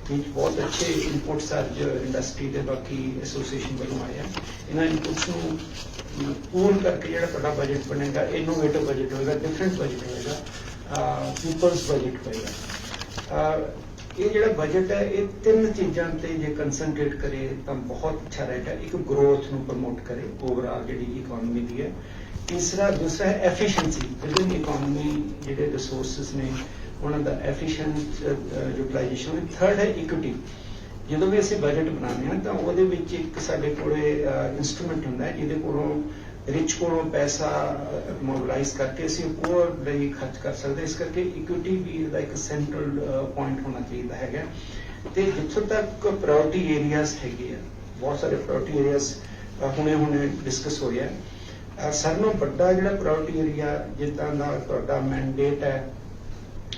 [SPEAKER 9] बहुत अच्छे इनपुट्स अज इंडस्ट्री के बाकी एसोसीएशन वालों आए हैं। इन्होंने इनपुट्स को पूल करके जो बजट बनेगा इनोवेटिव बजट होगा, डिफरेंट बजट होगा, पीपल्स बजट होगा। ये जो बजट है ये 3 चीज़ों पर जो कंसनट्रेट करे तो बहुत अच्छा रहेगा। एक ग्रोथ को प्रमोट करे ओवरऑल जी इकोनॉमी की है। दूसरा है एफिशिएंसी विद इन इकोनॉमी, जो रिसोर्सिस ने उन्होंने एफिशिएंट यूटिलाइजेशन। थर्ड है इक्विटी। जो भी असं बजट बनाने तो वो एक साढ़े को इंस्ट्रूमेंट होंगे जिहदे कोलों रिच को पैसा मोबिलाइज करके असीं पोअर लई खर्च कर सकते। इस करके इक्विटी भी एक सेंट्रल पॉइंट होना चाहिए है। तो जिथों तक प्रायोरिटी एरियाज है, बहुत सारे प्रायोरिटी एरियाज हुणे डिस्कस हो रहा। सारे नालों वड्डा जिहड़ा प्रायोरिटी एरिया जिद्दां दा तुहाडा मैंडेट है,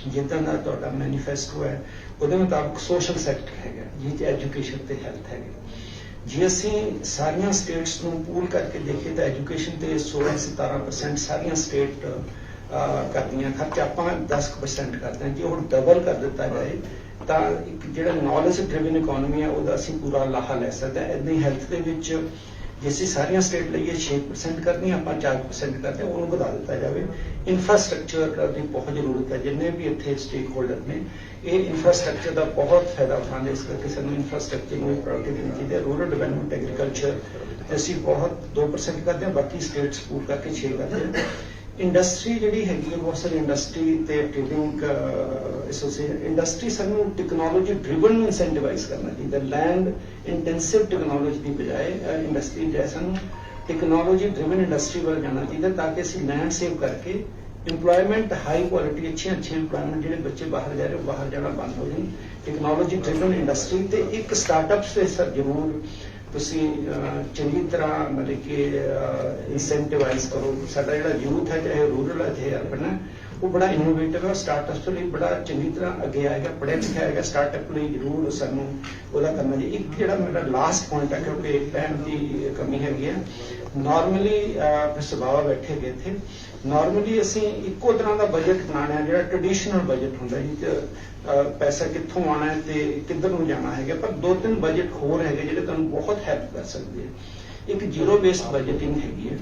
[SPEAKER 9] जिद्दां दा तुहाडा मैनीफेस्टो है, ਉਹਦੇ ਮੁਤਾਬਕ सोशल सैक्टर है जिस एजुकेशन ते हेल्थ है। जे ਅਸੀਂ ਸਾਰੀਆਂ ਸਟੇਟਸ ਨੂੰ ਪੂਲ ਕਰਕੇ ਦੇਖੀਏ ਤਾਂ ਐਜੂਕੇਸ਼ਨ ਤੇ 16-17% ਸਾਰੀਆਂ ਸਟੇਟ ਕਰਦੀਆਂ ਖਰਚ, ਆਪਾਂ 10% ਕਰਦੇ ਹਾਂ। ਜੇ ਉਹ ਡਬਲ ਕਰ ਦਿੱਤਾ ਜਾਏ ਤਾਂ ਇੱਕ ਜਿਹੜਾ ਨੌਲੇਜ ਡਰਿਵਨ ਇਕਨੋਮੀ ਹੈ ਉਹਦਾ ਅਸੀਂ ਪੂਰਾ ਲਾਹਾ ਲੈ ਸਕਦੇ ਹਾਂ। ਇਦਾਂ ਹੀ ਹੈਲਥ ਦੇ ਵਿੱਚ ਜੇ ਅਸੀਂ ਸਾਰੀਆਂ ਸਟੇਟ ਲਈਏ 6% ਕਰਨੀ, ਆਪਾਂ 4% ਕਰਦੇ ਹਾਂ, ਉਹਨੂੰ ਵਧਾ ਦਿੱਤਾ ਜਾਵੇ। ਇਨਫਰਾਸਟ੍ਰਕਚਰ ਦੀ ਬਹੁਤ ਜ਼ਰੂਰਤ ਹੈ। ਜਿੰਨੇ ਵੀ ਇੱਥੇ ਸਟੇਕ ਹੋਲਡਰ ਨੇ ਇਹ ਇਨਫਰਾਸਟ੍ਰਕਚਰ ਦਾ ਬਹੁਤ ਫਾਇਦਾ ਉਠਾਉਂਦੇ, ਇਸ ਕਰਕੇ ਸਾਨੂੰ ਇਨਫਰਾਸਟ੍ਰਕਚਰ ਨੂੰ ਪ੍ਰਾਇੋਰਟੀ ਦੇਣੀ ਚਾਹੀਦੀ ਹੈ। ਰੂਰਲ ਡਿਵੈਲਪਮੈਂਟ, ਐਗਰੀਕਲਚਰ ਅਸੀਂ ਬਹੁਤ 2% ਕਰਦੇ ਹਾਂ, ਬਾਕੀ ਸਟੇਟਸ ਪੂਰ ਕਰਕੇ 6 ਕਰਦੇ ਹਾਂ। ਇੰਡਸਟਰੀ ਜਿਹੜੀ ਹੈਗੀ ਹੈ, ਬਹੁਤ ਸਾਰੀ ਇੰਡਸਟਰੀ ਤੇ ਟ੍ਰੇਡਿੰਗ ਐਸੋਸੀਏਸ਼ਨ ਇੰਡਸਟਰੀ ਸਾਨੂੰ ਟੈਕਨੋਲੋਜੀ ਡਰਿਵਨ ਇਨਸੈਂਟੀਵਾਈਜ਼ ਕਰਨਾ ਚਾਹੀਦਾ। ਲੈਂਡ ਇੰਟੈਂਸਿਵ ਟੈਕਨੋਲੋਜੀ ਦੀ ਬਜਾਏ ਇੰਡਸਟਰੀ ਜਿਹੜਾ ਸਾਨੂੰ ਟੈਕਨੋਲੋਜੀ ਡਰਿਵਨ ਇੰਡਸਟਰੀ ਵੱਲ ਜਾਣਾ ਚਾਹੀਦਾ, ਤਾਂ ਕਿ ਅਸੀਂ ਲੈਂਡ ਸੇਵ ਕਰਕੇ ਇੰਪਲੋਇਮੈਂਟ ਹਾਈ ਕੁਆਲਿਟੀ ਅੱਛੇ ਇੰਪਲੋਇਮੈਂਟ ਜਿਹੜੇ ਬੱਚੇ ਬਾਹਰ ਜਾ ਰਹੇ ਉਹ ਬਾਹਰ ਜਾਣਾ ਬੰਦ ਹੋ ਜਾਣ। ਟੈਕਨੋਲੋਜੀ ਡਰਿਵਨ ਇੰਡਸਟਰੀ ਤੇ ਇੱਕ ਸਟਾਰਟਅਪਸ ਤੇ ਸਰ ਜ਼ਰੂਰ ਤੁਸੀਂ ਚੰਗੀ ਤਰ੍ਹਾਂ ਮਤਲਬ ਕਿ ਇਨਸੈਂਟੀਵਾਈਜ਼ ਕਰੋ। ਸਾਡਾ ਜਿਹੜਾ ਯੂਥ ਹੈ, ਚਾਹੇ ਰੂਰਲ ਹੈ ਚਾਹੇ ਅਰਬਨ ਹੈ, ਉਹ ਬੜਾ ਇਨੋਵੇਟਿਵ ਹੈ। ਸਟਾਰਟਅਪਸ ਲਈ ਬੜਾ ਚੰਗੀ ਤਰ੍ਹਾਂ ਅੱਗੇ ਆਏਗਾ, ਪੜ੍ਹਿਆ ਲਿਖਿਆ ਹੈਗਾ। ਸਟਾਰਟਅਪ ਲਈ ਜ਼ਰੂਰ ਸਾਨੂੰ ਉਹਦਾ ਕਰਨਾ ਜੀ। ਇੱਕ ਜਿਹੜਾ ਮੇਰਾ ਲਾਸਟ ਪੁਆਇੰਟ ਹੈ, ਕਿਉਂਕਿ ਟਾਈਮ ਦੀ ਕਮੀ ਹੈਗੀ ਹੈ, ਨਾਰਮਲੀ ਸਭਾਵਾ ਬੈਠੇ ਗਏ ਇੱਥੇ, ਨਾਰਮਲੀ ਅਸੀਂ ਇੱਕੋ ਤਰ੍ਹਾਂ ਦਾ ਬਜਟ ਬਣਾਉਣਾ, ਜਿਹੜਾ ਟ੍ਰੈਡੀਸ਼ਨਲ ਬਜਟ ਹੁੰਦਾ ਜੀ, ਪੈਸਾ ਕਿੱਥੋਂ ਆਉਣਾ ਹੈ ਤੇ ਕਿੱਧਰ ਨੂੰ ਜਾਣਾ ਹੈਗਾ। ਪਰ 2-3 ਬਜਟ ਹੋਰ ਹੈਗੇ ਜਿਹੜੇ ਤੁਹਾਨੂੰ ਬਹੁਤ ਹੈਲਪ ਕਰ ਸਕਦੇ ਆ। ਇੱਕ ਜ਼ੀਰੋ ਬੇਸਡ ਬਜਟਿੰਗ ਹੈਗੀ ਹੈ,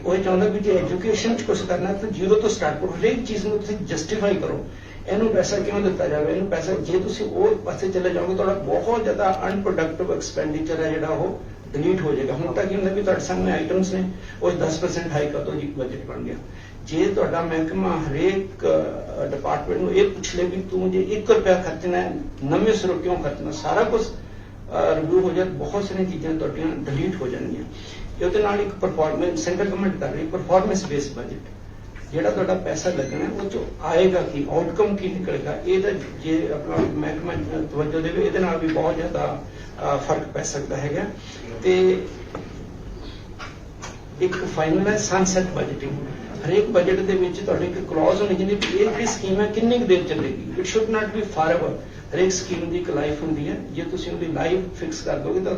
[SPEAKER 9] ਉਹ ਇਹ ਚਾਹੁੰਦਾ ਵੀ ਜੇ ਐਜੂਕੇਸ਼ਨ 'ਚ ਕੁਛ ਕਰਨਾ ਤਾਂ ਜ਼ੀਰੋ ਤੋਂ ਸਟਾਰਟ ਕਰੋ। ਹਰੇਕ ਚੀਜ਼ ਨੂੰ ਤੁਸੀਂ ਜਸਟੀਫਾਈ ਕਰੋ, ਇਹਨੂੰ ਪੈਸਾ ਕਿਉਂ ਦਿੱਤਾ ਜਾਵੇ, ਇਹਨੂੰ ਪੈਸਾ, ਜੇ ਤੁਸੀਂ ਉਹ ਪਾਸੇ ਚਲੇ ਜਾਓਗੇ ਤੁਹਾਡਾ ਬਹੁਤ ਜ਼ਿਆਦਾ ਅਨਪ੍ਰੋਡਕਟਿਵ ਐਕਸਪੈਂਡੀਚਰ ਹੈ ਜਿਹੜਾ ਉਹ ਡਿਲੀਟ ਹੋ ਜਾਏਗਾ। ਹੁਣ ਤਾਂ ਕੀ ਹੁੰਦਾ ਵੀ ਤੁਹਾਡੇ ਸਾਹਮਣੇ ਆਈਟਮਸ ਨੇ, ਉਹ 10% ਹਾਈ ਕਰ ਦੋ ਜੀ, ਬਜਟ ਬਣ ਗਿਆ। ਜੇ ਤੁਹਾਡਾ ਮਹਿਕਮਾ ਹਰੇਕ ਡਿਪਾਰਟਮੈਂਟ ਨੂੰ ਇਹ ਪੁੱਛ ਲੇ ਵੀ ਤੂੰ ਜੇ 1 ਰੁਪਇਆ ਖਰਚਣਾ ਹੈ, ਨਵੇਂ ਸਿਰੋਂ ਕਿਉਂ ਖਰਚਣਾ, ਸਾਰਾ ਕੁਝ ਰਿਵਿਊ ਹੋ ਜਾਏ, ਬਹੁਤ ਸਾਰੀਆਂ ਚੀਜ਼ਾਂ ਤੁਹਾਡੀਆਂ ਡਿਲੀਟ ਹੋ ਜਾਣਗੀਆਂ। ਉਹਦੇ ਨਾਲ ਇੱਕ ਪਰਫਾਰਮੈਂਸ ਸੈਂਟਰ ਗਵਰਨਮੈਂਟ ਕਰ ਰਹੀ ਪਰਫਾਰਮੈਂਸ ਬੇਸਡ ਬਜਟ, ਜਿਹੜਾ ਤੁਹਾਡਾ ਪੈਸਾ ਲੱਗਣਾ ਉਹ ਚੋਂ ਆਏਗਾ ਕੀ, ਆਊਟਕਮ ਕੀ ਨਿਕਲੇਗਾ, ਇਹਦਾ ਜੇ ਆਪਣਾ ਮਹਿਕਮਾ ਤਵੱਜੋ ਦੇਵੇ, ਇਹਦੇ ਨਾਲ ਵੀ ਬਹੁਤ ਜ਼ਿਆਦਾ ਫਰਕ ਪੈ ਸਕਦਾ ਹੈਗਾ। ਤੇ ਇੱਕ ਫਾਈਨਲ ਹੈ ਸਨਸੈਟ ਬਜਟਿੰਗ। ਹਰੇਕ ਬਜਟ ਦੇ ਵਿੱਚ ਤੁਹਾਡੇ ਇੱਕ ਕਲੌਜ਼ ਹੋਣੀ ਚਾਹੀਦੀ ਵੀ ਇਹ ਜਿਹੜੀ ਸਕੀਮ ਹੈ ਕਿੰਨੀ ਕੁ ਦੇਰ ਚੱਲੇਗੀ। It should not be forever. ਹਰੇਕ ਸਕੀਮ ਦੀ ਇੱਕ ਲਾਈਫ ਹੁੰਦੀ ਹੈ। ਜੇ ਤੁਸੀਂ ਉਹਦੀ ਲਾਈਫ ਫਿਕਸ ਕਰ ਦੋਗੇ ਤਾਂ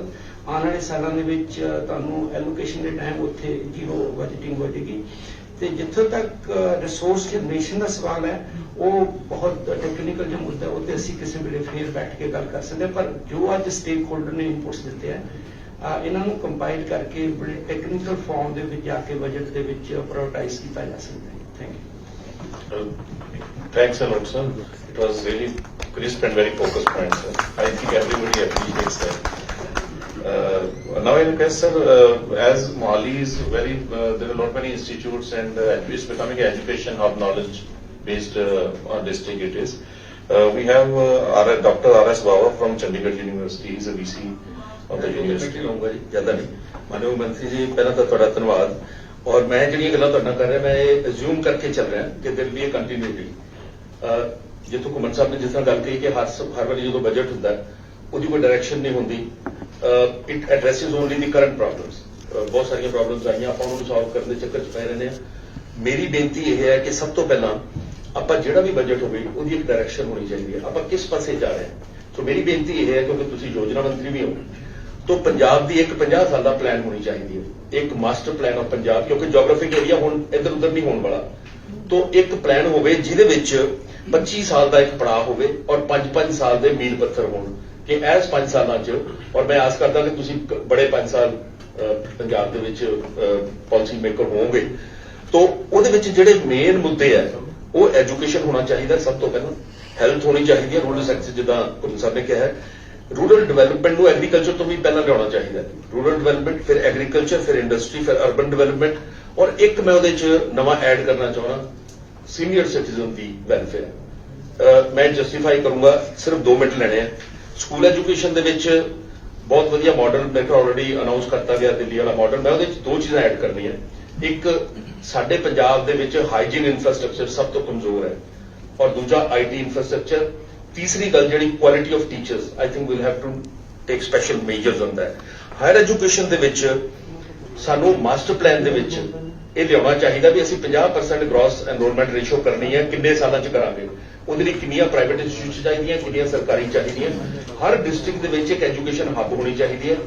[SPEAKER 9] ਆਉਣ ਵਾਲੇ ਸਾਲਾਂ ਦੇ ਵਿੱਚ ਤੁਹਾਨੂੰ ਐਲੋਕੇਸ਼ਨ ਦੇ ਟਾਈਮ ਉੱਥੇ ਜ਼ੀਰੋ ਬਜਟਿੰਗ ਹੋ ਜਾਏਗੀ। ਤੇ ਜਿੱਥੋਂ ਤੱਕ ਰਿਸੋਰਸ ਜਨਰੇਸ਼ਨ ਦਾ ਸਵਾਲ ਹੈ, ਉਹ ਬਹੁਤ ਟੈਕਨੀਕਲ ਜਿਹਾ ਮੁੱਦਾ, ਉਹ ਤੇ ਅਸੀਂ ਕਿਸੇ ਵੇਲੇ ਫੇਰ ਬੈਠ ਕੇ ਗੱਲ ਕਰ ਸਕਦੇ ਹਾਂ। ਪਰ ਜੋ ਅੱਜ ਸਟੇਕ ਹੋਲਡਰ ਨੇ ਇਨਪੁਟਸ ਦਿੱਤੇ ਹੈ, ਇਹਨਾਂ ਨੂੰ ਕੰਪਾਈਲ ਕਰਕੇ ਬੜੇ ਟੈਕਨੀਕਲ ਫਾਰਮ ਦੇ ਵਿੱਚ ਜਾ ਕੇ ਬਜਟ ਦੇ ਵਿੱਚ ਪ੍ਰਾਇੋਰਟਾਈਜ਼ ਕੀਤਾ ਜਾ ਸਕਦਾ ਹੈ। Thank you.
[SPEAKER 1] Thanks a lot, sir. It was really crisp and very focused point, sir. I think everybody appreciates that. Now I request, sir, as Mohali is very, there are not many institutes and it's becoming an education hub, knowledge-based district it is. We have Dr. R.S. Bawa from Chandigarh University. He is a VC of the university.
[SPEAKER 10] ਜ਼ਿਆਦਾ ਨਹੀਂ ਮਾਨਯੋਗ ਮੰਤਰੀ ਜੀ, ਪਹਿਲਾਂ ਤਾਂ ਤੁਹਾਡਾ ਧੰਨਵਾਦ। ਔਰ ਮੈਂ ਜਿਹੜੀਆਂ ਗੱਲਾਂ ਤੁਹਾਡੇ ਨਾਲ ਕਰ ਰਿਹਾ, ਮੈਂ ਇਹ ਅਸਿਊਮ ਕਰਕੇ ਚੱਲ ਰਿਹਾ ਕਿ ਦਿਲ ਵੀ ਇਹ ਕੰਟੀਨਿਊਟੀ। ਜਿੱਥੋਂ ਘੁੰਮਣ ਸਾਹਿਬ ਨੇ ਜਿਸ ਤਰ੍ਹਾਂ ਗੱਲ ਕਹੀ ਕਿ ਹਰ ਵਾਰੀ ਜਦੋਂ ਬਜਟ ਹੁੰਦਾ ਉਹਦੀ ਕੋਈ ਡਾਇਰੈਕਸ਼ਨ ਨਹੀਂ ਹੁੰਦੀ, it ਐਡਰੈਸਿਸ only the current problems. ਬਹੁਤ ਸਾਰੀਆਂ ਪ੍ਰੋਬਲਮਸ ਆਈਆਂ, ਆਪਾਂ ਉਹਨੂੰ ਸੋਲਵ ਕਰਨ ਦੇ ਚੱਕਰ 'ਚ ਪੈ ਰਹਿੰਦੇ ਹਾਂ। ਮੇਰੀ ਬੇਨਤੀ ਇਹ ਹੈ ਕਿ ਸਭ ਤੋਂ ਪਹਿਲਾਂ ਆਪਾਂ ਜਿਹੜਾ ਵੀ ਬਜਟ ਹੋਵੇ ਉਹਦੀ ਇੱਕ ਡਾਇਰੈਕਸ਼ਨ ਹੋਣੀ ਚਾਹੀਦੀ ਹੈ, ਆਪਾਂ ਕਿਸ ਪਾਸੇ ਜਾ ਰਹੇ ਹਾਂ। ਸੋ ਮੇਰੀ ਬੇਨਤੀ ਇਹ ਹੈ, ਕਿਉਂਕਿ ਤੁਸੀਂ ਯੋਜਨਾ ਮੰਤਰੀ ਵੀ ਹੋ, तो पंजाब की एक 50 साल का प्लान होनी चाहिए, एक मास्टर प्लान ऑफ पंजाब, क्योंकि जोग्राफिक एरिया हुण इधर उधर नहीं होने वाला। तो एक प्लान होवे जिहदे विच 25 साल का एक पड़ाव होवे और 5-5 साल के मील पत्थर होण कि इस 5 सालों च, और मैं आस करदा कि तुसीं बड़े 5 साल पंजाब दे विच पॉलिसी मेकर होवोगे। तो उहदे विच जिहड़े मेन मुद्दे है वो एजुकेशन होना चाहिए, सब तो पहला हैल्थ होनी चाहिए, रूरल सैक्टर जिद्दां गुरु साहब ने कहा है। रूरल डिवेलपमेंट को एग्रीकल्चर तो भी पहला लिया चाहिए, रूरल डिवेलपमेंट फिर एग्रीकल्चर फिर इंडस्ट्री फिर अर्बन डिवेलपमेंट। और एक मैं उहदे च नवा ऐड करना चाहना, सीनियर सिटीजन की वेलफेयर। मैं जस्टिफाई करूंगा, सिर्फ 2 मिनट लेने हैं। स्कूल एजुकेशन दे विच बहुत वधिया मॉडल मेरे को ऑलरेडी अनाउंस करता गया, दिल्ली वाला मॉडल। मैं उहदे च 2 चीज़ां ऐड करनी है। एक साडे पंजाब दे विच हाइजीन इंफ्रास्ट्रक्चर सब तो कमजोर है, और दूजा IT इंफ्रास्ट्रक्चर। तीसरी गल जी quality of teachers, I think we'll have to take special measures on that. Higher education दे विच सानू मास्टर प्लान दे विच ये लियाउणा चाहिए भी असीं 50% ग्रॉस एनरोलमेंट रेशियो करनी है, किन्ने सालां च करांगे, उहदे लई किन्नियां प्राइवेट इंस्टीट्यूट चाहिए, किन्नियां सरकारी चाहिए। हर डिस्ट्रिक्ट दे विच एक एजुकेशन हब होनी चाहिए,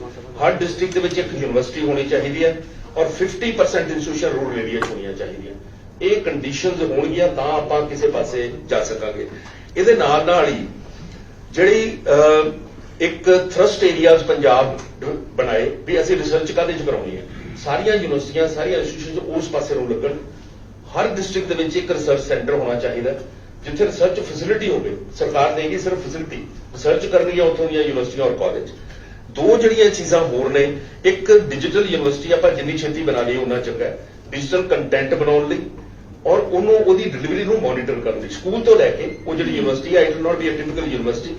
[SPEAKER 10] हर डिस्ट्रिक्ट दे विच एक यूनिवर्सिटी होनी चाहिए, और 50% इंस्टीट्यूशन रूरल एरिया च होनी चाहिए। ये कंडीशनस होणगियां तां आपां किसी पासे जा सकांगे। ਇਹਦੇ ਨਾਲ ਨਾਲ ਹੀ ਜਿਹੜੀ ਇੱਕ ਥਰਸਟ ਏਰੀਆਜ਼ ਪੰਜਾਬ ਬਣਾਏ ਵੀ ਅਸੀਂ ਰਿਸਰਚ ਕਾਹਦੇ 'ਚ ਕਰਾਉਣੀ ਹੈ। ਸਾਰੀਆਂ ਯੂਨੀਵਰਸਿਟੀਆਂ ਸਾਰੀਆਂ ਇੰਸਟੀਟਿਊਸ਼ਨ ਉਸ ਪਾਸੇ ਨੂੰ ਲੱਗਣ। ਹਰ ਡਿਸਟ੍ਰਿਕਟ ਦੇ ਵਿੱਚ ਇੱਕ ਰਿਸਰਚ ਸੈਂਟਰ ਹੋਣਾ ਚਾਹੀਦਾ ਜਿੱਥੇ ਰਿਸਰਚ ਫੈਸਿਲਿਟੀ ਹੋਵੇ। ਸਰਕਾਰ ਦੇਗੀ ਸਿਰਫ ਫੈਸਿਲਿਟੀ, ਰਿਸਰਚ ਕਰਨੀ ਹੈ ਉੱਥੋਂ ਦੀਆਂ ਯੂਨੀਵਰਸਿਟੀਆਂ ਔਰ ਕਾਲਜ। ਦੋ ਜਿਹੜੀਆਂ ਚੀਜ਼ਾਂ ਹੋਰ ਨੇ, ਇੱਕ ਡਿਜੀਟਲ ਯੂਨੀਵਰਸਿਟੀ ਆਪਾਂ ਜਿੰਨੀ ਛੇਤੀ ਬਣਾ ਲਈਏ ਉਨਾ ਚੰਗਾ। ਡਿਜੀਟਲ ਕੰਟੈਂਟ ਬਣਾਉਣ ਲਈ ਔਰ ਉਹਦੀ ਡਿਲੀਵਰੀ ਨੂੰ ਮੋਨੀਟਰ ਕਰਨ ਲਈ ਸਕੂਲ ਤੋਂ ਲੈ ਕੇ ਉਹ ਜਿਹੜੀ ਯੂਨੀਵਰਸਿਟੀ ਹੈ, it will not be a typical university,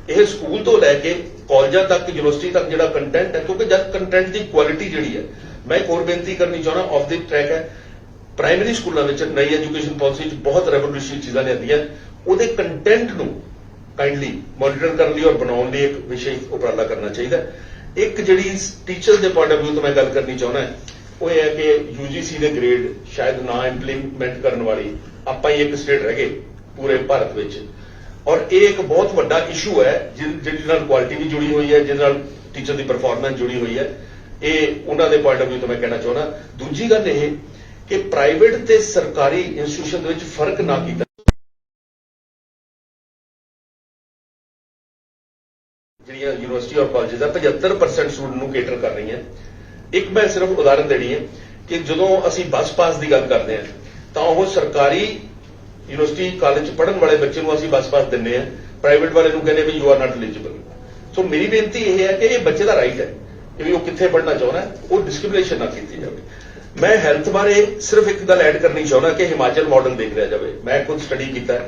[SPEAKER 10] ਇਹ ਸਕੂਲ ਤੋਂ ਲੈ ਕੇ ਕਾਲਜਾਂ ਤੱਕ ਯੂਨੀਵਰਸਿਟੀ ਤੱਕ ਜਿਹੜਾ ਕੰਟੈਂਟ ਹੈ, ਕਿਉਂਕਿ ਜਦ ਕੰਟੈਂਟ ਦੀ ਕੁਆਲਿਟੀ ਜਿਹੜੀ ਹੈ, ਮੈਂ ਇੱਕ ਹੋਰ ਬੇਨਤੀ ਕਰਨੀ ਚਾਹੁੰਦਾ, ਆਫ ਦੀ ਟਰੈਕ ਹੈ, ਪ੍ਰਾਇਮਰੀ ਸਕੂਲਾਂ ਵਿੱਚ ਨਈ ਐਜੂਕੇਸ਼ਨ ਪਾਲਿਸੀ 'ਚ ਬਹੁਤ ਰੈਵੋਲੂਸ਼ਨਰੀ ਚੀਜ਼ਾਂ ਲਿਆਂਦੀਆਂ, ਉਹਦੇ ਕੰਟੈਂਟ ਨੂੰ ਕਾਈਂਡਲੀ ਮੋਨੀਟਰ ਕਰਨ ਲਈ ਔਰ ਬਣਾਉਣ ਲਈ ਇੱਕ ਵਿਸ਼ੇ ਉਪਰਾਲਾ ਕਰਨਾ ਚਾਹੀਦਾ। ਇੱਕ ਜਿਹੜੀ ਟੀਚਰ ਦੇ ਪੁਆਇੰਟ ਆਫ ਵਿਊ ਤੋਂ ਮੈਂ ਗੱਲ ਕਰਨੀ ਚਾਹੁੰਦਾ ਉਹ ਇਹ ਹੈ ਕਿ UGC ਦੇ ਗ੍ਰੇਡ ਸ਼ਾਇਦ ਨਾ ਇੰਪਲੀਮੈਂਟ ਕਰਨ ਵਾਲੀ ਆਪਾਂ ਹੀ ਇੱਕ ਸਟੇਟ ਰਹਿ ਗਏ ਪੂਰੇ ਭਾਰਤ ਵਿੱਚ, ਔਰ ਇਹ ਇੱਕ ਬਹੁਤ ਵੱਡਾ ਇਸ਼ੂ ਹੈ ਜਿਹਦੇ ਨਾਲ ਕੁਆਲਿਟੀ ਵੀ ਜੁੜੀ ਹੋਈ ਹੈ, ਜਿਹਦੇ ਨਾਲ ਟੀਚਰ ਦੀ ਪਰਫਾਰਮੈਂਸ ਜੁੜੀ ਹੋਈ ਹੈ। ਇਹ ਉਹਨਾਂ ਦੇ ਪੁਆਇੰਟ ਆਫ ਵਿਊ ਤੋਂ ਮੈਂ ਕਹਿਣਾ ਚਾਹੁੰਦਾ। ਦੂਜੀ ਗੱਲ ਇਹ ਕਿ ਪ੍ਰਾਈਵੇਟ ਤੇ ਸਰਕਾਰੀ ਇੰਸਟੀਟਿਊਸ਼ਨ ਦੇ ਵਿੱਚ ਫਰਕ ਨਾ ਕੀਤਾ। ਜਿਹੜੀਆਂ ਯੂਨੀਵਰਸਿਟੀ ਔਰ ਕਾਲਜ ਦਾ 75% ਸਟੂਡੈਂਟ ਨੂੰ ਕੇਟਰ ਕਰ ਰਹੀਆਂ। ਇੱਕ ਮੈਂ ਸਿਰਫ ਉਦਾਹਰਨ ਦੇਣੀ ਹੈ ਕਿ ਜਦੋਂ ਅਸੀਂ ਬੱਸ ਪਾਸ ਦੀ ਗੱਲ ਕਰਦੇ ਹਾਂ ਤਾਂ ਉਹ ਸਰਕਾਰੀ ਯੂਨੀਵਰਸਿਟੀ ਕਾਲਜ 'ਚ ਪੜ੍ਹਨ ਵਾਲੇ ਬੱਚੇ ਨੂੰ ਅਸੀਂ ਬੱਸ ਪਾਸ ਦਿੰਦੇ ਹਾਂ, ਪ੍ਰਾਈਵੇਟ ਵਾਲੇ ਨੂੰ ਕਹਿੰਦੇ ਵੀ ਯੂ ਆਰ ਨਾਟ ਐਲੀਜੀਬਲ। ਸੋ ਮੇਰੀ ਬੇਨਤੀ ਇਹ ਹੈ ਕਿ ਇਹ ਬੱਚੇ ਦਾ ਰਾਈਟ ਹੈ ਕਿ ਵੀ ਉਹ ਕਿੱਥੇ ਪੜ੍ਹਨਾ ਚਾਹੁੰਦਾ, ਉਹ ਡਿਸਕ੍ਰਿਮੀਨੇਸ਼ਨ ਨਾ ਕੀਤੀ ਜਾਵੇ। ਮੈਂ ਹੈਲਥ ਬਾਰੇ ਸਿਰਫ ਇੱਕ ਗੱਲ ਐਡ ਕਰਨੀ ਚਾਹੁੰਦਾ ਕਿ ਹਿਮਾਚਲ ਮਾਡਲ ਦੇਖ ਲਿਆ ਜਾਵੇ। ਮੈਂ ਖੁਦ ਸਟੱਡੀ ਕੀਤਾ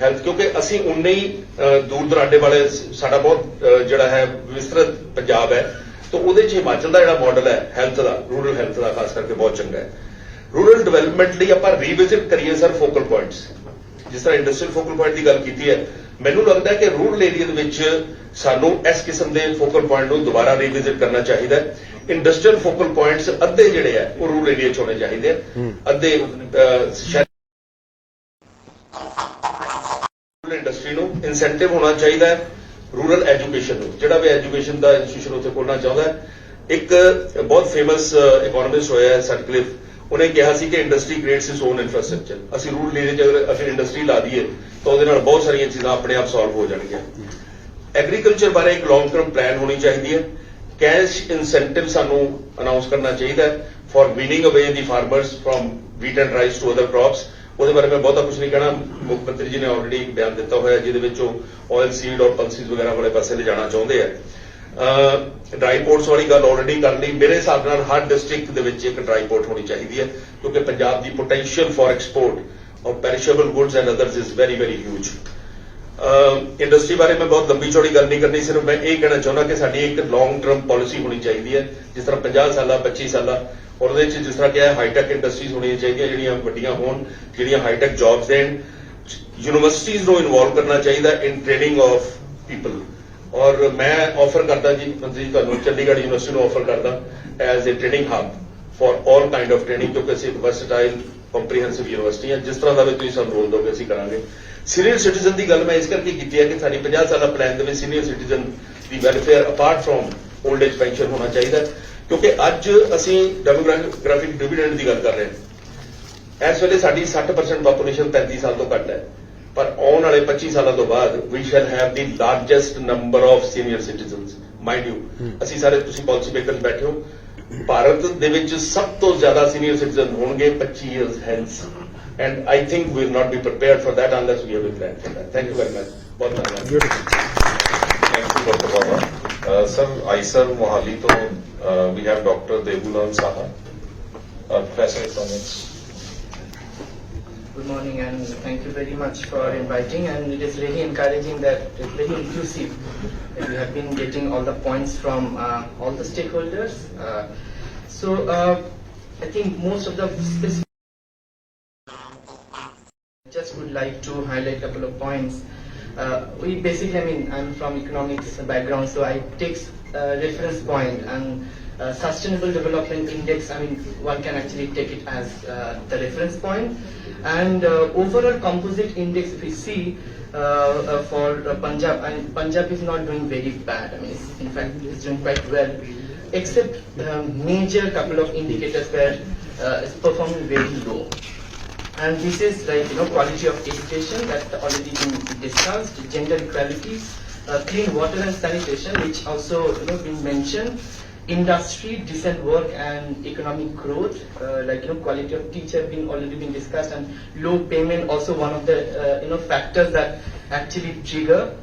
[SPEAKER 10] ਹੈਲਥ, ਕਿਉਂਕਿ ਅਸੀਂ ਉਨੇ ਹੀ ਦੂਰ ਦੁਰਾਡੇ ਵਾਲੇ, ਸਾਡਾ ਬਹੁਤ ਜਿਹੜਾ ਹੈ ਵਿਸਤ੍ਰਿਤ ਪੰਜਾਬ ਹੈ, ਤਾਂ ਉਹਦੇ 'ਚ ਹਿਮਾਚਲ ਦਾ ਜਿਹੜਾ ਮਾਡਲ ਹੈ ਹੈਲਥ ਦਾ, ਰੂਰਲ ਹੈਲਥ ਦਾ ਖਾਸ ਕਰਕੇ ਬਹੁਤ ਚੰਗਾ ਹੈ। ਰੂਰਲ ਡਿਵੈਲਪਮੈਂਟ ਲਈ ਆਪਾਂ ਰੀਵਿਜ਼ਿਟ ਕਰੀਏ ਸਰ ਫੋਕਲ ਪੁਆਇੰਟਸ, ਜਿਸ ਤਰ੍ਹਾਂ ਇੰਡਸਟਰੀਅਲ ਫੋਕਲ ਪੁਆਇੰਟ ਦੀ ਗੱਲ ਕੀਤੀ ਹੈ, ਮੈਨੂੰ ਲੱਗਦਾ ਹੈ ਕਿ ਰੂਰਲ ਏਰੀਆ ਦੇ ਵਿੱਚ ਸਾਨੂੰ ਇਸ ਕਿਸਮ ਦੇ ਫੋਕਲ ਪੁਆਇੰਟ ਨੂੰ ਦੁਬਾਰਾ ਰੀਵਿਜ਼ਿਟ ਕਰਨਾ ਚਾਹੀਦਾ। ਇੰਡਸਟਰੀਅਲ ਫੋਕਲ ਪੁਆਇੰਟਸ ਅੱਧੇ ਜਿਹੜੇ ਆ ਉਹ ਰੂਰਲ ਏਰੀਆ 'ਚ ਹੋਣੇ ਚਾਹੀਦੇ ਆ, ਅੱਧੇ ਇੰਡਸਟਰੀ ਨੂੰ ਇਨਸੈਂਟਿਵ ਹੋਣਾ ਚਾਹੀਦਾ ਹੈ। ਰੂਰਲ ਐਜੂਕੇਸ਼ਨ ਨੂੰ, ਜਿਹੜਾ ਵੀ ਐਜੂਕੇਸ਼ਨ ਦਾ ਇੰਸਟੀਟਿਊਸ਼ਨ ਉੱਥੇ ਖੋਲ੍ਹਣਾ ਚਾਹੁੰਦਾ ਹੈ। ਇੱਕ ਬਹੁਤ ਫੇਮਸ ਇਕੋਨੋਮਿਸਟ ਹੋਇਆ ਹੈ ਸਟਕਲਿਫ, ਉਹਨੇ ਕਿਹਾ ਸੀ ਕਿ industry creates it's on infrastructure. ਅਸੀਂ ਰੂਰਲ ਏਰੀਆ 'ਚ ਅਗਰ ਇੰਡਸਟਰੀ ਲਾ ਦਈਏ ਤਾਂ ਉਹਦੇ ਨਾਲ ਬਹੁਤ ਸਾਰੀਆਂ ਚੀਜ਼ਾਂ ਆਪਣੇ ਆਪ ਸੋਲਵ ਹੋ ਜਾਣਗੀਆਂ। ਐਗਰੀਕਲਚਰ ਬਾਰੇ ਇੱਕ ਲੌਂਗ ਟਰਮ ਪਲਾਨ ਹੋਣੀ ਚਾਹੀਦੀ ਹੈ। ਕੈਸ਼ ਇਨਸੈਂਟਿਵ ਸਾਨੂੰ ਅਨਾਉਂਸ ਕਰਨਾ ਚਾਹੀਦਾ ਹੈ for weaning away the farmers from wheat and rice to other crops. ਉਹਦੇ ਬਾਰੇ ਮੈਂ ਬਹੁਤਾ ਕੁਝ ਨਹੀਂ ਕਹਿਣਾ, ਮੁੱਖ ਮੰਤਰੀ ਜੀ ਨੇ ਆਲਰੇਡੀ ਬਿਆਨ ਦਿੱਤਾ ਹੋਇਆ ਜਿਹਦੇ ਵਿੱਚ ਉਹ ਆਇਲ ਸੀਡ ਔਰ ਪਲਸਿਸ ਵਗੈਰਾ ਵਾਲੇ ਪਾਸੇ ਲਿਜਾਣਾ ਚਾਹੁੰਦੇ ਆ। ਡਰਾਈ ਪੋਰਟਸ ਵਾਲੀ ਗੱਲ ਆਲਰੇਡੀ ਕਰ ਲਈ। ਮੇਰੇ ਹਿਸਾਬ ਨਾਲ ਹਰ ਡਿਸਟ੍ਰਿਕਟ ਦੇ ਵਿੱਚ ਇੱਕ ਡਰਾਈ ਪੋਰਟ ਹੋਣੀ ਚਾਹੀਦੀ ਹੈ, ਕਿਉਂਕਿ ਪੰਜਾਬ ਦੀ potential for export of perishable goods and others is very very huge. Industry ਬਾਰੇ ਮੈਂ ਬਹੁਤ ਲੰਬੀ ਚੌੜੀ ਗੱਲ ਨਹੀਂ ਕਰਨੀ, ਸਿਰਫ ਮੈਂ ਇਹ ਕਹਿਣਾ ਚਾਹੁੰਦਾ ਕਿ ਸਾਡੀ ਇੱਕ ਲੌਂਗ ਟਰਮ ਪਾਲਿਸੀ ਹੋਣੀ ਚਾਹੀਦੀ ਹੈ, ਜਿਸ ਤਰ੍ਹਾਂ 50 ਸਾਲਾ 25 ਸਾਲਾ, ਔਰ ਉਹਦੇ 'ਚ ਜਿਸ ਤਰ੍ਹਾਂ ਕਿਹਾ ਹਾਈਟੈਕ ਇੰਡਸਟਰੀਜ਼ ਹੋਣੀਆਂ ਚਾਹੀਦੀਆਂ ਜਿਹੜੀਆਂ ਵੱਡੀਆਂ ਹੋਣ, ਜਿਹੜੀਆਂ ਹਾਈਟੈਕ ਜੌਬਸ ਦੇਣ। ਯੂਨੀਵਰਸਿਟੀਜ਼ ਨੂੰ ਇਨਵੋਲਵ ਕਰਨਾ ਚਾਹੀਦਾ ਇਨ ਟ੍ਰੇਨਿੰਗ ਆਫ ਪੀਪਲ। ਔਰ ਮੈਂ ਆਫਰ ਕਰਦਾ ਜੀ ਮੰਤਰੀ ਜੀ ਤੁਹਾਨੂੰ ਚੰਡੀਗੜ੍ਹ ਯੂਨੀਵਰਸਿਟੀ ਨੂੰ ਆਫਰ ਕਰਦਾ as a training hub for all kind of training, ਕਿਉਂਕਿ ਅਸੀਂ ਇੱਕ ਵਰਸਟਾਈਲ ਕੰਪਰੀਹੈਂਸਿਵ ਯੂਨੀਵਰਸਿਟੀ ਹੈ। ਜਿਸ ਤਰ੍ਹਾਂ ਦਾ ਵੀ ਤੁਸੀਂ ਸਾਨੂੰ ਰੋਲ ਦੋਗੇ ਅਸੀਂ ਕਰਾਂਗੇ। ਸੀਨੀਅਰ ਸਿਟੀਜ਼ਨ ਦੀ ਗੱਲ ਮੈਂ ਇਸ ਕਰਕੇ ਕੀਤੀ ਹੈ ਕਿ ਸਾਡੀ 50 ਸਾਲਾ ਪਲਾਨ ਦੇ ਵਿੱਚ senior citizen the welfare apart from old age pension ਹੋਣਾ ਚਾਹੀਦਾ, ਕਿਉਂਕਿ ਅੱਜ ਅਸੀਂ ਡੈਮੋਗ੍ਰਾਫਿਕ ਡਿਵੀਡੈਂਡ ਦੀ ਗੱਲ ਕਰ ਰਹੇ ਹਾਂ। ਇਸ ਵੇਲੇ ਸਾਡੀ 60% ਪਾਪੂਲੇਸ਼ਨ 35 ਸਾਲ ਤੋਂ ਘੱਟ ਹੈ, ਪਰ ਆਉਣ ਵਾਲੇ 25 ਸਾਲਾਂ ਤੋਂ ਬਾਅਦ we shall have the largest number of senior citizens. Mind you, ਅਸੀਂ ਸਾਰੇ ਤੁਸੀਂ ਪਾਲਿਸੀ ਮੇਕਰਸ ਬੈਠੇ ਹੋ, ਭਾਰਤ ਦੇ ਵਿੱਚ ਸਭ ਤੋਂ ਜ਼ਿਆਦਾ ਸੀਨੀਅਰ ਸਿਟੀਜ਼ਨ ਹੋਣਗੇ 25 years hence, and I think we will not be prepared for that unless we have a plan for that. Thank you very much. बहुत धन्यवाद।
[SPEAKER 1] Thank you, Dr. Baba. Sir, ISER Mohali to we have Dr. Devulal Saha, Professor Economics.
[SPEAKER 11] Good morning and thank you very much for inviting, and it is really encouraging that it's very inclusive that we have been getting all the points from all the stakeholders. I think most of the specific just would like to highlight a couple of points. We basically, I mean, I'm from economics background, so I take reference point and sustainable development index. I mean, one can actually take it as the reference point. And overall composite index, if we see for Punjab, and Punjab is not doing very bad. I mean, in fact, it's doing quite well, except major couple of indicators where it's performing very low. And this is like, quality of education that already been discussed, gender equality, clean water and sanitation, which also been mentioned. Industry, decent work and economic growth, quality of teacher already been discussed, and low payment also one of the factors that actually trigger.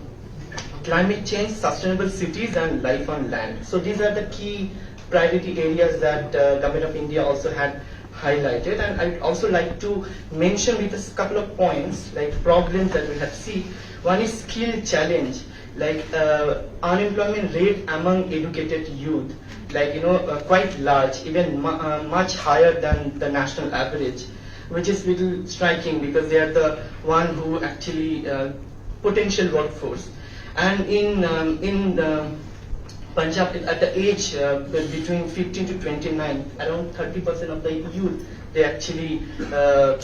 [SPEAKER 11] Climate change, sustainable cities and life on land. So these are the key priority areas that Government of India also had highlighted, and I'd also like to mention with a couple of points like problems that we have seen. One is skill challenge, like unemployment rate among educated youth, quite large, even much higher than the national average, which is little striking because they are the one who actually potential workforce. And in Punjab, at the age between 15 to 29, around 30% of the youth, they actually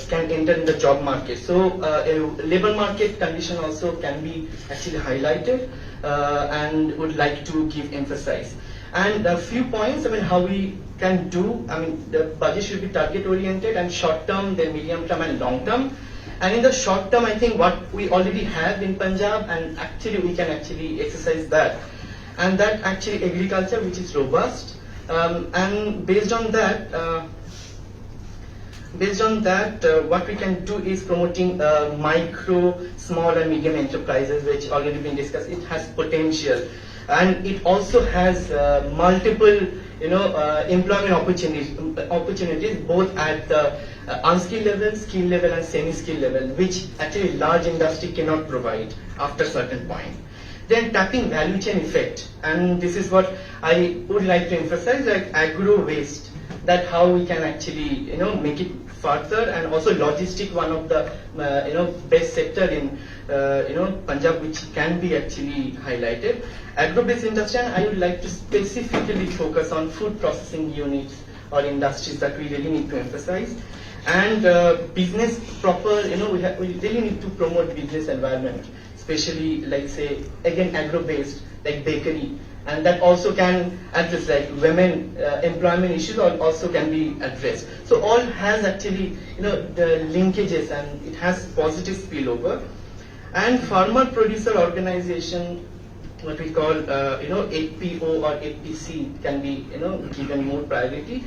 [SPEAKER 11] can enter in the job market. So a labor market condition also can be actually highlighted and would like to give emphasis. And a few points, how we can do, the budget should be target oriented and short term, then medium term and long term. And in the short term, I think what we already have in Punjab, and actually we can actually exercise that. And that actually agriculture, which is robust. And based on that, what we can do is promoting micro, small and medium enterprises, which already been discussed. It has potential. And it also has multiple, employment opportunities both at the unskilled level, skill level and semi-skill level, which actually large industry cannot provide after a certain point. Then tapping value chain effect, and this is what I would like to emphasize, like agro waste, that how we can actually make it further, and also logistic, one of the best sector in Punjab, which can be actually highlighted. Agro-based industry, and I would like to specifically focus on food processing units or industries that we really need to emphasize. And business proper, we really need to promote business environment, especially like say again agro-based, like bakery, and that also can address like women employment issues also can be addressed. So all has actually the linkages, and it has positive spillover. And farmer producer organization, what we call 8PO or 8PC, can be given more priority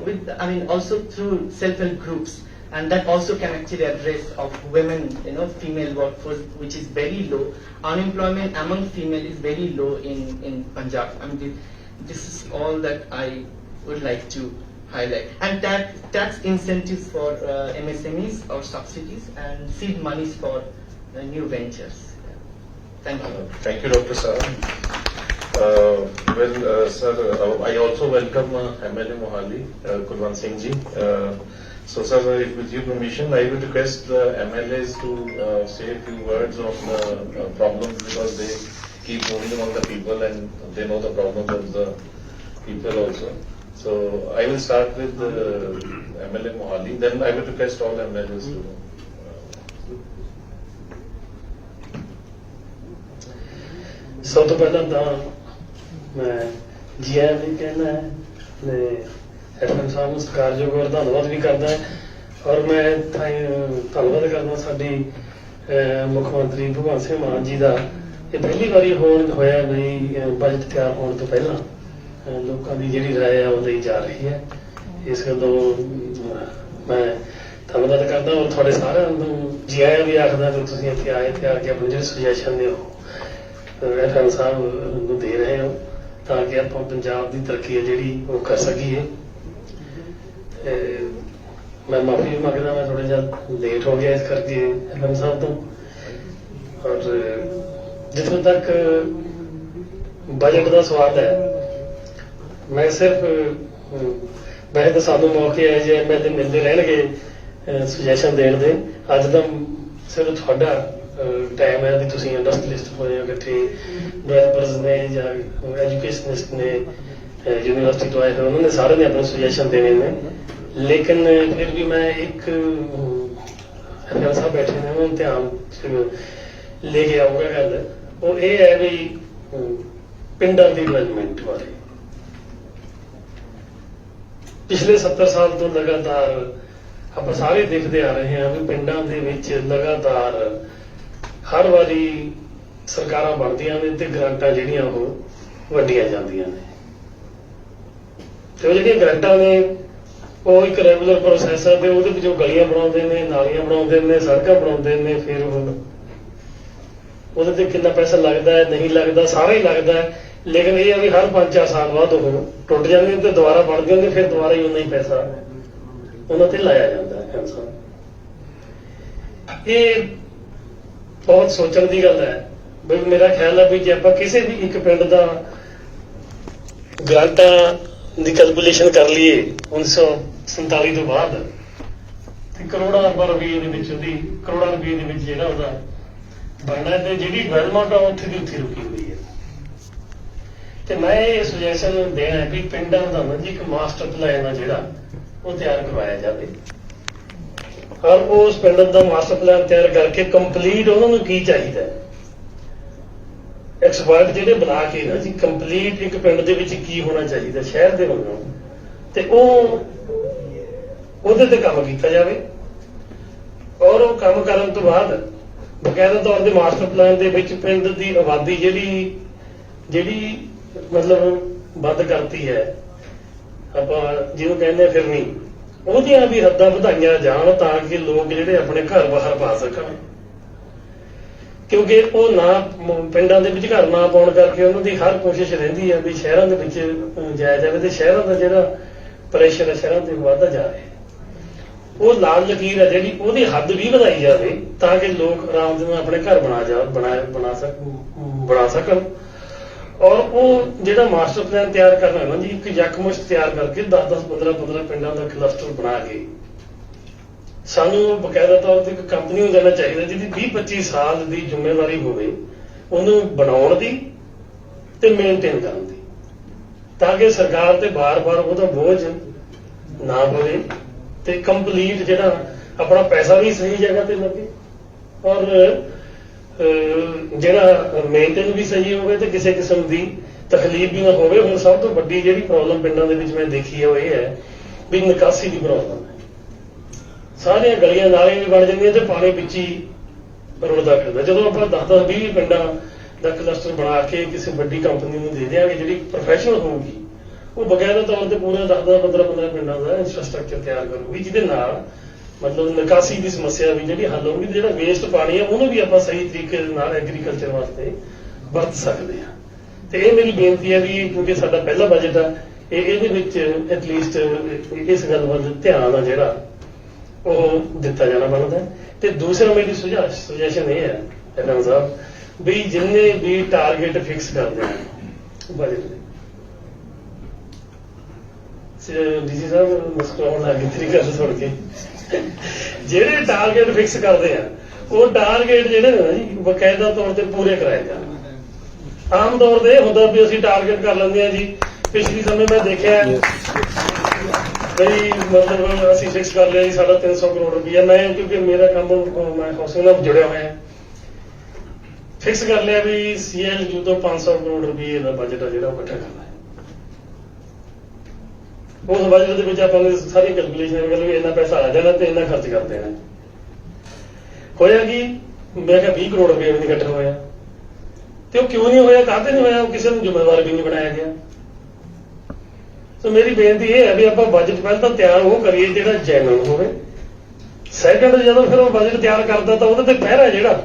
[SPEAKER 11] with also through self-help groups, and that also can actually address of women female workforce, which is very low. Unemployment among female is very low in Punjab. This is all that I would like to highlight. And tax incentives for MSMEs or subsidies, and seed monies for new ventures. Thank you.
[SPEAKER 1] Thank you, Dr. Sir. Sir, I also welcome MLA Mohali, Kulwant Singh ji. So, sir, with your permission, I will request the MLAs to say a few words on the problems, because they keep moving among the people and they know the problems of the people also. So, I will start with MLA Mohali, then I will request all MLAs to.
[SPEAKER 12] ਸਭ ਤੋਂ ਪਹਿਲਾਂ ਤਾਂ ਮੈਂ ਜੀ ਆਇਆਂ ਵੀ ਕਹਿਣਾ ਤੇ admin ਸਾਹਿਬ ਨੂੰ ਸਤਿਕਾਰਯੋਗ ਔਰ ਧੰਨਵਾਦ ਵੀ ਕਰਦਾ, ਔਰ ਮੈਂ ਧੰਨਵਾਦ ਕਰਦਾ ਸਾਡੀ ਮੁੱਖ ਮੰਤਰੀ ਭਗਵੰਤ ਸਿੰਘ ਮਾਨ ਜੀ ਦਾ। ਇਹ ਪਹਿਲੀ ਵਾਰੀ ਹੋਇਆ ਨਹੀਂ ਬਜਟ ਤਿਆਰ ਹੋਣ ਤੋਂ ਪਹਿਲਾਂ ਲੋਕਾਂ ਦੀ ਜਿਹੜੀ ਰਾਏ ਆ ਉਹ ਲਈ ਜਾ ਰਹੀ ਹੈ। ਇਸ ਗੱਲੋਂ ਮੈਂ ਧੰਨਵਾਦ ਕਰਦਾ, ਔਰ ਤੁਹਾਡੇ ਸਾਰਿਆਂ ਨੂੰ ਜੀ ਆਇਆਂ ਵੀ ਆਖਦਾ ਕਿ ਤੁਸੀਂ ਇੱਥੇ ਆਏ ਤੇ ਆ ਕੇ ਆਪਣੇ ਜਿਹੜੇ ਸੁਜੈਸ਼ਨ ਨੇ ਉਹ ਐਡਮਿਨ ਸਾਹਿਬ ਨੂੰ ਦੇ ਰਹੇ ਹੋ, ਤਾਂ ਕਿ ਆਪਾਂ ਪੰਜਾਬ ਦੀ ਤਰੱਕੀ ਹੈ ਜਿਹੜੀ ਉਹ ਕਰ ਸਕੀਏ। ਮੈਂ ਮਾਫੀ ਵੀ ਮੰਗਦਾ, ਮੈਂ ਥੋੜਾ ਜਿਹਾ ਲੇਟ ਹੋ ਗਿਆ ਇਸ ਕਰਕੇ ਐਡਮਿਨ ਸਾਹਿਬ ਤੋਂ। ਔਰ ਜਿੱਥੋਂ ਤੱਕ ਬਜਟ ਦਾ ਸਵਾਲ ਹੈ, ਮੈਂ ਸਿਰਫ ਵੈਸੇ ਤਾਂ ਸਾਨੂੰ ਮੌਕੇ ਆਏ ਜੇ ਐਮਐਲਏ ਮਿਲਦੇ ਰਹਿਣਗੇ ਸੁਜੈਸ਼ਨ ਦੇਣ ਦੇ। ਅੱਜ ਤਾਂ ਸਿਰਫ ਤੁਹਾਡਾ ਟਾਈਮ ਹੈ ਵੀ ਤੁਸੀਂ ਇੰਡਸਟਰੀਲਿਸਟ ਹੋਏ ਹੋ, ਇਕੱਠੇ ਡਿਵੈਲਪਰਸ ਨੇ ਜਾਂ ਐਜੂਕੇਸ਼ਨਿਸਟ ਨੇ, ਯੂਨੀਵਰਸਿਟੀ ਤੋਂ ਆਏ ਹੋਏ, ਉਹਨਾਂ ਨੇ ਸਾਰਿਆਂ ਨੇ ਆਪਣੇ ਸੁਜੈਸ਼ਨ ਦੇਣੇ ਨੇ। ਲੇਕਿਨ ਫਿਰ ਵੀ ਮੈਂ ਇੱਕ ਐਮਐਲ ਸਾਹਿਬ ਬੈਠੇ ਨੇ, ਉਹਨਾਂ ਨੂੰ ਧਿਆਨ ਲੈ ਕੇ ਆਊਗਾ ਗੱਲ, ਉਹ ਇਹ ਹੈ ਵੀ ਪਿੰਡਾਂ ਦੀ ਡਿਵੈਲਪਮੈਂਟ ਬਾਰੇ। ਪਿਛਲੇ 70 ਸਾਲ ਤੋਂ ਲਗਾਤਾਰ ਆਪਾਂ ਸਾਰੇ ਦੇਖਦੇ ਆ ਰਹੇ ਹਾਂ ਵੀ ਪਿੰਡਾਂ ਦੇ ਵਿੱਚ ਲਗਾਤਾਰ ਹਰ ਵਾਰੀ ਸਰਕਾਰਾਂ ਬਣਦੀਆਂ ਨੇ ਤੇ ਗ੍ਰਾਂਟਾਂ ਜਿਹੜੀਆਂ ਉਹ ਵੰਡੀਆਂ ਜਾਂਦੀਆਂ ਨੇ ਤੇ ਉਹ ਜਿਹੜੀਆਂ ਗ੍ਰਾਂਟਾਂ ਨੇ ਉਹ ਇੱਕ ਰੈਗੂਲਰ ਪ੍ਰੋਸੈਸ ਹੈ ਤੇ ਉਹਦੇ ਵਿੱਚੋਂ ਗਲੀਆਂ ਬਣਾਉਂਦੇ ਨੇ, ਨਾਲੀਆਂ ਬਣਾਉਂਦੇ ਨੇ, ਸੜਕਾਂ ਬਣਾਉਂਦੇ ਨੇ। ਫਿਰ ਉਹਦੇ ਤੇ ਕਿੰਨਾ ਪੈਸਾ ਲੱਗਦਾ ਹੈ, ਨਹੀਂ ਲੱਗਦਾ, ਸਾਰਾ ਹੀ ਲੱਗਦਾ ਹੈ। ਲੇਕਿਨ ਇਹ ਆ ਵੀ ਹਰ 5-4 ਸਾਲ ਬਾਅਦ ਉਹ ਟੁੱਟ ਜਾਂਦੀਆਂ ਤੇ ਦੁਬਾਰਾ ਬਣਦੀਆਂ ਨੇ, ਫਿਰ ਦੁਬਾਰਾ ਹੀ ਉਨਾ ਹੀ ਪੈਸਾ ਉਹਨਾਂ ਤੇ ਲਾਇਆ ਜਾਂਦਾ ਹੈ। ਇਹ ਬਹੁਤ ਸੋਚਣ ਦੀ ਗੱਲ ਹੈ। ਵੀ ਮੇਰਾ ਖਿਆਲ ਹੈ ਵੀ ਜੇ ਆਪਾਂ ਕਿਸੇ ਵੀ ਇੱਕ ਪਿੰਡ ਦਾ ਗ੍ਰਾਂਟਾਂ ਦੀ ਕੈਲਕੂਲੇਸ਼ਨ ਕਰ ਲਈਏ 1947 ਤੋਂ ਬਾਅਦ ਤੇ ਕਰੋੜਾਂ ਰੁਪਏ ਦੇ ਵਿੱਚ ਜਿਹੜਾ ਉਹਦਾ ਬਣਨਾ ਤੇ ਜਿਹੜੀ ਡਿਵੈਲਪਮੈਂਟ ਆ ਉੱਥੇ ਦੀ ਉੱਥੇ ਰੁਕੀ ਹੋਈ ਹੈ। ਤੇ ਮੈਂ ਇਹ ਸੁਜੈਸ਼ਨ ਦੇਣਾ ਵੀ ਪਿੰਡਾਂ ਦਾ ਨਾ ਜੀ ਇੱਕ ਮਾਸਟਰ ਪਲਾਨ ਆ ਜਿਹੜਾ ਉਹ ਤਿਆਰ ਕਰਵਾਇਆ ਜਾਵੇ ਔਰ ਉਸ ਪਿੰਡ ਦਾ ਮਾਸਟਰ ਪਲਾਨ ਤਿਆਰ ਕਰਕੇ ਕੰਪਲੀਟ ਉਹਨਾਂ ਨੂੰ ਕੀ ਚਾਹੀਦਾ ਹੈ, ਐਕਸਪਰਟ ਜਿਹੜੇ ਬਣਾ ਕੇ ਨਾ ਜੀ ਕੰਪਲੀਟ ਇੱਕ ਪਿੰਡ ਦੇ ਵਿੱਚ ਕੀ ਹੋਣਾ ਚਾਹੀਦਾ ਸ਼ਹਿਰ ਦੇ ਵੱਲੋਂ, ਤੇ ਉਹਦੇ ਤੇ ਕੰਮ ਕੀਤਾ ਜਾਵੇ। ਔਰ ਉਹ ਕੰਮ ਕਰਨ ਤੋਂ ਬਾਅਦ ਬਕਾਇਦਾ ਤੌਰ ਤੇ ਮਾਸਟਰ ਪਲਾਨ ਦੇ ਵਿੱਚ ਪਿੰਡ ਦੀ ਆਬਾਦੀ ਜਿਹੜੀ ਮਤਲਬ ਵੱਧ ਕਰਤੀ ਹੈ, ਆਪਾਂ ਜਿਹਨੂੰ ਕਹਿੰਦੇ ਫਿਰਨੀ, ਉਹਦੀਆਂ ਵੀ ਹੱਦਾਂ ਵਧਾਈਆਂ ਜਾਣ ਤਾਂ ਕਿ ਲੋਕ ਜਿਹੜੇ ਆਪਣੇ ਘਰ ਬਾਹਰ ਪਾ ਸਕਣ। ਕਿਉਂਕਿ ਉਹ ਨਾ ਪਿੰਡਾਂ ਦੇ ਵਿੱਚ ਘਰ ਨਾ ਪਾਉਣ ਕਰਕੇ ਉਹਨਾਂ ਦੀ ਹਰ ਕੋਸ਼ਿਸ਼ ਰਹਿੰਦੀ ਹੈ ਵੀ ਸ਼ਹਿਰਾਂ ਦੇ ਵਿੱਚ ਜਾਇਆ ਜਾਵੇ ਤੇ ਸ਼ਹਿਰਾਂ ਦਾ ਜਿਹੜਾ ਪ੍ਰੈਸ਼ਰ ਹੈ ਸ਼ਹਿਰਾਂ ਤੇ ਵੱਧਦਾ ਜਾ ਰਿਹਾ। ਉਹ ਲਾਲ ਲਕੀਰ ਹੈ ਜਿਹੜੀ ਉਹਦੀ ਹੱਦ ਵੀ ਵਧਾਈ ਜਾਵੇ ਤਾਂ ਕਿ ਲੋਕ ਆਰਾਮ ਦੇ ਨਾਲ ਆਪਣੇ ਘਰ ਬਣਾ ਸਕਣ। ਔਰ ਉਹ ਜਿਹੜਾ ਮਾਸਟਰ ਪਲਾਨ ਤਿਆਰ ਕਰਨਾ ਨਾ ਜੀ ਇੱਕ ਯਕਮੁਸ਼ਤ ਤਿਆਰ ਕਰਕੇ 10-10, 15-15 ਪਿੰਡਾਂ ਦਾ ਕਲਸਟਰ ਬਣਾ ਕੇ ਸਾਨੂੰ ਬਕਾਇਦਾ ਤੌਰ ਤੇ ਇੱਕ ਕੰਪਨੀ ਨੂੰ ਦੇਣਾ ਚਾਹੀਦਾ ਜਿਹਦੀ 20-25 ਸਾਲ ਦੀ ਜ਼ਿੰਮੇਵਾਰੀ ਹੋਵੇ ਉਹਨੂੰ ਬਣਾਉਣ ਦੀ ਤੇ ਮੇਨਟੇਨ ਕਰਨ ਦੀ, ਤਾਂ ਕਿ ਸਰਕਾਰ ਤੇ ਬਾਰ-ਬਾਰ ਉਹਦਾ ਬੋਝ ਨਾ ਪਵੇ ਤੇ ਕੰਪਲੀਟ ਜਿਹੜਾ ਆਪਣਾ ਪੈਸਾ ਵੀ ਸਹੀ ਜਗ੍ਹਾ ਤੇ ਲੱਗੇ ਔਰ ਜਿਹੜਾ ਮੇਨਟੇਨ ਵੀ ਸਹੀ ਹੋਵੇ ਤੇ ਕਿਸੇ ਕਿਸਮ ਦੀ ਤਕਲੀਫ ਵੀ ਨਾ ਹੋਵੇ। ਹੁਣ ਸਭ ਤੋਂ ਵੱਡੀ ਜਿਹੜੀ ਪ੍ਰੋਬਲਮ ਪਿੰਡਾਂ ਦੇ ਵਿੱਚ ਮੈਂ ਦੇਖੀ ਹੈ ਉਹ ਇਹ ਹੈ ਵੀ ਨਿਕਾਸੀ ਦੀ ਪ੍ਰੋਬਲਮ ਹੈ। ਸਾਰੀਆਂ ਗਲੀਆਂ ਨਾਲੀਆਂ ਵੀ ਬਣ ਜਾਂਦੀਆਂ ਤੇ ਪਾਣੀ ਵਿੱਚ ਹੀ ਰੁੜਦਾ ਫਿਰਦਾ। ਜਦੋਂ ਆਪਾਂ 10-20 ਪਿੰਡਾਂ ਦਾ ਕਲਸਟਰ ਬਣਾ ਕੇ ਕਿਸੇ ਵੱਡੀ ਕੰਪਨੀ ਨੂੰ ਦੇ ਦਿਆਂਗੇ ਜਿਹੜੀ ਪ੍ਰੋਫੈਸ਼ਨਲ ਹੋਊਗੀ, ਉਹ ਬਕਾਇਦਾ ਤੌਰ ਤੇ ਪੂਰੇ 10-10, 15-15 ਪਿੰਡਾਂ ਦਾ ਇੰਫਰਾਸਟ੍ਰਕਚਰ ਤਿਆਰ ਕਰੂਗੀ ਜਿਹਦੇ ਨਾਲ ਮਤਲਬ ਨਿਕਾਸੀ ਦੀ ਸਮੱਸਿਆ ਵੀ ਜਿਹੜੀ ਹੱਲ ਹੋਊਗੀ। ਜਿਹੜਾ ਵੇਸਟ ਪਾਣੀ ਹੈ ਉਹਨੂੰ ਵੀ ਆਪਾਂ ਸਹੀ ਤਰੀਕੇ ਦੇ ਨਾਲ ਐਗਰੀਕਲਚਰ ਵਾਸਤੇ ਵਰਤ ਸਕਦੇ ਹਾਂ। ਤੇ ਇਹ ਮੇਰੀ ਬੇਨਤੀ ਹੈ ਵੀ ਕਿਉਂਕਿ ਸਾਡਾ ਪਹਿਲਾ ਬਜਟ ਆ ਇਹਦੇ ਵਿੱਚ ਐਟਲੀਸਟ ਇਸ ਗੱਲ ਵੱਲ ਧਿਆਨ ਆ ਜਿਹੜਾ ਉਹ ਦਿੱਤਾ ਜਾਣਾ ਬਣਦਾ। ਤੇ ਦੂਸਰਾ ਮੇਰੀ ਸੁਜੈਸ਼ਨ ਇਹ ਹੈ ਐਡਮ ਸਾਹਿਬ ਵੀ ਜਿੰਨੇ ਵੀ ਟਾਰਗੇਟ ਫਿਕਸ ਕਰਦੇ ਆ ਬਜਟ ਦੇ ਡੀਸੀ ਸਾਹਿਬ ਮੁਸਕਰਾਉਣ ਲੱਗ ਗਏ ਤੇਰੀ ਗੱਲ ਸੁਣ ਕੇ, ਜਿਹੜੇ ਟਾਰਗੇਟ ਫਿਕਸ ਕਰਦੇ ਆ ਉਹ ਟਾਰਗੇਟ ਜਿਹੜੇ ਨੇ ਨਾ ਜੀ ਬਕਾਇਦਾ ਤੌਰ ਤੇ ਪੂਰੇ ਕਰਾਏ ਜਾਣ। ਆਮ ਤੌਰ ਤੇ ਇਹ ਹੁੰਦਾ ਵੀ ਅਸੀਂ ਟਾਰਗੇਟ ਕਰ ਲੈਂਦੇ ਆ ਜੀ। ਪਿਛਲੇ ਸਮੇਂ ਮੈਂ ਦੇਖਿਆ ਬਈ ਮਤਲਬ ਅਸੀਂ ਫਿਕਸ ਕਰ ਲਿਆ ਜੀ ਸਾਡਾ 300 ਕਰੋੜ ਰੁਪਈਆ। ਮੈਂ ਕਿਉਂਕਿ ਮੇਰਾ ਕੰਮ ਮੈਂ ਹਾਊਸਿੰਗ ਨਾਲ ਜੁੜਿਆ ਹੋਇਆ, ਫਿਕਸ ਕਰ ਲਿਆ ਵੀ CLU ਤੋਂ 500 ਕਰੋੜ ਰੁਪਏ ਦਾ ਬਜਟ ਆ ਜਿਹੜਾ ਉਹ ਇਕੱਠਾ ਕਰਨਾ ਹੈ। ਉਸ ਬਜਟ ਦੇ ਵਿੱਚ ਆਪਾਂ ਨੇ ਸਾਰੀ ਕੈਲਕੂਲੇਸ਼ਨ ਕਰ ਲਈ ਇੰਨਾ ਪੈਸਾ ਆ ਜਾਣਾ ਤੇ ਇੰਨਾ ਖਰਚ ਕਰ ਦੇਣਾ। ਹੋਇਆ ਕਿ ਮੈਂ ਕਿਹਾ 20 ਕਰੋੜ ਰੁਪਏ ਵੀ ਨਹੀਂ ਇਕੱਠਾ ਹੋਇਆ। ਤੇ ਉਹ ਕਿਉਂ ਨਹੀਂ ਹੋਇਆ, ਕਾਹਤੇ ਨਹੀਂ ਹੋਇਆ, ਕਿਸੇ ਨੂੰ ਜ਼ਿੰਮੇਵਾਰ ਵੀ ਨਹੀਂ ਬਣਾਇਆ ਗਿਆ। ਸੋ ਮੇਰੀ ਬੇਨਤੀ ਇਹ ਹੈ ਵੀ ਆਪਾਂ ਬਜਟ ਪਹਿਲਾਂ ਤਾਂ ਤਿਆਰ ਉਹ ਕਰੀਏ ਜਿਹੜਾ ਜੈਨੂਇਨ ਹੋਵੇ। ਸੈਕੰਡ ਜਦੋਂ ਫਿਰ ਉਹ ਬਜਟ ਤਿਆਰ ਕਰਦਾ ਤਾਂ ਉਹਦੇ ਤੇ ਪਹਿਰਾ ਜਿਹੜਾ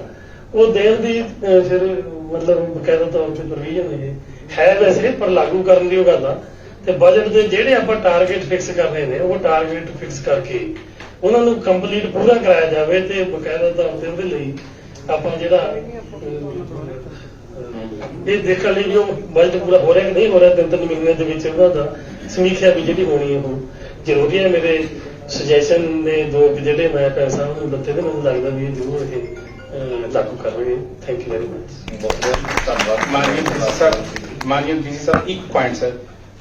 [SPEAKER 12] ਉਹ ਦੇਣ ਦੀ ਫਿਰ ਮਤਲਬ ਬਕਾਇਦਾ ਤੌਰ ਤੇ ਪ੍ਰੋਵੀਜ਼ਨ ਹੈ ਵੈਸੇ ਪਰ ਲਾਗੂ ਕਰਨ ਦੀ ਉਹ ਗੱਲ ਆ। ਤੇ ਬਜਟ ਦੇ ਜਿਹੜੇ ਆਪਾਂ ਟਾਰਗੇਟ ਫਿਕਸ ਕਰਨੇ ਨੇ ਉਹ ਟਾਰਗੇਟ ਫਿਕਸ ਕਰਕੇ ਉਹਨਾਂ ਨੂੰ ਕੰਪਲੀਟ ਪੂਰਾ ਕਰਾਇਆ ਜਾਵੇ ਤੇ ਬਕਾਇਦਾ ਤੌਰ ਤੇ ਉਹਦੇ ਲਈ ਆਪਾਂ ਜਿਹੜਾ ਇਹ ਦੇਖਣ ਲਈ ਵੀ ਉਹ ਬਜਟ ਪੂਰਾ ਹੋ ਰਿਹਾ ਕਿ ਨਹੀਂ ਹੋ ਰਿਹਾ 3-3 ਮਹੀਨੇ ਦੇ ਵਿੱਚ ਉਹਨਾਂ ਦਾ ਸਮੀਖਿਆ ਵੀ ਜਿਹੜੀ ਹੋਣੀ ਉਹ ਜ਼ਰੂਰੀ ਹੈ। ਮੇਰੇ ਸੁਜੈਸ਼ਨ ਨੇ ਦੋ ਜਿਹੜੇ ਮੈਂ ਪੈਸਾ ਉਹਨੂੰ ਦਿੱਤੇ ਤੇ ਮੈਨੂੰ ਲੱਗਦਾ ਵੀ ਇਹ ਜ਼ਰੂਰ ਇਹ ਲਾਗੂ ਕਰਾਂਗੇ। Thank you very much.
[SPEAKER 1] ਬਹੁਤ ਬਹੁਤ ਧੰਨਵਾਦ
[SPEAKER 4] ਮਾਨਯੋਗ ਡੀਸੀ ਸਾਹਿਬ। ਇੱਕ ਪੁਆਇੰਟ ਸਰ,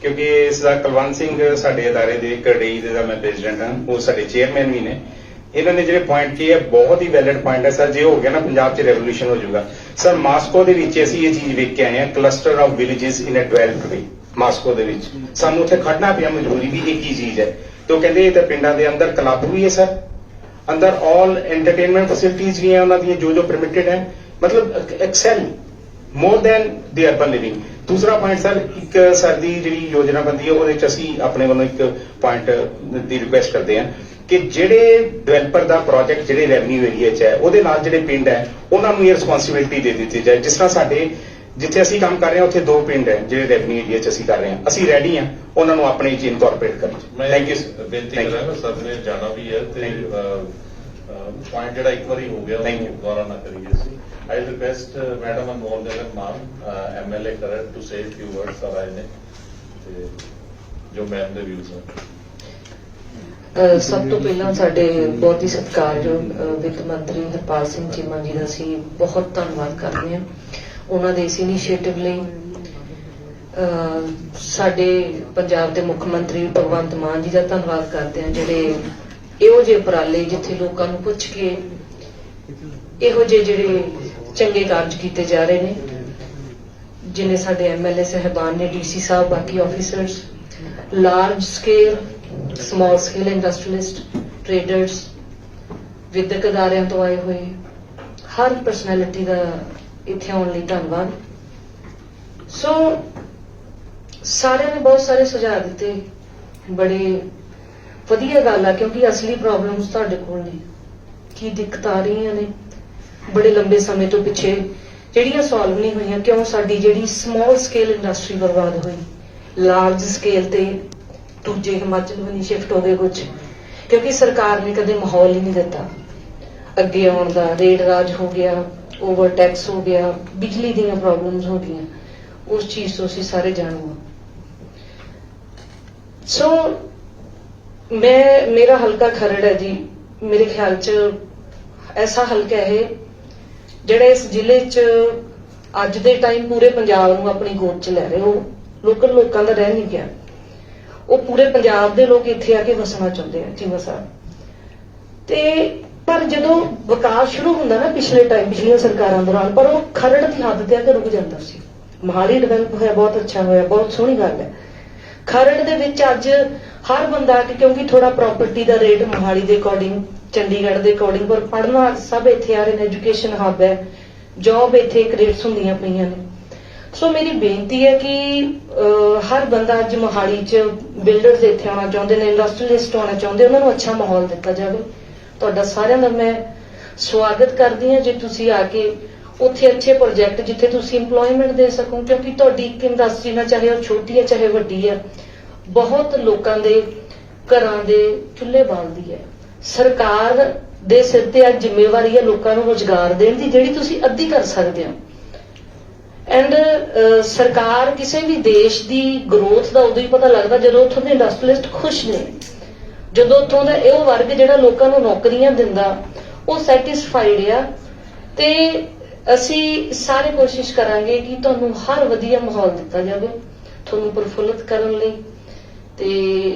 [SPEAKER 4] ਕਿਉਂਕਿ ਸਰਦਾਰ ਕੁਲਵੰਤ ਸਿੰਘ ਸਾਡੇ ਅਦਾਰੇ ਦੇ ਕਰੜਈ ਦੇ ਦਾ ਮੈਂ ਪ੍ਰੈਜ਼ੀਡੈਂਟ ਹਾਂ, ਉਹ ਸਾਡੇ ਚੇਅਰਮੈਨ ਵੀ ਨੇ। ਇਹਨਾਂ ਨੇ ਜਿਹੜੇ ਪੁਆਇੰਟ ਕੀਏ ਬਹੁਤ ਹੀ ਵੈਲਿਡ ਪੁਆਇੰਟ ਹੈ ਸਰ। ਜੇ ਹੋ ਗਿਆ ਨਾ ਪੰਜਾਬ 'ਚ ਰੈਵੋਲੂਸ਼ਨ ਹੋ ਜਾਊਗਾ ਸਰ। ਮਾਸਕੋ ਦੇ ਵਿੱਚ ਅਸੀਂ ਇਹ ਚੀਜ਼ ਵੇਖ ਕੇ ਆਏ ਹਾਂ, cluster of villages in a developed way. Moscow ਦੇ ਵਿੱਚ ਸਾਨੂੰ ਉੱਥੇ ਖੜਨਾ ਪਿਆ ਮਜਬੂਰੀ ਵੀ ਇਹ ਕੀ ਚੀਜ਼ ਹੈ। ਤੇ ਉਹ ਕਹਿੰਦੇ ਇਹ ਤਾਂ ਪਿੰਡਾਂ ਦੇ ਅੰਦਰ ਕਲੱਬ ਵੀ ਹੈ ਸਰ, ਅੰਦਰ ਆਲ ਐਂਟਰਟੇਨਮੈਂਟ ਫੈਸਿਲਿਟੀਜ਼ ਵੀ ਹੈ ਉਹਨਾਂ ਦੀਆਂ ਜੋ ਪਰਮਿਟਡ ਹੈ, ਮਤਲਬ ਐਕਸੈਲ ਮੋਰ ਦੈਨ ਦੀ ਅਰਬਨ ਲਿਵਿੰਗ। ਦੂਸਰਾ ਪੁਆਇੰਟ ਸਰ, ਇੱਕ ਸਰ ਦੀ ਜਿਹੜੀ ਯੋਜਨਾਬੰਦੀ ਹੈ ਉਹਦੇ ਚ ਅਸੀਂ ਆਪਣੇ ਵੱਲੋਂ ਇੱਕ ਪੁਆਇੰਟ ਦੀ ਰਿਕੁਐਸਟ ਕਰਦੇ ਹਾਂ ਕਿ ਜਿਹੜੇ ਡਿਵੈਲਪਰ ਦਾ ਪ੍ਰੋਜੈਕਟ ਜਿਹੜੇ ਰੈਵਨਿਊ ਏਰੀਆ 'ਚ ਹੈ ਉਹਦੇ ਨਾਲ ਜਿਹੜੇ ਪਿੰਡ ਹੈ ਉਹਨਾਂ ਨੂੰ ਇਹ ਰਿਸਪੌਂਸਿਬਿਲਿਟੀ ਦੇ ਦਿੱਤੀ ਜਾਏ। ਜਿਸ ਤਰ੍ਹਾਂ ਸਾਡੇ ਜਿੱਥੇ ਅਸੀਂ ਕੰਮ ਕਰ ਰਹੇ ਹਾਂ ਉੱਥੇ 2 ਪਿੰਡ ਹੈ ਜਿਹੜੇ ਰੈਵਨਿਊ ਏਰੀਆ 'ਚ ਅਸੀਂ ਕਰ ਰਹੇ ਹਾਂ, ਅਸੀਂ ਰੈਡੀ ਹਾਂ ਉਹਨਾਂ ਨੂੰ ਆਪਣੇ 'ਚ ਇਨਕੋਰਪੋਰੇਟ ਕਰਨ 'ਚ।
[SPEAKER 1] ਮੈਂ
[SPEAKER 4] ਥੈਂਕ ਯੂ
[SPEAKER 1] ਬੇਨਤੀ ਕਰਾਂਗਾ, ਸਰ ਨੇ ਜਾਣਾ ਵੀ ਹੈ ਤੇ ਪੁਆਇੰਟ ਜਿਹੜਾ ਇੱਕ ਵਾਰੀ ਹੋ ਗਿਆ
[SPEAKER 4] Thank you.
[SPEAKER 1] ਉਹ ਦੁਬਾਰਾ ਨਾ ਕਰੀਏ ਅਸੀਂ। I request Madam Anmol Gagan Maan, MLA Karan, to say a few words ਆ ਰਹੇ ਨੇ ਤੇ ਜੋ ਮੈਮ ਦੇ ਵਿਊਜ਼ ਹਨ।
[SPEAKER 13] ਸਭ ਤੋਂ ਪਹਿਲਾਂ ਸਾਡੇ ਬਹੁਤ ਹੀ ਸਤਿਕਾਰਯੋਗ ਵਿੱਤ ਮੰਤਰੀ ਹਰਪਾਲ ਸਿੰਘ ਚੀਮਾ ਜੀ ਦਾ ਅਸੀਂ ਬਹੁਤ ਧੰਨਵਾਦ ਕਰਦੇ ਹਾਂ ਉਹਨਾਂ ਦੇ ਇਸ ਇਨੀਸ਼ੀਏਟਿਵ ਲਈ। ਸਾਡੇ ਪੰਜਾਬ ਦੇ ਮੁੱਖ ਮੰਤਰੀ ਭਗਵੰਤ ਮਾਨ ਜੀ ਦਾ ਧੰਨਵਾਦ ਕਰਦੇ ਹਾਂ ਜਿਹੜੇ ਇਹੋ ਜਿਹੇ ਉਪਰਾਲੇ ਜਿੱਥੇ ਲੋਕਾਂ ਨੂੰ ਪੁੱਛ ਕੇ ਇਹੋ ਜਿਹੇ ਜਿਹੜੇ ਚੰਗੇ ਕਾਰਜ ਕੀਤੇ ਜਾ ਰਹੇ ਨੇ, ਜਿਨੇ ਸਾਡੇ MLA ਸਾਹਿਬਾਨ ਨੇ, DC ਸਾਹਿਬ, ਬਾਕੀ officers, large scale, small scale industrialist, traders, ਵਿਦਿਅਕ ਅਦਾਰਿਆਂ ਤੋਂ ਆਏ ਹੋਏ ਹਰ ਪਰਸਨੈਲਿਟੀ ਦਾ ਇੱਥੇ ਆਉਣ ਲਈ ਧੰਨਵਾਦ। ਸੋ ਸਾਰਿਆਂ ਨੇ ਬਹੁਤ ਸਾਰੇ ਸੁਝਾਅ ਦਿੱਤੇ, ਬੜੇ ਵਧੀਆ ਗੱਲ ਆ ਕਿਉਂਕਿ ਅਸਲੀ ਪ੍ਰੋਬਲਮਸ ਤੁਹਾਡੇ ਕੋਲ ਨੇ, ਕੀ ਦਿੱਕਤਾਂ ਆ ਰਹੀਆਂ ਨੇ ਬੜੇ ਲੰਬੇ ਸਮੇਂ ਤੋਂ ਪਿੱਛੇ ਜਿਹੜੀਆਂ ਸੋਲਵ ਨਹੀਂ ਹੋਈਆਂ। ਕਿਉਂ ਸਾਡੀ ਜਿਹੜੀ ਸਮਾਲ ਸਕੇਲ ਇੰਡਸਟਰੀ ਬਰਬਾਦ ਹੋਈ, ਲਾਰਜ ਸਕੇਲ ਤੇ ਦੂਜੇ ਹਿਮਾਚਲ ਵੱਲ ਸ਼ਿਫਟ ਹੋ ਗਏ ਕੁਝ, ਕਿਉਂਕਿ ਸਰਕਾਰ ਨੇ ਕਦੇ ਮਾਹੌਲ ਹੀ ਨਹੀਂ ਦਿੱਤਾ ਅੱਗੇ ਆਉਣ ਦਾ। ਰੇਟ ਰਾਜ ਹੋ ਗਿਆ, ਓਵਰ ਟੈਕਸ ਹੋ ਗਿਆ, ਬਿਜਲੀ ਦੀਆਂ ਪ੍ਰੋਬਲਮਸ ਹੋ ਗਈਆਂ, ਉਸ ਚੀਜ਼ ਤੋਂ ਅਸੀਂ ਸਾਰੇ ਜਾਣੂ ਹਾਂ। ਸੋ ਮੇਰਾ ਹਲਕਾ ਖਰੜ ਹੈ ਜੀ, ਮੇਰੇ ਖਿਆਲ 'ਚ ਐਸਾ ਹਲਕਾ ਹੈ ਜਿਹੜਾ ਇਸ ਜ਼ਿਲ੍ਹੇ 'ਚ ਅੱਜ ਦੇ ਟਾਈਮ ਪੂਰੇ ਪੰਜਾਬ ਨੂੰ ਆਪਣੀ ਗੋਦ 'ਚ ਲੈ ਰਹੇ। ਉਹ ਲੋਕਲ ਲੋਕਾਂ ਦਾ ਰਹਿ ਨਹੀਂ ਗਿਆ, ਉਹ ਪੂਰੇ ਪੰਜਾਬ ਦੇ ਲੋਕ ਇੱਥੇ ਆ ਕੇ ਵਸਣਾ ਚਾਹੁੰਦੇ ਆ ਚੀਮਾ ਸਾਹਿਬ। ਤੇ ਪਰ ਜਦੋਂ ਵਿਕਾਸ ਸ਼ੁਰੂ ਹੁੰਦਾ ਨਾ ਪਿਛਲੀਆਂ ਸਰਕਾਰਾਂ ਦੌਰਾਨ, ਪਰ ਉਹ ਖਰੜ ਦੀ ਹੱਦ ਤੇ ਆ ਕੇ ਰੁਕ ਜਾਂਦਾ ਸੀ। ਮੋਹਾਲੀ ਡਿਵੈਲਪ ਹੋਇਆ, ਬਹੁਤ ਅੱਛਾ ਹੋਇਆ, ਬਹੁਤ ਸੋਹਣੀ ਗੱਲ ਹੈ। ਖਰੜ ਦੇ ਵਿੱਚ ਅੱਜ ਹਰ ਬੰਦਾ ਆ ਕੇ, ਕਿਉਂਕਿ ਥੋੜਾ ਪ੍ਰਾਪਰਟੀ ਦਾ ਰੇਟ ਮੋਹਾਲੀ ਦੇ ਅਕੋਰਡਿੰਗ, ਚੰਡੀਗੜ੍ਹ ਦੇ ਅਕੋਰਡਿੰਗ, ਪਰ ਪੜ੍ਹਨਾ ਸਭ ਇੱਥੇ ਆ ਰਹੇ ਨੇ, ਐਜੂਕੇਸ਼ਨ ਹੱਬ ਹੈ, ਜੌਬ ਇੱਥੇ ਕ੍ਰੀਏਟਸ ਹੁੰਦੀਆਂ ਪਈਆਂ ਨੇ। ਸੋ ਮੇਰੀ ਬੇਨਤੀ ਹੈ ਕਿ ਹਰ ਬੰਦਾ ਅੱਜ ਮੋਹਾਲੀ 'ਚ ਬਿਲਡਰਸ ਇੱਥੇ ਆਉਣਾ ਚਾਹੁੰਦੇ ਨੇ, ਇੰਡਸਟਰੀਅਲਿਸਟ ਆਉਣਾ ਚਾਹੁੰਦੇ, ਉਹਨਾਂ ਨੂੰ ਅੱਛਾ ਮਾਹੌਲ ਦਿੱਤਾ ਜਾਵੇ। ਤੁਹਾਡਾ ਸਾਰਿਆਂ ਦਾ ਮੈਂ ਸਵਾਗਤ ਕਰਦੀ ਹਾਂ ਜੇ ਤੁਸੀਂ ਆ ਕੇ ਉੱਥੇ ਅੱਛੇ ਪ੍ਰੋਜੈਕਟ ਜਿੱਥੇ ਤੁਸੀਂ ਇੰਪਲੋਇਮੈਂਟ ਦੇ ਸਕੋ, ਕਿਉਂਕਿ ਤੁਹਾਡੀ ਇੱਕ ਇੰਡਸਟਰੀ ਨਾ ਚਾਹੇ ਉਹ ਛੋਟੀ ਹੈ ਚਾਹੇ ਵੱਡੀ ਹੈ, ਬਹੁਤ ਲੋਕਾਂ ਦੇ ਘਰਾਂ ਦੇ ਚੁੱਲ੍ਹੇ ਬਾਲਦੀ ਹੈ। ਸਰਕਾਰ ਦੇ ਸਿਰ ਤੇ ਅੱਜ ਜ਼ਿੰਮੇਵਾਰੀ ਹੈ ਲੋਕਾਂ ਨੂੰ ਰੁਜ਼ਗਾਰ ਦੇਣ ਦੀ, ਜਿਹੜੀ ਤੁਸੀਂ ਅੱਧੀ ਕਰ ਸਕਦੇ ਹੋ। ਐਂਡ ਸਰਕਾਰ ਕਿਸੇ ਵੀ ਦੇਸ਼ ਦੀ ਗਰੋਥ ਦਾ ਉਦੋਂ ਹੀ ਪਤਾ ਲੱਗਦਾ ਜਦੋਂ ਉੱਥੋਂ ਦੇ ਇੰਡਸਟਰੀਅਲਿਸਟ ਖੁਸ਼ ਨੇ, ਜਦੋਂ ਉੱਥੋਂ ਦਾ ਇਹ ਵਰਗ ਜਿਹੜਾ ਲੋਕਾਂ ਨੂੰ ਨੌਕਰੀਆਂ ਦਿੰਦਾ ਉਹ ਸੈਟੀਸਫਾਈਡ ਆ। ਤੇ ਅਸੀਂ ਸਾਰੇ ਕੋਸ਼ਿਸ਼ ਕਰਾਂਗੇ ਕਿ ਤੁਹਾਨੂੰ ਹਰ ਵਧੀਆ ਮਾਹੌਲ ਦਿੱਤਾ ਜਾਵੇ ਤੁਹਾਨੂੰ ਪ੍ਰਫੁੱਲਤ ਕਰਨ ਲਈ। ਤੇ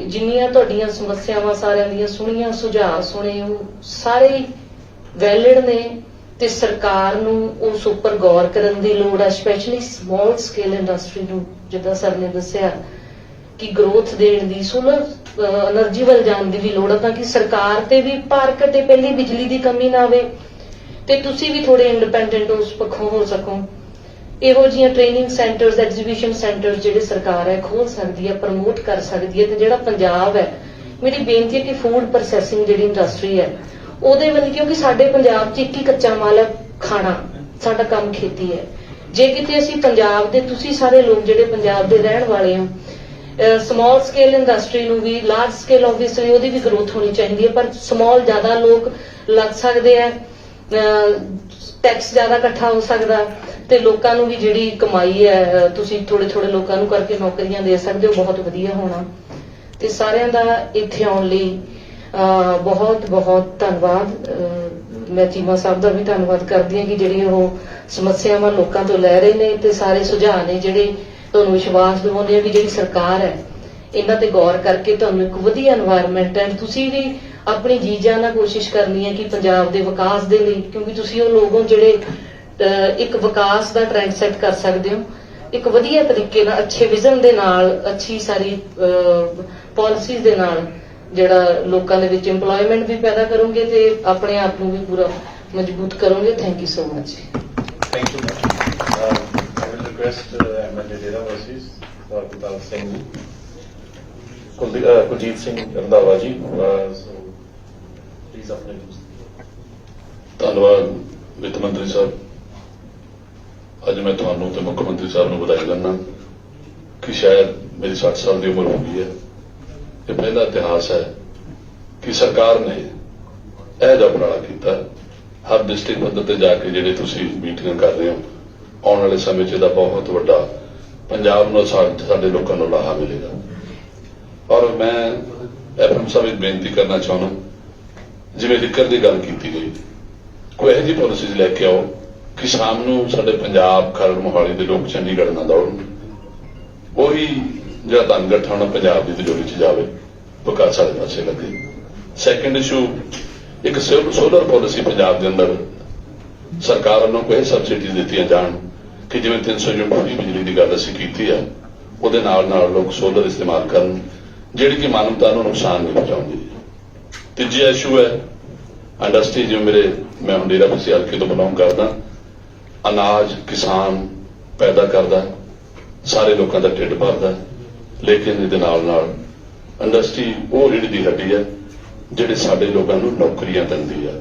[SPEAKER 13] ਜਿੰਨੀਆਂ ਤੁਹਾਡੀਆਂ ਸਮੱਸਿਆਵਾਂ ਸਾਰਿਆਂ ਦੀਆਂ ਸੁਣੀਆਂ, ਸੁਝਾਅ ਸੁਣੇ, ਉਹ ਸਾਰੇ ਵੈਲਿਡ ਨੇ ਤੇ ਸਰਕਾਰ ਨੂੰ ਉਸ ਉੱਪਰ ਗੌਰ ਕਰਨ ਦੀ ਲੋੜ ਹੈ, ਸਪੈਸ਼ਲੀ ਸਮਾਲ ਸਕੇਲ ਇੰਡਸਟਰੀ ਨੂੰ, ਜਿੱਦਾਂ ਸਰ ਨੇ ਦੱਸਿਆ ਕਿ ਗਰੋਥ ਦੇਣ ਦੀ, ਸੋਲਰ એનર્ਜੀ ਵੱਲ ਜਾਣ ਦੀ ਵੀ ਲੋੜ ਹੈ, ਤਾਂ ਕਿ ਸਰਕਾਰ ਤੇ ਵੀ ਭਾਰ ਘਟੇ, ਪਹਿਲੀ ਬਿਜਲੀ ਦੀ ਕਮੀ ਨਾ ਆਵੇ ਤੇ ਤੁਸੀਂ ਵੀ ਥੋੜੇ ਇੰਡੀਪੈਂਡੈਂਟ ਉਸ ਪੱਖੋਂ ਹੋ ਸਕੋ। ਇਹੋ ਜਿਹੀਆਂ ਟ੍ਰੇਨਿੰਗ ਸੈਂਟਰਸ, ਐਗਜ਼ੀਬਿਸ਼ਨ ਸੈਂਟਰਸ ਜਿਹੜੇ ਸਰਕਾਰ ਹੈ ਖੋਲ ਸਕਦੀ ਹੈ, ਪ੍ਰਮੋਟ ਕਰ ਸਕਦੀ ਹੈ। ਤੇ ਜਿਹੜਾ ਪੰਜਾਬ ਹੈ, ਮੇਰੀ ਬੇਨਤੀ ਹੈ ਕਿ ਫੂਡ ਪ੍ਰੋਸੈਸਿੰਗ ਜਿਹੜੀ ਇੰਡਸਟਰੀ ਹੈ ਉਹਦੇ ਵੱਲ, ਕਿਉਂਕਿ ਸਾਡੇ ਪੰਜਾਬ 'ਚ ਇੱਕ ਹੀ ਕੱਚਾ ਮਾਲ ਹੈ, ਖਾਣਾ, ਸਾਡਾ ਕੰਮ ਖੇਤੀ ਹੈ। ਜੇ ਕਿਤੇ ਅਸੀਂ ਪੰਜਾਬ ਦੇ, ਤੁਸੀਂ ਸਾਰੇ ਲੋਕ ਜਿਹੜੇ ਪੰਜਾਬ ਦੇ ਰਹਿਣ ਵਾਲੇ ਹੋ, ਸਮਾਲ ਸਕੇਲ ਇੰਡਸਟਰੀ ਨੂੰ ਵੀ, ਲਾਰਜ ਸਕੇਲ ਆਬਵੀਅਸਲੀ ਉਹਦੀ ਵੀ ਗਰੋਥ ਹੋਣੀ ਚਾਹੀਦੀ ਹੈ, ਪਰ ਸਮਾਲ ਜ਼ਿਆਦਾ ਲੋਕ ਲੱਗ ਸਕਦੇ ਆ, ਟੈਕਸ ਜ਼ਿਆਦਾ ਇਕੱਠਾ ਹੋ ਸਕਦਾ ਤੇ ਲੋਕਾਂ ਨੂੰ ਵੀ ਜਿਹੜੀ ਕਮਾਈ ਹੈ ਤੁਸੀਂ ਥੋੜੇ ਥੋੜੇ ਲੋਕਾਂ ਨੂੰ ਕਰਕੇ ਨੌਕਰੀਆਂ ਦੇ ਸਕਦੇ ਹੋ, ਬਹੁਤ ਵਧੀਆ ਹੋਣਾ। ਤੇ ਸਾਰਿਆਂ ਦਾ ਇੱਥੇ ਆਉਣ ਲਈ ਬਹੁਤ ਬਹੁਤ ਧੰਨਵਾਦ। ਮੈਂ ਚੀਮਾ ਸਾਹਿਬ ਦਾ ਵੀ ਧੰਨਵਾਦ ਕਰਦੀ ਹਾਂ ਕਿ ਜਿਹੜੀ ਉਹ ਸਮੱਸਿਆਵਾਂ ਲੋਕਾਂ ਤੋਂ ਲੈ ਰਹੇ ਨੇ ਤੇ ਸਾਰੇ ਸੁਝਾਅ ਨੇ ਜਿਹੜੇ ਤੁਹਾਨੂੰ ਵਿਸ਼ਵਾਸ ਦਿਵਾਉਂਦੇ ਆ ਕਿ ਜਿਹੜੀ ਸਰਕਾਰ ਹੈ ਇਹਨਾਂ ਤੇ ਗੌਰ ਕਰਕੇ ਤੁਹਾਨੂੰ ਇੱਕ ਵਧੀਆ এনवायरमेंट ਹੈ। ਤੁਸੀਂ ਵੀ ਆਪਣੀ ਜੀ ਜਾਨ ਨਾਲ ਕੋਸ਼ਿਸ਼ ਕਰਨੀ ਹੈ ਕਿ ਪੰਜਾਬ ਦੇ ਵਿਕਾਸ ਦੇ ਲਈ, ਕਿਉਂਕਿ ਤੁਸੀਂ ਉਹ ਲੋਕ ਹੋ ਜਿਹੜੇ ਇੱਕ ਵਿਕਾਸ ਦਾ ਟ੍ਰੈਂਡ ਸੈੱਟ ਕਰ ਸਕਦੇ ਹੋ, ਇੱਕ ਵਧੀਆ ਤਰੀਕੇ ਨਾਲ, ਅੱਛੇ ਵਿਜ਼ਨ ਦੇ ਨਾਲ, ਅੱਛੀ ਸਾਰੀ ਪਾਲਿਸੀਜ਼ ਦੇ ਨਾਲ ਜਿਹੜਾ ਲੋਕਾਂ ਦੇ ਵਿੱਚ ਇੰਪਲੋਇਮੈਂਟ ਵੀ ਪੈਦਾ ਕਰੋਗੇ ਤੇ ਆਪਣੇ ਆਪ ਨੂੰ ਵੀ ਪੂਰਾ ਮਜ਼ਬੂਤ ਕਰੋਗੇ। Thank you so much.
[SPEAKER 1] Thank you. request MLA Dera Vasis, Kutal Singh, Kuljit Singh Randhawa ji. So please अपने
[SPEAKER 14] ਧੰਨਵਾਦ ਵਿੱਤ ਮੰਤਰੀ ਸਾਹਿਬ। ਅੱਜ ਮੈਂ ਤੁਹਾਨੂੰ ਤੇ ਮੁੱਖ ਮੰਤਰੀ ਸਾਹਿਬ ਨੂੰ ਵਧਾਈ ਦਿੰਦਾ ਕਿ ਸ਼ਾਇਦ ਮੇਰੀ 60 ਸਾਲ ਦੀ ਉਮਰ ਹੋ ਗਈ ਹੈ। ਇਹ ਪਹਿਲਾ ਇਤਿਹਾਸ ਹੈ ਕਿ ਸਰਕਾਰ ਨੇ ਇਹ ਜਿਹਾ ਉਪਰਾਲਾ ਕੀਤਾ। ਹਰ ਡਿਸਟ੍ਰਿਕਟ ਪੱਧਰ ਤੇ ਜਾ ਕੇ ਜਿਹੜੇ ਤੁਸੀਂ ਮੀਟਿੰਗਾਂ ਕਰ ਰਹੇ ਹੋ, ਆਉਣ ਵਾਲੇ ਸਮੇਂ 'ਚ ਇਹਦਾ ਬਹੁਤ ਵੱਡਾ ਪੰਜਾਬ ਨੂੰ ਸਾਡੇ ਲੋਕਾਂ ਨੂੰ ਲਾਹਾ ਮਿਲੇਗਾ। ਔਰ ਮੈਂ ਐਫਐਮ ਸਾਹਿਬ ਇੱਕ ਬੇਨਤੀ ਕਰਨਾ ਚਾਹੁੰਦਾ, ਜਿਵੇਂ ਜ਼ਿਕਰ ਦੀ ਗੱਲ ਕੀਤੀ ਗਈ, ਕੋਈ ਇਹੋ ਜਿਹੀ ਪਾਲਿਸੀਜ਼ ਲੈ ਕੇ ਆਓ ਕਿ ਸ਼ਾਮ ਨੂੰ ਸਾਡੇ ਪੰਜਾਬ ਖਰੜ ਮੋਹਾਲੀ ਦੇ ਲੋਕ ਚੰਡੀਗੜ੍ਹ ਨਾ ਦੌੜਨ। ਉਹੀ ਜਿਹੜਾ ਧਨ ਇਕੱਠਾ ਹੋਣਾ ਪੰਜਾਬ ਦੀ ਤਿਜੋਰੀ 'ਚ ਜਾਵੇ, ਵਿਕਾਸ ਸਾਡੇ ਪਾਸੇ ਲੱਗੇ। ਸੈਕੰਡ ਇਸ਼ੂ, ਇੱਕ ਸੋਲਰ ਪਾਲਿਸੀ ਪੰਜਾਬ ਦੇ ਅੰਦਰ ਸਰਕਾਰ ਵੱਲੋਂ ਕੋਈ ਸਬਸਿਡੀ ਦਿੱਤੀਆਂ ਜਾਣ ਕਿ ਜਿਵੇਂ 300 ਯੂਨਿਟ ਫ੍ਰੀ ਬਿਜਲੀ ਦੀ ਗੱਲ ਅਸੀਂ ਕੀਤੀ ਹੈ, ਉਹਦੇ ਨਾਲ ਨਾਲ ਲੋਕ ਸੋਲਰ ਇਸਤੇਮਾਲ ਕਰਨ, ਜਿਹੜੀ ਕਿ ਮਾਨਵਤਾ ਨੂੰ ਨੁਕਸਾਨ ਨਹੀਂ ਪਹੁੰਚਾਉਂਦੀ। ਤੀਜਾ ਇਸ਼ੂ ਹੈ ਇੰਡਸਟਰੀ। ਜਿਵੇਂ ਮੈਂ ਹੁਣ ਡੇਰਾ ਬਸੀ ਹਲਕੇ ਤੋਂ ਬਿਲੋਂਗ ਕਰਦਾ, ਅਨਾਜ ਕਿਸਾਨ ਪੈਦਾ ਕਰਦਾ, ਸਾਰੇ ਲੋਕਾਂ ਦਾ ਢਿੱਡ ਭਰਦਾ, ਲੇਕਿਨ ਇਹਦੇ ਨਾਲ ਨਾਲ ਇੰਡਸਟਰੀ ਉਹ ਰੀੜ੍ਹ ਦੀ ਹੱਡੀ ਹੈ ਜਿਹੜੇ ਸਾਡੇ ਲੋਕਾਂ ਨੂੰ ਨੌਕਰੀਆਂ ਦਿੰਦੀ ਹੈ।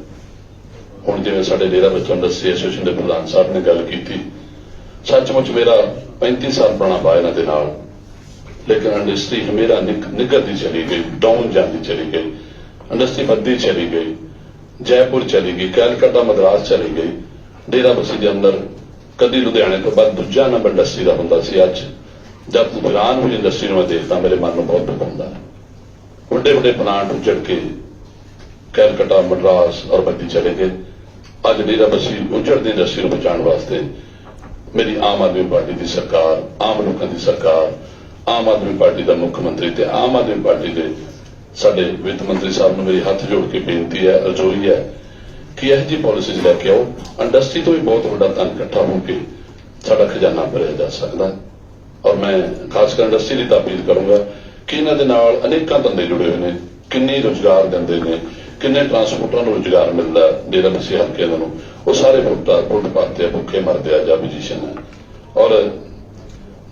[SPEAKER 14] ਹੁਣ ਜਿਵੇਂ ਸਾਡੇ ਡੇਰਾ ਬੱਚਾ ਇੰਡਸਟਰੀ ਐਸੋਸੀਏਸ਼ਨ ਦੇ ਪ੍ਰਧਾਨ ਸਾਹਿਬ ਨੇ ਗੱਲ ਕੀਤੀ, ਸੱਚਮੁੱਚ ਮੇਰਾ 35 ਸਾਲ ਪੁਰਾਣਾ ਵਾ ਇਹਨਾਂ ਦੇ ਨਾਲ, ਲੇਕਿਨ ਇੰਡਸਟਰੀ ਹਮੇਰਾ ਨਿੱਘਰਦੀ ਚਲੀ ਗਈ, ਡਾਊਨ ਜਾਂਦੀ ਚਲੀ ਗਈ, ਇੰਡਸਟਰੀ ਵੱਧਦੀ ਚਲੀ ਗਈ, ਜੈਪੁਰ ਚਲੀ ਗਈ, ਕੈਲਕੱਟਾ ਮਦਰਾਸ ਚਲੀ ਗਈ। ਡੇਰਾ ਬਸੀ ਦੇ ਅੰਦਰ ਕਦੀ ਲੁਧਿਆਣੇ ਤੋਂ ਬਾਅਦ ਦੂਜਾ ਨੰਬਰ ਇੰਡਸਟਰੀ ਦਾ ਹੁੰਦਾ ਸੀ। ਅੱਜ ਜਦ ਵਿਰਾਨ ਹੋਈ ਇੰਡਸਟਰੀ ਨੂੰ ਮੈਂ ਦੇਖਦਾ, ਮੇਰੇ ਮਨ ਨੂੰ ਬਹੁਤ ਦੁੱਖ ਹੁੰਦਾ ਹੈ। ਵੱਡੇ ਵੱਡੇ ਪਲਾਂਟ ਉੱਜੜ ਕੇ ਕੈਲਕੱਟਾ ਮਦਰਾਸ ਔਰ ਬੱਦੀ ਚਲੇ ਗਏ। ਅੱਜ ਡੇਰਾ ਬਸੀ ਉੱਜੜਦੀ ਇੰਡਸਟਰੀ ਨੂੰ ਬਚਾਉਣ ਵਾਸਤੇ ਮੇਰੀ ਆਮ ਆਦਮੀ ਪਾਰਟੀ ਦੀ ਸਰਕਾਰ, ਆਮ ਲੋਕਾਂ ਦੀ ਸਰਕਾਰ, ਆਮ ਆਦਮੀ ਪਾਰਟੀ ਦਾ ਮੁੱਖ ਮੰਤਰੀ ਤੇ ਆਮ ਆਦਮੀ ਪਾਰਟੀ ਦੇ ਸਾਡੇ ਵਿੱਤ ਮੰਤਰੀ ਸਾਹਿਬ ਨੂੰ ਮੇਰੀ ਹੱਥ ਜੋੜ ਕੇ ਬੇਨਤੀ ਹੈ, ਅਰਜ਼ੋਈ ਹੈ ਕਿ ਇਹੋ ਜਿਹੀ ਪਾਲਿਸੀਜ਼ ਲੈ ਕੇ ਆਓ। ਇੰਡਸਟਰੀ ਤੋਂ ਵੀ ਬਹੁਤ ਵੱਡਾ ਧਨ ਇਕੱਠਾ ਹੋ ਕੇ ਸਾਡਾ ਖਜ਼ਾਨਾ ਭਰਿਆ ਜਾ ਸਕਦਾ। ਔਰ ਮੈਂ ਖਾਸ ਕਰ ਇੰਡਸਟਰੀ ਲਈ ਤਾਂ ਅਪੀਲ ਕਰੂੰਗਾ ਕਿ ਇਹਨਾਂ ਦੇ ਨਾਲ ਅਨੇਕਾਂ ਧੰਦੇ ਜੁੜੇ ਹੋਏ ਨੇ, ਕਿੰਨੇ ਰੁਜ਼ਗਾਰ ਦਿੰਦੇ ਨੇ, ਕਿੰਨੇ ਟਰਾਂਸਪੋਰਟਰਾਂ ਨੂੰ ਰੁਜ਼ਗਾਰ ਮਿਲਦਾ ਡੇਰਾ ਬਸੀ ਹਲਕੇ ਨੂੰ, ਉਹ ਸਾਰੇ ਫੁੱਟਪਾਥ ਤੇ ਭੁੱਖੇ ਮਰਦੇ ਆ ਜਾਂ ਪੋਜੀਸ਼ਨ ਹੈ। ਔਰ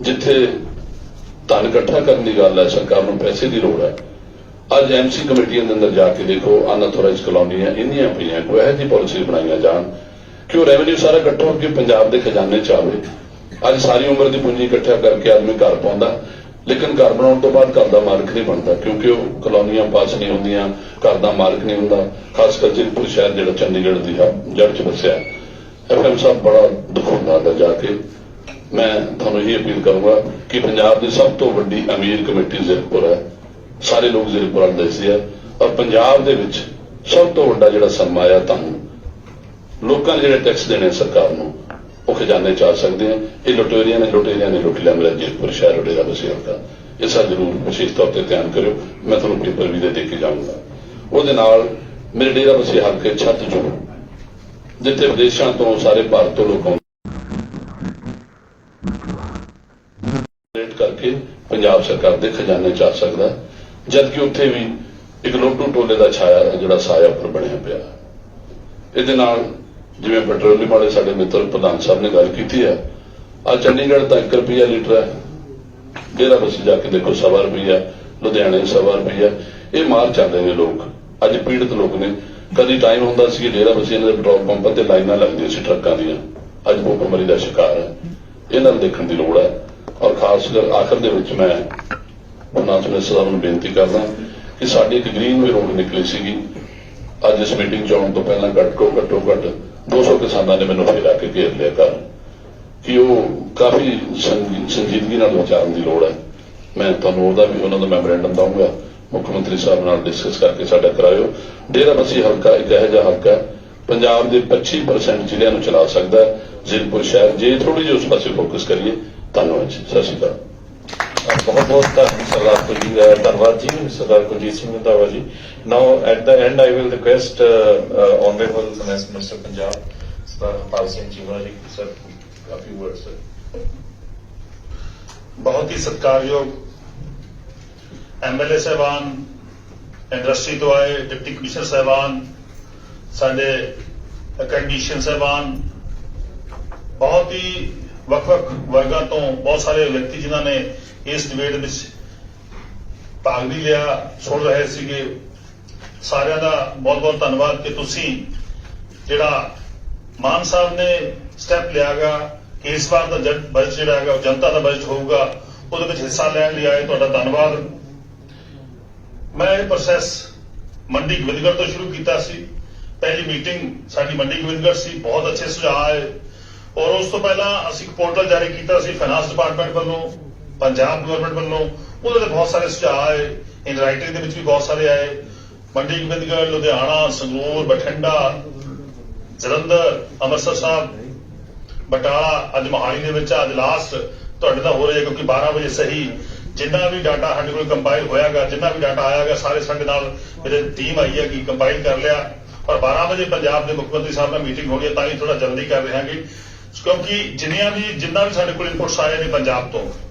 [SPEAKER 14] ਜਿੱਥੇ ਧਨ ਇਕੱਠਾ ਕਰਨ ਦੀ ਗੱਲ ਹੈ, ਸਰਕਾਰ ਨੂੰ ਪੈਸੇ ਦੀ ਲੋੜ ਹੈ। ਅੱਜ ਐਮਸੀ ਕਮੇਟੀਆਂ ਦੇ ਅੰਦਰ ਜਾ ਕੇ ਦੇਖੋ, ਅਨਅਥੋਰਾਈਜ਼ਡ ਕਲੋਨੀਆਂ ਇੰਨੀਆਂ ਪਈਆਂ, ਕੋਈ ਇਹੋ ਜਿਹੀ ਪਾਲਿਸੀ ਬਣਾਈਆਂ ਜਾਣ ਕਿ ਉਹ ਰੈਵਨਿਊ ਸਾਰਾ ਇਕੱਠਾ ਹੋ ਕੇ ਪੰਜਾਬ ਦੇ ਖਜ਼ਾਨੇ 'ਚ ਆਵੇ। ਅੱਜ ਸਾਰੀ ਉਮਰ ਦੀ ਪੂੰਜੀ ਇਕੱਠਾ ਕਰਕੇ ਆਦਮੀ ਘਰ ਪਾਉਂਦਾ, ਲੇਕਿਨ ਘਰ ਬਣਾਉਣ ਤੋਂ ਬਾਅਦ ਘਰ ਦਾ ਮਾਲਕ ਨਹੀਂ ਬਣਦਾ, ਕਿਉਂਕਿ ਉਹ ਕਲੋਨੀਆਂ ਪਾਸ ਨਹੀਂ ਹੁੰਦੀਆਂ, ਘਰ ਦਾ ਮਾਲਕ ਨਹੀਂ ਹੁੰਦਾ। ਖਾਸ ਕਰ ਜ਼ੀਰਕਪੁਰ ਸ਼ਹਿਰ ਜਿਹੜਾ ਚੰਡੀਗੜ੍ਹ ਦੀ ਜੜ 'ਚ ਵਸਿਆ, ਐਫਐਮ ਸਾਹਿਬ ਬੜਾ ਦੁੱਖ ਹੁੰਦਾ ਜਾ ਕੇ। ਮੈਂ ਤੁਹਾਨੂੰ ਇਹ ਅਪੀਲ ਕਰੂੰਗਾ ਕਿ ਪੰਜਾਬ ਦੀ ਸਭ ਤੋਂ ਵੱਡੀ ਅਮੀਰ ਕਮੇਟੀ ਜ਼ੀਰਕਪੁਰ ਹੈ, ਸਾਰੇ ਲੋਕ ਜ਼ੀਰਕਪੁਰ ਵੱਲ ਦੇਖਦੇ ਆ, ਔਰ ਪੰਜਾਬ ਦੇ ਵਿੱਚ ਸਭ ਤੋਂ ਵੱਡਾ ਜਿਹੜਾ ਸਰਮਾਇਆ ਧਨ ਲੋਕਾਂ ਨੇ ਜਿਹੜੇ ਟੈਕਸ ਦੇਣੇ ਸਰਕਾਰ ਨੂੰ, ਉਹ ਖਜ਼ਾਨੇ 'ਚ ਆ ਸਕਦੇ ਆ। ਇਹ ਲੁਟੇਰਿਆਂ ਨੇ ਲੁੱਟ ਲਿਆ ਮੇਰਾ ਜ਼ੀਰਕਪੁਰ ਸ਼ਹਿਰ ਡੇਰਾ ਬਸੀ ਹਲਕਾ। ਇਸ ਦਾ ਜ਼ਰੂਰ ਵਿਸ਼ੇਸ਼ ਤੌਰ ਤੇ ਧਿਆਨ ਕਰਿਓ। ਮੈਂ ਤੁਹਾਨੂੰ ਪੇਪਰ ਵੀ ਦੇ ਕੇ ਜਾਊਂਗਾ। ਉਹਦੇ ਨਾਲ ਮੇਰੇ ਡੇਰਾ ਬਸੀ ਹਲਕੇ ਛੱਤ ਜੋੜ, ਜਿੱਥੇ ਵਿਦੇਸ਼ਾਂ ਤੋਂ ਸਾਰੇ ਭਾਰਤ ਤੋਂ ਲੋਕ ਕਰਕੇ ਪੰਜਾਬ ਸਰਕਾਰ ਦੇ ਖਜ਼ਾਨੇ 'ਚ ਆ ਸਕਦਾ, ਜਦਕਿ ਉੱਥੇ ਵੀ ਇੱਕ ਲੋਟੂ ਟੋਲੇ ਦਾ ਛਾਇਆ ਜਿਹੜਾ ਸਾਇਆ ਉੱਪਰ ਬਣਿਆ ਪਿਆ। ਇਹਦੇ ਨਾਲ ਜਿਵੇਂ ਪੈਟਰੋਲੀਅਮ ਵਾਲੇ ਸਾਡੇ ਮਿੱਤਰ ਪ੍ਰਧਾਨ ਸਾਹਿਬ ਨੇ ਗੱਲ ਕੀਤੀ ਹੈ, ਅੱਜ ਚੰਡੀਗੜ੍ਹ ਤਾਂ 1 ਰੁਪਈਆ ਲੀਟਰ ਹੈ, ਡੇਰਾ ਬਸੀ ਜਾ ਕੇ ਦੇਖੋ 1.25 ਰੁਪਈਆ, ਲੁਧਿਆਣੇ 1.25 ਰੁਪਈਆ। ਇਹ ਮਾਰ ਚੱਲਦੇ ਨੇ ਲੋਕ, ਅੱਜ ਪੀੜਤ ਲੋਕ ਨੇ। ਕਦੀ ਟਾਈਮ ਹੁੰਦਾ ਸੀ ਡੇਰਾ ਬਸੀ ਦੇ ਪੈਟਰੋਲ ਪੰਪਾਂ ਤੇ ਲਾਈਨਾਂ ਲੱਗਦੀਆਂ ਸੀ ਟਰੱਕਾਂ ਦੀਆਂ, ਅੱਜ ਭੁੱਖਮਰੀ ਦਾ ਸ਼ਿਕਾਰ ਹੈ। ਇਹਨਾਂ ਨੂੰ ਦੇਖਣ ਦੀ ਲੋੜ ਹੈ। ਔਰ ਖਾਸ ਕਰ ਆਖਰ ਦੇ ਵਿੱਚ ਮੈਂ ਪ੍ਰਧਾਨ ਸਾਹਿਬ ਨੂੰ ਬੇਨਤੀ ਕਰਦਾ ਕਿ ਸਾਡੀ ਇੱਕ ਗ੍ਰੀਨਵੇ ਰੋਡ ਨਿਕਲੀ ਸੀਗੀ, ਅੱਜ ਇਸ ਮੀਟਿੰਗ 'ਚ ਆਉਣ ਤੋਂ ਪਹਿਲਾਂ ਘੱਟੋ ਘੱਟ 200 ਕਿਸਾਨਾਂ ਨੇ ਮੈਨੂੰ ਫੇਰ ਆ ਕੇ ਘੇਰ ਲਿਆ ਘਰ, ਕਿ ਉਹ ਕਾਫੀ ਸੰਜੀਦਗੀ ਨਾਲ ਵਿਚਾਰਨ ਦੀ ਲੋੜ ਹੈ। ਮੈਂ ਤੁਹਾਨੂੰ ਉਹਨਾਂ ਦਾ ਮੈਮੋਰੈਂਡਮ ਦਊਂਗਾ, ਮੁੱਖ ਮੰਤਰੀ ਸਾਹਿਬ ਨਾਲ ਡਿਸਕਸ ਕਰਕੇ ਸਾਡਾ ਕਰਾਇਓ। ਡੇਰਾ ਬਸੀ ਹਲਕਾ ਇੱਕ ਇਹੋ ਜਿਹਾ ਹਲਕਾ ਪੰਜਾਬ ਦੇ 25% ਜ਼ਿਲ੍ਹਿਆਂ ਨੂੰ ਚਲਾ ਸਕਦਾ ਹੈ। ਜ਼ੀਰਕਪੁਰ ਸ਼ਹਿਰ ਜੇ ਥੋੜੀ ਜਿਹੀ ਉਸ ਪਾਸੇ ਫੋਕਸ ਕਰੀਏ। ਧੰਨਵਾਦ ਜੀ, ਸਤਿ ਸ਼੍ਰੀ ਅਕਾਲ।
[SPEAKER 1] बहुत बहुत धन्यवाद जी सरदार कुलजीत सिंह रंधावा जी। Now at the end I will request Honorable Finance Minister Punjab Sardar Harpal Singh Chima ji sir a few words sir।
[SPEAKER 15] बहुत ही सत्कारयोग MLA साहबान, इंडस्ट्री तो आए डिप्टी कमिश्नर साहबान, साडे अकैडमिशियन साहबान, बहुत ही ਵੱਖ-ਵੱਖ ਵਰਗਾਂ ਤੋਂ ਬਹੁਤ ਸਾਰੇ ਵਿਅਕਤੀ ਜਿਨ੍ਹਾਂ ਨੇ ਇਸ ਡਿਬੇਟ ਵਿੱਚ ਭਾਗ ਵੀ ਲਿਆ, ਸੁਣ ਰਹੇ ਸੀਗੇ, ਸਾਰਿਆਂ ਦਾ ਬਹੁਤ-ਬਹੁਤ ਧੰਨਵਾਦ ਕਿ ਤੁਸੀਂ ਜਿਹੜਾ ਮਾਨ ਸਾਹਿਬ ਨੇ ਸਟੈਪ ਲਿਆਗਾ ਕਿ ਇਸ ਵਾਰ ਦਾ ਬਜਟ ਜਿਹੜਾ ਹੈਗਾ ਉਹ ਜਨਤਾ ਦਾ ਬਜਟ ਹੋਊਗਾ, ਉਹਦੇ ਵਿੱਚ ਹਿੱਸਾ ਲੈਣ ਲਈ ਆਏ, ਤੁਹਾਡਾ ਧੰਨਵਾਦ। ਮੈਂ ਇਹ ਪ੍ਰੋਸੈਸ ਮੰਡੀ ਗੋਬਿੰਦਗੜ੍ਹ ਤੋਂ ਸ਼ੁਰੂ ਕੀਤਾ ਸੀ। ਪਹਿਲੀ ਮੀਟਿੰਗ ਸਾਡੀ ਮੰਡੀ ਗੋਬਿੰਦਗੜ੍ਹ ਸੀ, ਬਹੁਤ ਅੱਛੇ ਸੁਝਾਅ ਆਏ ਔਰ ਉਸ ਤੋਂ ਪਹਿਲਾਂ ਅਸੀਂ ਇੱਕ ਪੋਰਟਲ ਜਾਰੀ ਕੀਤਾ ਸੀ ਫਾਈਨਾਂਸ ਡਿਪਾਰਟਮੈਂਟ ਵੱਲੋਂ, ਪੰਜਾਬ ਗਵਰਨਮੈਂਟ ਵੱਲੋਂ, ਉਹਦੇ ਤੇ ਬਹੁਤ ਸਾਰੇ ਸੁਝਾਅ ਆਏ, ਇਨ ਰਾਈਟਿੰਗ ਦੇ ਵਿੱਚ ਵੀ ਬਹੁਤ ਸਾਰੇ ਆਏ। ਮੰਡੀ ਗੋਬਿੰਦਗੜ੍ਹ, ਲੁਧਿਆਣਾ, ਸੰਗਰੂਰ, ਬਠਿੰਡਾ, ਜਲੰਧਰ, ਅੰਮ੍ਰਿਤਸਰ ਸਾਹਿਬ, ਬਟਾਲਾ, ਅੱਜ ਮੋਹਾਲੀ ਦੇ ਵਿੱਚ ਅੱਜ ਲਾਸਟ ਤੁਹਾਡੇ ਦਾ ਹੋ ਰਿਹਾ ਕਿਉਂਕਿ 12 ਵਜੇ ਸਹੀ ਜਿੰਨਾ ਵੀ ਡਾਟਾ ਸਾਡੇ ਕੋਲ ਕੰਪਾਈਲ ਹੋਇਆਗਾ, ਜਿੰਨਾ ਵੀ ਡਾਟਾ ਆਇਆਗਾ, ਸਾਰੇ ਸਾਡੇ ਨਾਲ ਮੇਰੇ ਟੀਮ ਆਈ ਹੈ ਕਿ ਕੰਪਾਈਲ ਕਰ ਲਿਆ ਔਰ 12 ਵਜੇ ਪੰਜਾਬ ਦੇ ਮੁੱਖ ਮੰਤਰੀ ਸਾਹਿਬ ਨਾਲ ਮੀਟਿੰਗ ਹੋਣੀ ਹੈ, ਤਾਂ ਹੀ ਥੋੜਾ ਜਲਦੀ ਕਰ ਰਹੇ ਹਾਂਗੇ ਕਿਉਂਕਿ ਜਿੰਨਾ ਵੀ ਸਾਡੇ ਕੋਲ ਇਨਪੁਟਸ ਆਏ ਨੇ ਪੰਜਾਬ ਤੋਂ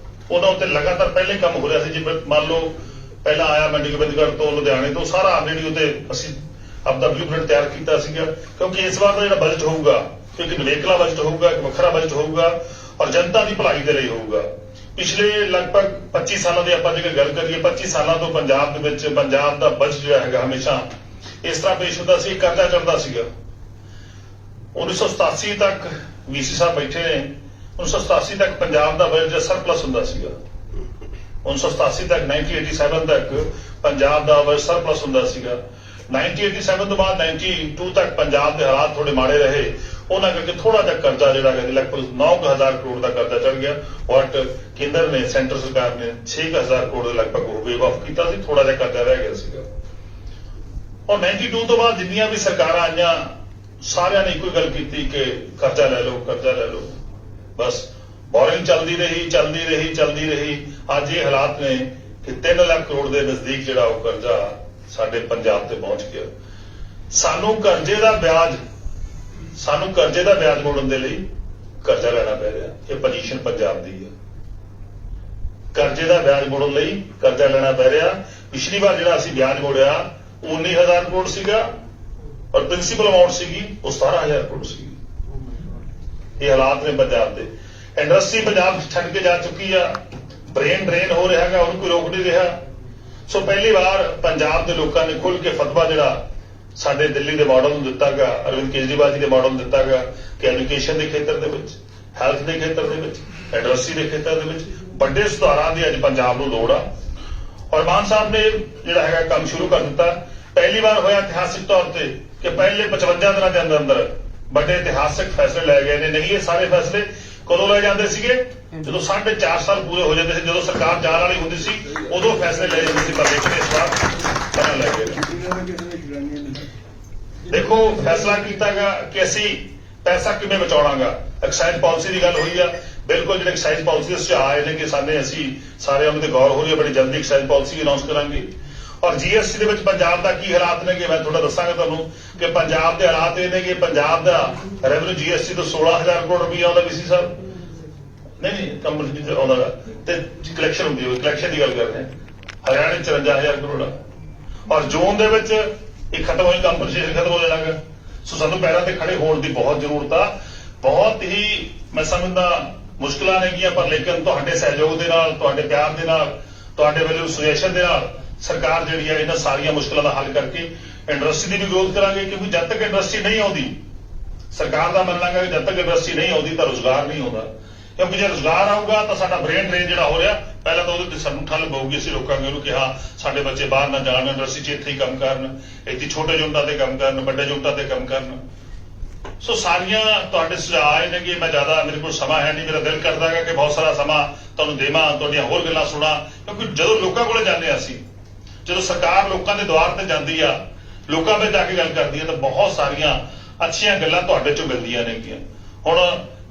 [SPEAKER 15] ਉਹਨਾਂ ਉੱਤੇ ਲਗਾਤਾਰ ਪਹਿਲੇ ਕੰਮ ਹੋ ਰਿਹਾ ਸੀ। ਜੇ ਮੰਨ ਲਓ ਪਹਿਲਾਂ ਆਇਆ ਮੰਡੀ ਗੋਬਿੰਦਗੜ੍ਹ ਤੋਂ, ਲੁਧਿਆਣੇ ਤੋਂ, ਸਾਰਾ ਆਲਰੇਡੀ ਉੱਤੇ ਅਸੀਂ ਆਪਦਾ ਬਲੂਪ੍ਰਿੰਟ ਤਿਆਰ ਕੀਤਾ ਸੀਗਾ ਕਿਉਂਕਿ ਇਸ ਵਾਰ ਦਾ ਜਿਹੜਾ ਬਜਟ ਹੋਊਗਾ ਇੱਕ ਨਿਵੇਕਲਾ ਬਜਟ ਹੋਊਗਾ, ਇੱਕ ਵੱਖਰਾ ਬਜਟ ਹੋਊਗਾ ਔਰ ਜਨਤਾ ਦੀ ਭਲਾਈ ਦੇ ਲਈ ਹੋਊਗਾ। ਪਿਛਲੇ ਲਗਭਗ 25 ਸਾਲਾਂ ਦੀ ਆਪਾਂ ਜੇਕਰ ਗੱਲ ਕਰੀਏ, 25 ਸਾਲਾਂ ਤੋਂ ਪੰਜਾਬ ਦੇ ਵਿੱਚ ਪੰਜਾਬ ਦਾ ਬਜਟ ਜਿਹੜਾ ਹੈਗਾ ਹਮੇਸ਼ਾ ਇਸ ਤਰ੍ਹਾਂ ਪੇਸ਼ ਹੁੰਦਾ ਸੀ, ਕਰਜ਼ਾ ਚੜ੍ਹਦਾ ਸੀਗਾ। 1987 ਤੱਕ ਵੀਸੀ ਸਾਹਿਬ ਬੈਠੇ ਨੇ, 1987 ਤੱਕ ਪੰਜਾਬ ਦਾ ਬਜਟ ਸਰਪਲਸ ਹੁੰਦਾ ਸੀਗਾ। 1987 ਤੱਕ 1987 ਤੱਕ ਪੰਜਾਬ ਦਾ ਬਜਟ ਸਰਪਲਸ ਹੁੰਦਾ ਸੀਗਾ। 1987 ਤੋਂ ਬਾਅਦ 92 ਤੱਕ ਪੰਜਾਬ ਦੇ ਹਾਲਾਤ ਥੋੜੇ ਮਾੜੇ ਰਹੇ, ਉਹਨਾਂ ਕਰਕੇ ਥੋੜਾ ਜਿਹਾ ਕਰਜ਼ਾ ਜਿਹੜਾ ਹੈ ਲਗਭਗ 9,000 ਕਰੋੜ ਦਾ ਕਰਜ਼ਾ ਚੜ ਗਿਆ ਔਰ ਕੇਂਦਰ ਨੇ, ਸੈਂਟਰ ਸਰਕਾਰ ਨੇ 6,000 ਕਰੋੜ ਦੇ ਲਗਭਗ ਉਹ ਵੇਵ ਆਫ ਕੀਤਾ ਸੀ, ਥੋੜਾ ਜਿਹਾ ਕਰਜ਼ਾ ਰਹਿ ਗਿਆ ਸੀਗਾ। ਔਰ 92 ਤੋਂ ਬਾਅਦ ਜਿੰਨੀਆਂ ਵੀ ਸਰਕਾਰਾਂ ਆਈਆਂ ਸਾਰਿਆਂ ਨੇ ਇੱਕੋ ਗੱਲ ਕੀਤੀ ਕਿ ਕਰਜ਼ਾ ਲੈ ਲਓ, ਕਰਜ਼ਾ ਲੈ ਲਓ, ਬਸ ਬੋਰਿੰਗ ਚੱਲਦੀ ਰਹੀ। ਅੱਜ ਇਹ ਹਾਲਾਤ ਨੇ ਕਿ 3 ਲੱਖ ਕਰੋੜ ਦੇ ਨਜ਼ਦੀਕ ਜਿਹੜਾ ਉਹ ਕਰਜ਼ਾ ਸਾਡੇ ਪੰਜਾਬ ਤੇ ਪਹੁੰਚ ਗਿਆ। ਸਾਨੂੰ ਕਰਜ਼ੇ ਦਾ ਵਿਆਜ ਮੋੜਨ ਦੇ ਲਈ ਕਰਜ਼ਾ ਲੈਣਾ ਪੈ ਰਿਹਾ, ਇਹ ਪੋਜੀਸ਼ਨ ਪੰਜਾਬ ਦੀ ਹੈ। ਕਰਜ਼ੇ ਦਾ ਵਿਆਜ ਮੋੜਨ ਲਈ ਕਰਜ਼ਾ ਲੈਣਾ ਪੈ ਰਿਹਾ। ਪਿਛਲੀ ਵਾਰ ਜਿਹੜਾ ਅਸੀਂ ਵਿਆਜ ਮੋੜਿਆ 19,000 ਕਰੋੜ ਸੀਗਾ ਔਰ ਪ੍ਰਿੰਸੀਪਲ ਅਮਾਉਂਟ ਸੀਗੀ ਉਹ 17,000 ਕਰੋੜ ਸੀਗੀ। ਇਹ ਹਾਲਾਤ ਨੇ ਪੰਜਾਬ ਦੇ। ਇੰਡਸਟਰੀ ਪੰਜਾਬ ਛੱਡ ਕੇ ਜਾ ਚੁੱਕੀ ਆ, ਬ੍ਰੇਨ ਡਰੇਨ ਹੋ ਰਿਹਾ ਹੈਗਾ, ਉਹਨੂੰ ਕੋਈ ਰੋਕ ਨਹੀਂ ਰਿਹਾ। ਸੋ ਪਹਿਲੀ ਵਾਰ ਪੰਜਾਬ ਦੇ ਲੋਕਾਂ ਨੇ ਖੁੱਲ੍ਹ ਕੇ ਫਤਵਾ ਜਿਹੜਾ ਸਾਡੇ ਦਿੱਲੀ ਦੇ ਮਾਡਲ ਨੂੰ ਦਿੱਤਾ ਗਿਆ, ਅਰਵਿੰਦ ਕੇਜਰੀਵਾਲ ਜੀ ਦੇ ਮਾਡਲ ਨੂੰ ਦਿੱਤਾ ਗਿਆ ਕਿ ਐਜੂਕੇਸ਼ਨ ਦੇ ਖੇਤਰ ਦੇ ਵਿੱਚ, ਹੈਲਥ ਦੇ ਖੇਤਰ ਦੇ ਵਿੱਚ, ਇੰਡਸਟਰੀ ਦੇ ਖੇਤਰ ਦੇ ਵਿੱਚ ਵੱਡੇ ਸੁਧਾਰਾਂ ਦੀ ਅੱਜ ਪੰਜਾਬ ਨੂੰ ਲੋੜ ਆ ਔਰ ਮਾਨ ਸਾਹਿਬ ਨੇ ਜਿਹੜਾ ਹੈਗਾ ਕੰਮ ਸ਼ੁਰੂ ਕਰ ਦਿੱਤਾ। ਪਹਿਲੀ ਵਾਰ ਹੋਇਆ ਇਤਿਹਾਸਿਕ ਤੌਰ ਤੇ ਕਿ ਪਹਿਲੇ 55 ਦਿਨਾਂ ਦੇ ਅੰਦਰ ਵੱਡੇ ਇਤਿਹਾਸਿਕ ਫੈਸਲੇ ਲਏ ਗਏ ਨੇ। ਨਹੀਂ ਇਹ ਸਾਰੇ ਫੈਸਲੇ ਕਦੋਂ ਲਏ ਜਾਂਦੇ ਸੀਗੇ? ਜਦੋਂ 4.5 ਸਾਲ ਪੂਰੇ ਹੋ ਜਾਂਦੇ ਸੀ, ਜਦੋਂ ਸਰਕਾਰ ਜਾਣ ਵਾਲੀ ਹੁੰਦੀ ਸੀ ਉਦੋਂ ਫੈਸਲੇ ਲਏ ਜਾਂਦੇ ਸੀ, ਪਰ ਲੇਕਿਨ ਇਸ ਵਾਰ ਪਹਿਲਾਂ ਲੈ ਗਏ। ਦੇਖੋ ਫੈਸਲਾ ਕੀਤਾ ਗਿਆ ਕਿ ਅਸੀਂ ਪੈਸਾ ਕਿਵੇਂ ਬਚਾਉਣਾਗਾ। ਐਕਸਾਈਜ਼ ਪਾਲਿਸੀ ਦੀ ਗੱਲ ਹੋਈ ਆ, ਬਿਲਕੁਲ ਜਿਹੜੇ ਐਕਸਾਈਜ਼ ਪਾਲਿਸੀ ਦੇ ਸੁਝਾਅ ਆਏ ਨੇ ਕਿ ਅਸੀਂ ਸਾਰੇ ਉਹਨਾਂ ਤੇ ਗੌਰ ਹੋ ਰਹੀ ਹੈ, ਬੜੀ ਜਲਦੀ ਐਕਸਾਈਜ਼ ਪਾਲਿਸੀ ਅਨਾਉਂਸ ਕਰਾਂਗੇ। ਔਰ ਜੀਐਸਟੀ ਦੇ ਵਿੱਚ ਪੰਜਾਬ ਦਾ ਕੀ ਹਾਲਾਤ ਨੇ ਕਿ ਮੈਂ ਥੋੜਾ ਦੱਸਾਂਗਾ ਤੁਹਾਨੂੰ ਕਿ ਪੰਜਾਬ ਦੇ ਹਾਲਾਤ ਇਹ ਨੇ ਕਿ ਪੰਜਾਬ ਦਾ ਰੈਵਨਿਊ ਜੀਐਸਟੀ ਤੋਂ 16,000 ਕਰੋੜ ਰੁਪਈਆ ਆਉਂਦਾ ਵੀਸੀ ਸਾਹਿਬ, ਨਹੀਂ ਕੰਪਨੀ ਤੇ ਆਉਂਦਾ ਤੇ ਕਲੈਕਸ਼ਨ ਹੁੰਦੀ ਹੋਈ, ਕਲੈਕਸ਼ਨ ਦੀ ਗੱਲ ਕਰ ਰਹੇ ਹਾਂ। ਹਰਿਆਣੇ 54,000 ਕਰੋੜ ਔਰ ਜ਼ੋਨ ਦੇ ਵਿੱਚ ਇਹ ਖਤਮ ਹੋਈ, ਕੰਪਨਸੇਸ਼ਨ ਖਤਮ ਹੋ ਜਾਣਾਗਾ। ਸੋ ਸਾਨੂੰ ਪੈਰਾਂ ਤੇ ਖੜੇ ਹੋਣ ਦੀ ਬਹੁਤ ਜ਼ਰੂਰਤ ਆ। ਬਹੁਤ ਹੀ ਮੈਂ ਸਮਝਦਾ ਮੁਸ਼ਕਲਾਂ ਨੇਗੀਆਂ, ਪਰ ਲੇਕਿਨ ਤੁਹਾਡੇ ਸਹਿਯੋਗ ਦੇ ਨਾਲ, ਤੁਹਾਡੇ ਪਿਆਰ ਦੇ ਨਾਲ, ਤੁਹਾਡੇ ਵੱਲੋਂ ਸੁਜੈਸ਼ਨ ਦੇ ਨਾਲ ਸਰਕਾਰ ਜਿਹੜੀ ਹੈ ਇਹਨਾਂ ਸਾਰੀਆਂ ਮੁਸ਼ਕਲਾਂ ਦਾ ਹੱਲ ਕਰਕੇ ਇੰਡਸਟਰੀ ਦੀ ਵੀ ਗਰੋਥ ਕਰਾਂਗੇ ਕਿਉਂਕਿ ਜਦ ਤੱਕ ਇੰਡਸਟਰੀ ਨਹੀਂ ਆਉਂਦੀ, ਸਰਕਾਰ ਦਾ ਮੰਨਣਾ ਹੈ ਕਿ ਜਦ ਤੱਕ ਇੰਡਸਟਰੀ ਨਹੀਂ ਆਉਂਦੀ ਤਾਂ ਰੁਜ਼ਗਾਰ ਨਹੀਂ ਆਉਂਦਾ। ਕਿਉਂਕਿ ਜੇ ਰੁਜ਼ਗਾਰ ਆਊਗਾ ਤਾਂ ਸਾਡਾ ਬ੍ਰੇਨ ਡਰੇਨ ਜਿਹੜਾ ਹੋ ਰਿਹਾ, ਪਹਿਲਾਂ ਤਾਂ ਉਹਦੇ ਤੇ ਸਾਨੂੰ ਠੱਲ ਪਊਗੀ। ਅਸੀਂ ਲੋਕਾਂ ਨੂੰ ਕਿ ਹਾਂ ਸਾਡੇ ਬੱਚੇ ਬਾਹਰ ਨਾ ਜਾਣ, ਇੰਡਸਟਰੀ 'ਚ ਇੱਥੇ ਹੀ ਕੰਮ ਕਰਨ, ਇੱਥੇ ਛੋਟੇ ਯੂਨਿਟਾਂ ਤੇ ਕੰਮ ਕਰਨ, ਵੱਡੇ ਯੂਨਿਟਾਂ ਤੇ ਕੰਮ ਕਰਨ। ਸੋ ਸਾਰੀਆਂ ਤੁਹਾਡੇ ਸੁਝਾਅ ਆਏ ਨੇ ਕਿ ਮੈਂ ਜ਼ਿਆਦਾ ਮੇਰੇ ਕੋਲ ਸਮਾਂ ਹੈ ਨਹੀਂ, ਮੇਰਾ ਦਿਲ ਕਰਦਾ ਹੈ ਕਿ ਬਹੁਤ ਸਾਰਾ ਸਮਾਂ ਤੁਹਾਨੂੰ ਦੇਵਾਂ, ਤੁਹਾਡੀਆਂ ਹੋਰ ਗੱਲਾਂ ਸੁਣਾ ਕਿਉਂਕਿ ਜਦੋਂ ਲੋਕਾਂ ਕੋਲੇ ਜਾਂਦੇ ਹਾਂ ਅਸੀਂ, ਜਦੋਂ ਸਰਕਾਰ ਲੋਕਾਂ ਦੇ ਦੁਆਰ ਤੇ ਜਾਂਦੀ ਆ, ਲੋਕਾਂ ਵਿੱਚ ਜਾ ਕੇ ਗੱਲ ਕਰਦੀ ਹੈ ਤਾਂ ਬਹੁਤ ਸਾਰੀਆਂ ਅੱਛੀਆਂ ਗੱਲਾਂ ਤੁਹਾਡੇ ਚੋਂ ਮਿਲਦੀਆਂ ਨੇਗੀਆਂ। ਹੁਣ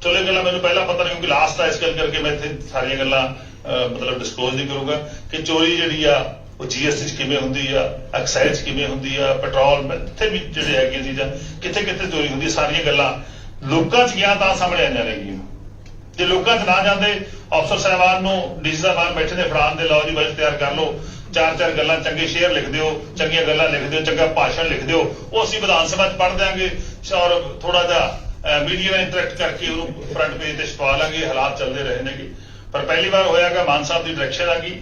[SPEAKER 15] ਚਲੋ ਗੱਲਾਂ ਮੈਨੂੰ ਪਹਿਲਾਂ ਪਤਾ ਨਹੀਂ ਕਿਉਂਕਿ ਲਾਸਟ ਆ, ਇਸ ਗੱਲ ਕਰਕੇ ਮੈਂ ਇੱਥੇ ਸਾਰੀਆਂ ਗੱਲਾਂ ਮਤਲਬ ਡਿਸਕਲੋਜ਼ ਨਹੀਂ ਕਰੂੰਗਾ ਕਿ ਚੋਰੀ ਜਿਹੜੀ ਆ ਉਹ ਜੀਐਸਟੀ 'ਚ ਕਿਵੇਂ ਹੁੰਦੀ ਆ, ਐਕਸਾਈਜ਼ 'ਚ ਕਿਵੇਂ ਹੁੰਦੀ ਆ, ਪੈਟਰੋਲ ਜਿੱਥੇ ਵੀ ਜਿਹੜੇ ਹੈਗੀਆਂ ਚੀਜ਼ਾਂ ਕਿੱਥੇ ਕਿੱਥੇ ਚੋਰੀ ਹੁੰਦੀ, ਸਾਰੀਆਂ ਗੱਲਾਂ ਲੋਕਾਂ 'ਚ ਗਿਆ ਤਾਂ ਸਾਹਮਣੇ ਆਈਆਂ ਨੇਗੀਆਂ। ਜੇ ਲੋਕਾਂ 'ਚ ਨਾ ਜਾਂਦੇ, ਅਫਸਰ ਸਾਹਿਬਾਨ ਨੂੰ ਡੀਸੀ ਸਾਹਿਬਾਨ ਬੈਠੇ ਨੇ ਫੜਾਉਣ ਦੇ, ਲਓ ਜੀ ਬਜਟ ਤਿਆਰ ਕਰ ਲਓ, 4 ਗੱਲਾਂ ਚੰਗੇ ਸ਼ੇਅਰ ਲਿਖ ਦਿਓ, ਚੰਗੀਆਂ ਗੱਲਾਂ ਲਿਖ ਦਿਓ, ਚੰਗਾ ਭਾਸ਼ਣ ਲਿਖ ਦਿਓ, ਉਹ ਅਸੀਂ ਵਿਧਾਨ ਸਭਾ 'ਚ ਪੜ੍ਹ ਦਿਆਂਗੇ ਔਰ ਥੋੜਾ ਜਿਹਾ ਮੀਡੀਆ ਨਾਲ ਇੰਟਰੈਕਟ ਕਰਕੇ ਉਹਨੂੰ ਫਰੰਟ ਪੇਜ ਤੇ ਛਪਾ ਲਾਂਗੇ। ਹਾਲਾਤ ਚੱਲਦੇ ਰਹੇ ਨੇਗੇ, ਪਰ ਪਹਿਲੀ ਵਾਰ ਹੋਇਆਗਾ ਮਾਨ ਸਾਹਿਬ ਦੀ ਡਾਇਰੈਕਸ਼ਨ ਆ ਗਈ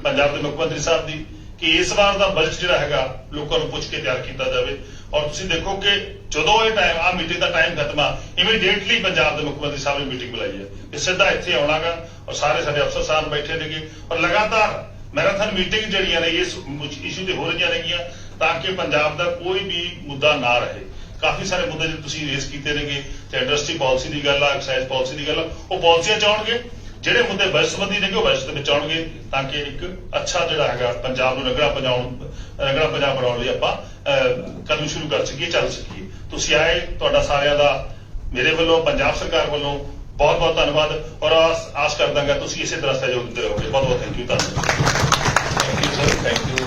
[SPEAKER 15] ਪੰਜਾਬ ਦੇ ਮੁੱਖ ਮੰਤਰੀ ਸਾਹਿਬ ਦੀ ਕਿ ਇਸ ਵਾਰ ਦਾ ਬਜਟ ਜਿਹੜਾ ਹੈਗਾ ਲੋਕਾਂ ਨੂੰ ਪੁੱਛ ਕੇ ਤਿਆਰ ਕੀਤਾ ਜਾਵੇ। ਔਰ ਤੁਸੀਂ ਦੇਖੋ ਕਿ ਜਦੋਂ ਇਹ ਟਾਈਮ ਆ ਮੀਟਿੰਗ ਦਾ ਟਾਈਮ ਖਤਮ ਆ, ਇਮੀਡੀਏਟਲੀ ਪੰਜਾਬ ਦੇ ਮੁੱਖ ਮੰਤਰੀ ਸਾਹਿਬ ਨੇ ਮੀਟਿੰਗ ਬੁਲਾਈ ਹੈ ਕਿ ਸਿੱਧਾ ਇੱਥੇ ਆਉਣਾਗਾ ਔਰ ਸਾਰੇ ਸਾਡੇ ਅਫਸਰ ਸਾਹਿਬ ਬੈਠੇ ਨੇਗੇ ਔਰ ਲਗਾਤਾਰ ਮੈਰਾਥਨ ਮੀਟਿੰਗ ਜਿਹੜੀਆਂ ਨੇ ਇਸ ਇਸ਼ੂ ਤੇ ਹੋ ਰਹੀਆਂ ਨੇਗੀਆਂ ਤਾਂ ਕਿ ਪੰਜਾਬ ਦਾ ਕੋਈ ਵੀ ਮੁੱਦਾ ਨਾ ਰਹੇ। ਕਾਫੀ ਸਾਰੇ ਮੁੱਦੇ ਜਿਹੜੇ ਤੁਸੀਂ ਰੇਸ ਕੀਤੇ ਨੇਗੇ, ਚਾਹੇ ਇੰਡਸਟਰੀ ਪਾਲਿਸੀ ਦੀ ਗੱਲ ਆ, ਐਕਸਾਈਜ਼ ਪਾਲਿਸੀ ਦੀ ਗੱਲ ਆ, ਉਹ ਪਾਲਿਸੀਆਂ ਚ ਆਉਣਗੇ। ਜਿਹੜੇ ਮੁੱਦੇ ਬਜਟ ਸੰਬੰਧੀ ਨੇਗੇ ਉਹ ਬਜਟ ਦੇ ਵਿੱਚ ਆਉਣਗੇ ਤਾਂ ਕਿ ਇੱਕ ਅੱਛਾ ਜਿਹੜਾ ਹੈਗਾ ਪੰਜਾਬ ਨੂੰ ਰੰਗਲਾ ਪੰਜਾਬ ਬਣਾਉਣ ਲਈ ਆਪਾਂ ਕਦਮ ਸ਼ੁਰੂ ਕਰ ਸਕੀਏ, ਚੱਲ ਸਕੀਏ। ਤੁਸੀਂ ਆਏ, ਤੁਹਾਡਾ ਸਾਰਿਆਂ ਦਾ ਮੇਰੇ ਵੱਲੋਂ ਪੰਜਾਬ ਸਰਕਾਰ ਵੱਲੋਂ ਬਹੁਤ ਬਹੁਤ ਧੰਨਵਾਦ ਔਰ ਆਸ ਕਰਦਾਂਗਾ ਤੁਸੀਂ ਇਸੇ ਤਰ੍ਹਾਂ ਸਹਿਯੋਗ ਦਿੰਦੇ ਰਹੋਗੇ। ਬਹੁਤ ਬਹੁਤ ਥੈਂਕ ਯੂ। ਧੰਨਵਾਦ।
[SPEAKER 1] Thank you, sir. Thank you,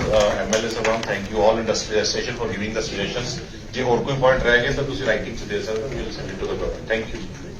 [SPEAKER 1] MLA Saban. Thank you all industry association for giving the suggestions. ਜੇ ਹੋਰ ਕੋਈ ਪੁਆਇੰਟ ਰਹਿ ਗਏ ਤਾਂ ਤੁਸੀਂ ਰਾਈਟਿੰਗ 'ਚ ਦੇ ਸਕਦੇ ਹੋ। We'll send it to the government. Thank you.